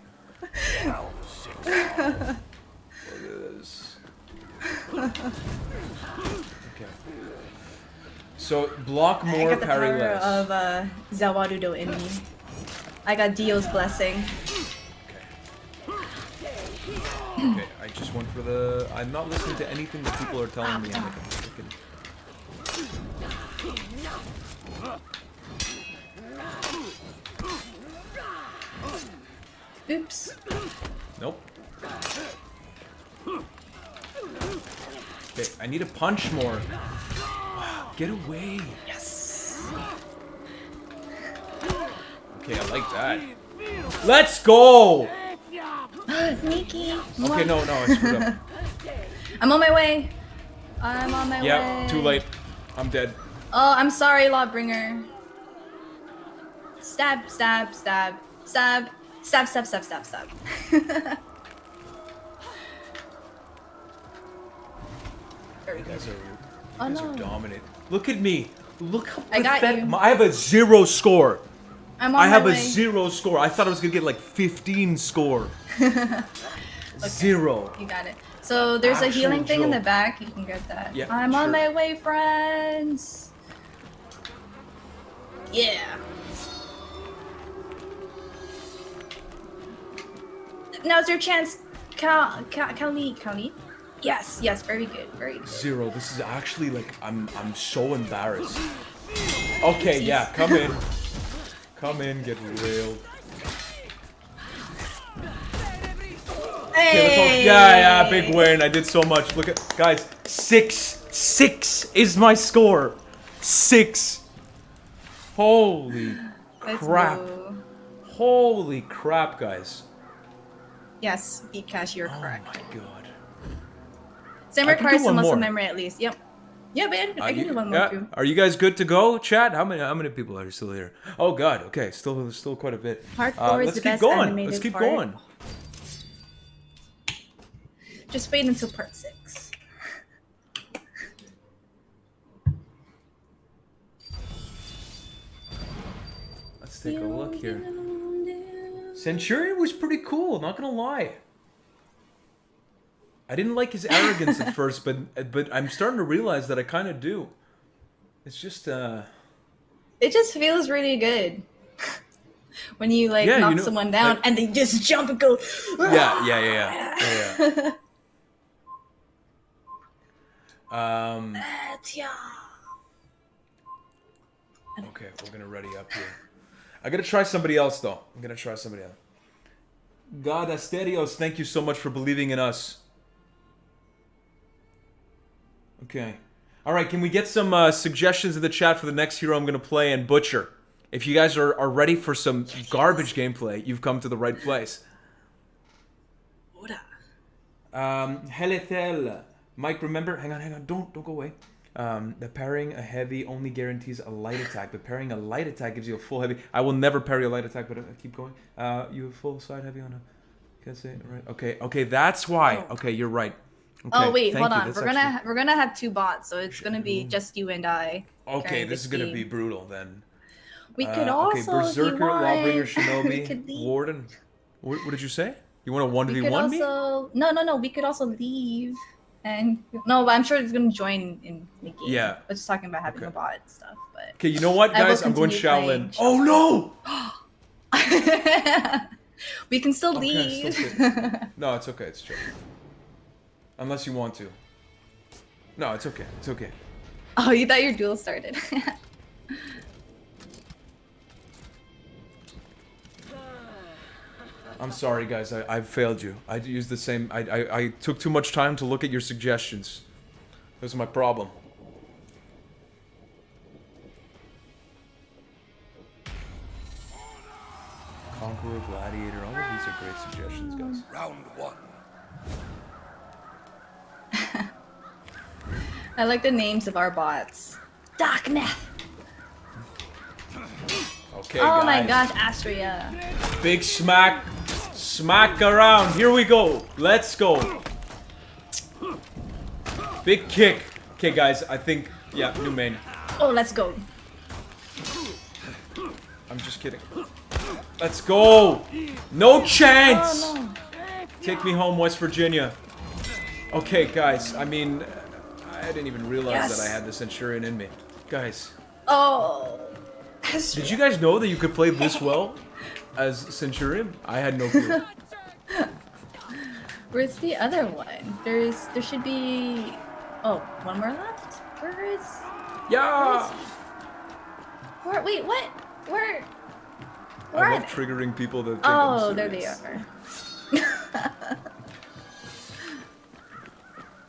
Round 6. Look at this. Okay. So block I more, got the parry power less. of Zawarudo in me. I got Dio's blessing. Okay, I just went for the. I'm not listening to anything that people are telling me. I'm like, Oops. nope. Okay, I need to punch more. Get away. Yes. Okay, I like that. Let's go. Nikki. Okay, no, I screwed up. I'm on my way. I'm on my way. Yeah, too late. I'm dead. Oh, I'm sorry, Lawbringer. Stab, stab, stab, stab, stab, stab, stab, stab, stab. You guys Oh, are dominant. Look at me. Look how I got pathetic. you. I have a 0 score. I'm on I have my a way. 0 score. I thought I was gonna get like 15 score. Okay. 0. You got it. So there's a Actual healing thing in the joke. back. You can get that. Yeah, I'm on sure. my way, friends. Yeah. Now's your chance, Kali. Yes, very good, very good. 0. This is actually like I'm so embarrassed. Okay, yeah, come in. Come in, get railed. Okay, let's all, yeah, big win. I did so much. Look at guys, 6 is my score. 6. Holy Let's crap. go. Holy crap, guys. Yes, Beat Cash, you're Oh correct. my god. Same I can do requires some one muscle more. memory at least. Yep. Yeah, but I can do one more Yeah, too. are you guys good to go, chat? How many people are still here? Oh god, okay, still quite a bit. Hardcore is let's the keep best going. animated Let's keep part. going. Just wait until part 6. Let's take a look here. Centurion was pretty cool, not gonna lie. I didn't like his arrogance at first, but I'm starting to realize that I kind of do. It's just It just feels really good when you like Yeah, knock you know, someone down like- and they just jump and go. yeah. Okay, we're gonna ready up here. I gotta try somebody else though. God Asterios, thank you so much for believing in us. Okay. Alright, can we get some suggestions in the chat for the next hero I'm gonna play and Butcher? If you guys are ready for some garbage gameplay, you've come to the right place. Helethel. Mike, remember, hang on, don't go away. The parrying a heavy only guarantees a light attack, but parrying a light attack gives you a full heavy. I will never parry a light attack, but keep going. You have full side heavy on a. Can't say it right. Okay, that's why. Oh. Okay, you're right. Okay, Oh wait, thank hold you. on. That's We're gonna have 2 bots, so it's gonna be just you and I. Okay, carrying this is gonna team. be brutal then. We could also, okay, Berserker, if you want, Lawbringer, we Shinobi, could leave. Warden. What did you say? You want to We could 1v1 me? also no. We could also leave, and no, but I'm sure it's gonna join in the game. Yeah. We're just talking about having Okay. a bot and stuff, but. Okay, you know what, I will guys? I'm going continue Shaolin. playing Oh no! We can still Okay, leave. No, it's okay. It's chill. Unless you want to. No, it's okay. It's okay. Oh, you thought your duel started. I'm sorry, guys. I failed you. I used the same. I took too much time to look at your suggestions. That was my problem. Conqueror, Gladiator. All of these are great suggestions, guys. Round 1. I like the names of our bots. Darkness. Okay, Oh guys. my gosh, Astria. Big smack. Smack around. Here we go. Let's go. Big kick. Okay, guys. I think. Yeah, new main. Oh, let's go. I'm just kidding. Let's go. No chance. Oh no. Take me home, West Virginia. Okay, guys. I mean, I didn't even realize Yes. that I had the Centurion in me. Guys, Oh. did you guys know that you could play this well as Centurion? I had no clue. Where's the other one? There should be. Oh, one more left. Where is? Yeah. Where? Wait, what? Where? I Where are love they? triggering people that think Oh, I'm there they serious. are.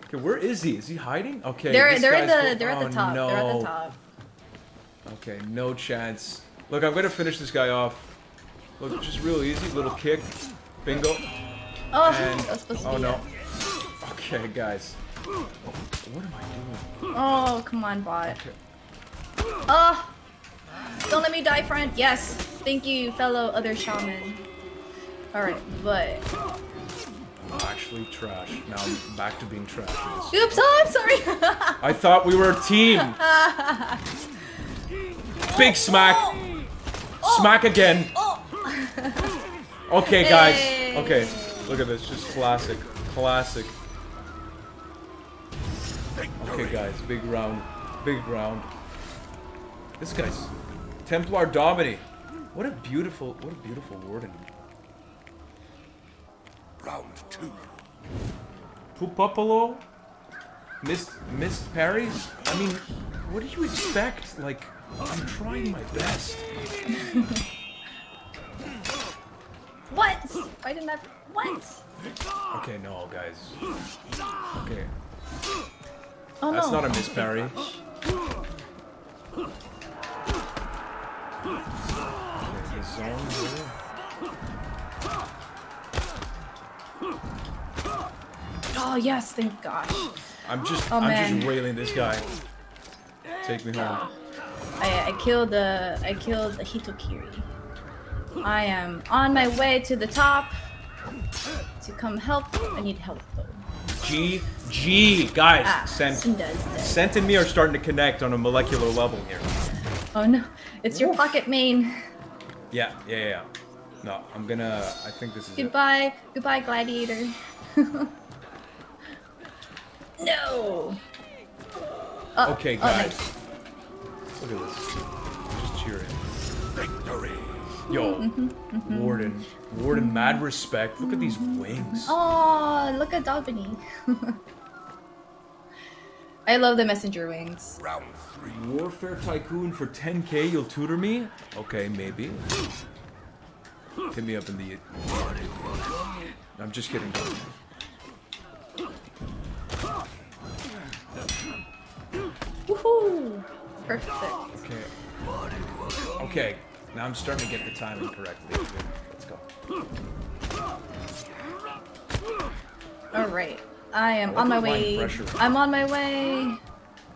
Okay, where is he? Is he hiding? Okay. They're this at guy's they're at the top. No. They're at the top. Okay, no chance. Look, I'm gonna finish this guy off. Look, just real easy, little kick, bingo. Oh, And, that was supposed to be no. it. Okay, guys. What am I doing? Oh, come on, bot. Okay. Oh, don't let me die, friend. Yes, thank you, fellow other shaman. All right, but. I'm actually trash. Now I'm back to being trash. Oops, oh, I'm sorry. I thought we were a team. Big smack. Smack again. Okay, guys. Hey. Okay, look at this. Just classic. Classic. Okay, guys. Big round. Big round. This guy's Templar Domini. What a beautiful warden. Round 2. Pupapolo? Missed parries? I mean, what do you expect? Like, I'm trying my best. What? Why didn't I? What? Okay, no, guys. Okay. Oh That's no. not a miss parry. Okay, the zone here. Oh yes, thank gosh. I'm just man. railing this guy. Take me home. I killed the Hitokiri. I am on my way to the top to come help. I need help though. GG, guys. Sunda's dead. Sent and me are starting to connect on a molecular level here. Oh no, it's your pocket main. Yeah. No, I think this is Goodbye, gladiator. No. Okay, guys. Nice. Look at this. Just cheering. Victory. Yo, Warden, mad respect. Look at these wings. Oh, look at Domini. I love the messenger wings. Round 3. Warfare Tycoon for 10k, you'll tutor me? Okay, maybe. Hit me up in the... I'm just kidding. Woohoo! Perfect. Okay, now I'm starting to get the timing correctly. Let's go. Alright. I am on my applying way. pressure. I'm on my way.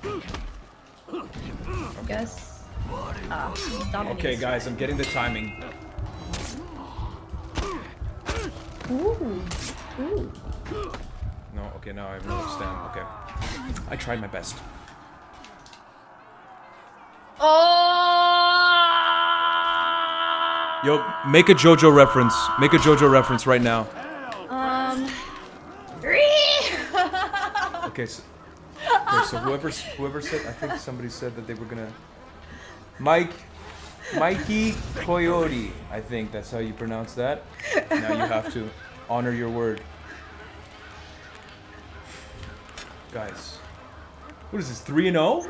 I guess. Domini's. Okay, guys, I'm getting the timing. Ooh. No, okay, now I have no stand. Okay. I tried my best. Oh! Yo, make a JoJo reference. Make a JoJo reference right now. Okay, so whoever said, I think somebody said that they were gonna... Mikey Coyote, I think that's how you pronounce that. Now you have to honor your word. Guys, what is this, 3-0?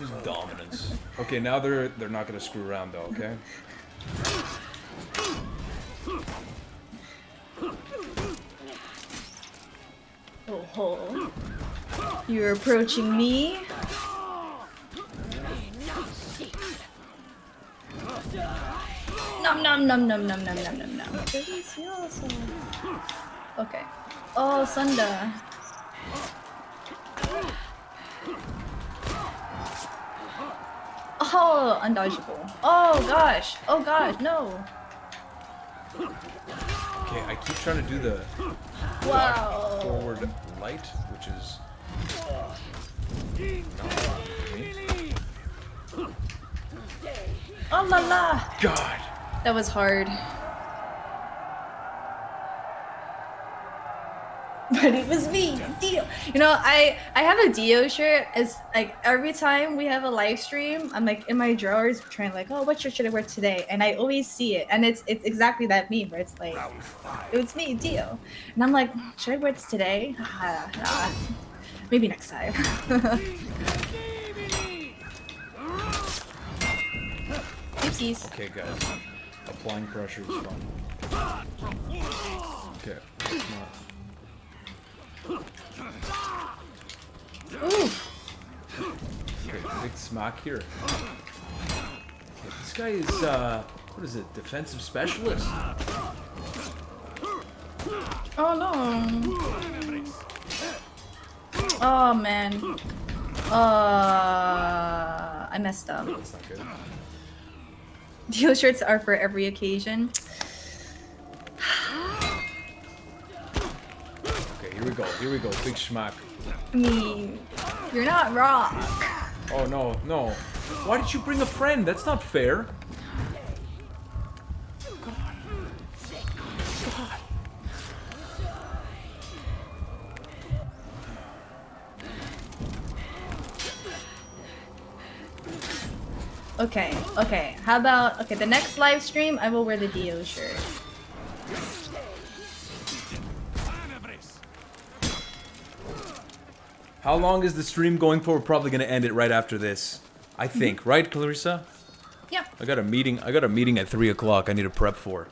This is dominance. Okay, now they're not gonna screw around though, okay? Oh, you're approaching me. Nom nom nom nom nom nom nom nom nom. Delicioso. Okay. Oh, Sunda. Oh, undodgeable. Oh gosh. Oh gosh, no. Okay, I keep trying to do the Wow. forward light, which is not for me. Oh la la. God. That was hard. But it was me, Dio. You know, I have a Dio shirt. It's like every time we have a live stream, I'm like in my drawers trying like, oh, what shirt should I wear today? And I always see it, and it's exactly that meme where it's like, it was me, Dio, and I'm like, should I wear this today? Maybe next time. Oopsies. Okay, guys. Applying pressure is fun. Okay, it's not. Ooh. Okay, big smack here. Okay, this guy is, what is it, defensive specialist? Oh no. Oh man. I messed up. That's not good. Deal shirts are for every occasion. Okay, here we go. Here we go. Big schmack. I mean, you're not wrong. Oh no, no. Why did you bring a friend? That's not fair. Okay, okay. How about, okay, the next live stream, I will wear the Dio shirt. How long is the stream going for? We're probably gonna end it right after this. I think, right, Clarissa? Yep. I got a meeting at 3 o'clock I need to prep for.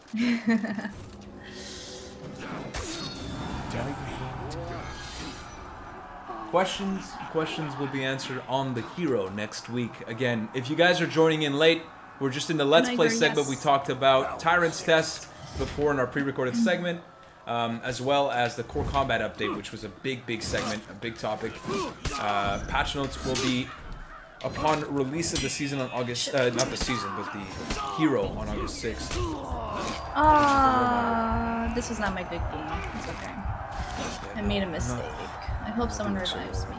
Questions will be answered on the hero next week. Again, if you guys are joining in late, we're just in the Let's Play segment. We talked about Tyrants Test before in our pre-recorded segment, as well as the core combat update, which was a big segment, a big topic. Patch notes will be upon release of the season on August, not the season, but the hero on August 6th. This was not my good game. It's okay. I made a mistake. I hope someone revives me.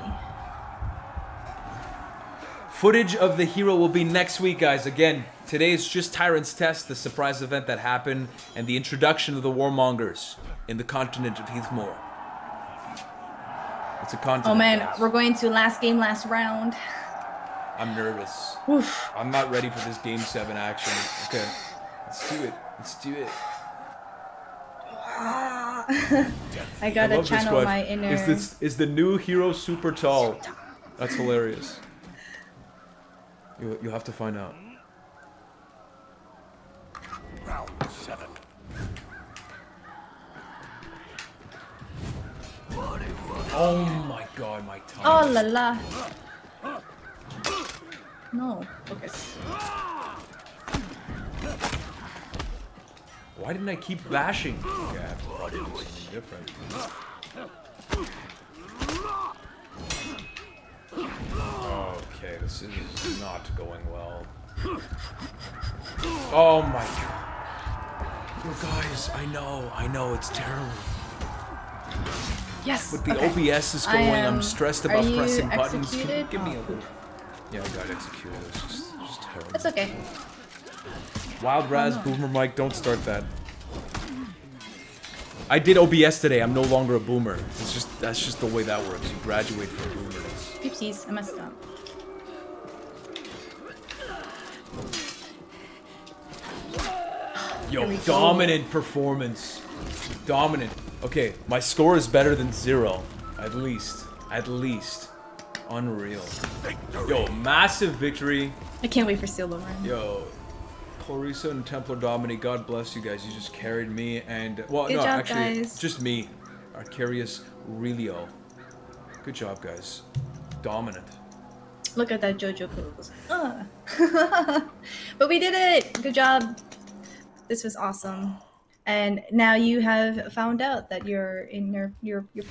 Footage of the hero will be next week, guys. Again, today is just Tyrants Test, the surprise event that happened, and the introduction of the War Mongers in the continent of Heathmore. It's a continent. Oh man, guys. we're going to last game, last round. I'm nervous. Oof. I'm not ready for this Game 7 action. Okay, let's do it. Let's do it. I gotta channel my inner... Is the new hero super tall? That's hilarious. You'll have to find out. Round 7. Oh my god, my tongue. Oh la la. No, focus. Why didn't I keep bashing? Okay, I have to probably do something different. Okay, this is not going well. Oh my god. You guys, I know, it's terrible. Yes. But the okay. OBS is going. I'm stressed about pressing buttons. Can you give me a little? Yeah, I got executed. It's just terrible. It's okay. Wild Raz, Boomer Mike, don't start that. I did OBS today. I'm no longer a boomer. That's just the way that works. You graduate from boomerness. Oopsies, I messed up. Yo, dominant performance. Dominant. Okay, my score is better than 0. At least. Unreal. Yo, massive victory. I can't wait for Steel Boomer. Yo, Clarissa and Templar Domini, God bless you guys. You just carried me and... Well, Good no, job, actually, guys. just me. Arcarius Relio. Good job, guys. Dominant. Look at that JoJo pose. But we did it! Good job. This was awesome. And now you have found out that your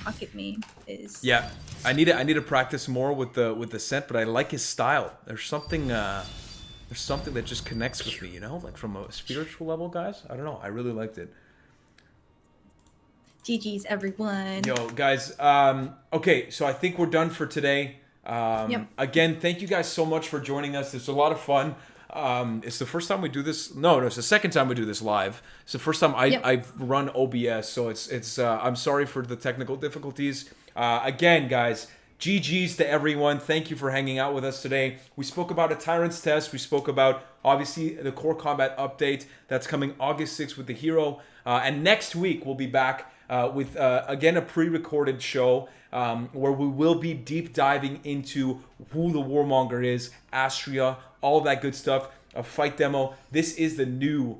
pocket me is... Yeah, I need to practice more with the scent, but I like his style. There's something that just connects with me, you know, like from a spiritual level, guys. I don't know. I really liked it. GG's, everyone. Yo, guys. Okay, so I think we're done for today. Yep. Again, thank you guys so much for joining us. It's a lot of fun. It's the first time we do this. No, it's the second time we do this live. It's the first time I've run OBS, so it's. I'm sorry for the technical difficulties. Again, guys, GG's to everyone. Thank you for hanging out with us today. We spoke about a Tyrants Test. We spoke about obviously the core combat update that's coming August 6th with the hero. And next week we'll be back with again a pre-recorded show where we will be deep diving into who the Warmonger is, Astria, all that good stuff, a fight demo. This is the new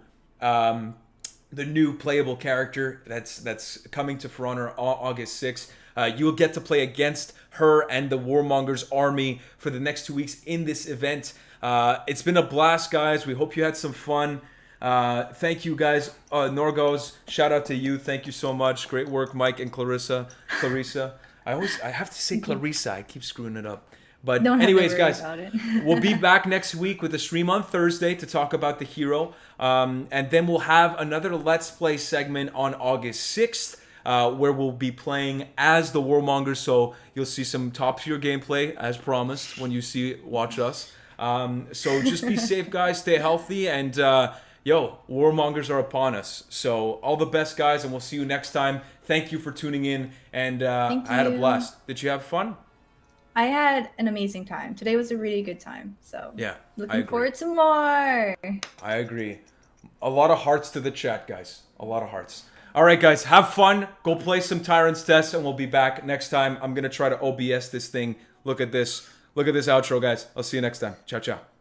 the new playable character that's coming to For Honor August 6th. You'll get to play against her and the War Mongers army for the next 2 weeks in this event. It's been a blast, guys. We hope you had some fun. Thank you, guys. Norgos, shout out to you. Thank you so much. Great work, Mike and Clarissa. I have to say Clarissa. I keep screwing it up. But anyways, guys, we'll be back next week with a stream on Thursday to talk about the hero. And then we'll have another Let's Play segment on August 6th. Where we'll be playing as the War Mongers, so you'll see some top-tier gameplay, as promised, when you watch us. So just be safe, guys. Stay healthy, and War Mongers are upon us. So all the best, guys, and we'll see you next time. Thank you for tuning in, and I had a blast. Did you have fun? I had an amazing time. Today was a really good time. So yeah, looking forward to more. I agree. A lot of hearts to the chat, guys. A lot of hearts. All right, guys, have fun. Go play some Tyrants Test, and we'll be back next time. I'm going to try to OBS this thing. Look at this. Look at this outro, guys. I'll see you next time. Ciao, ciao.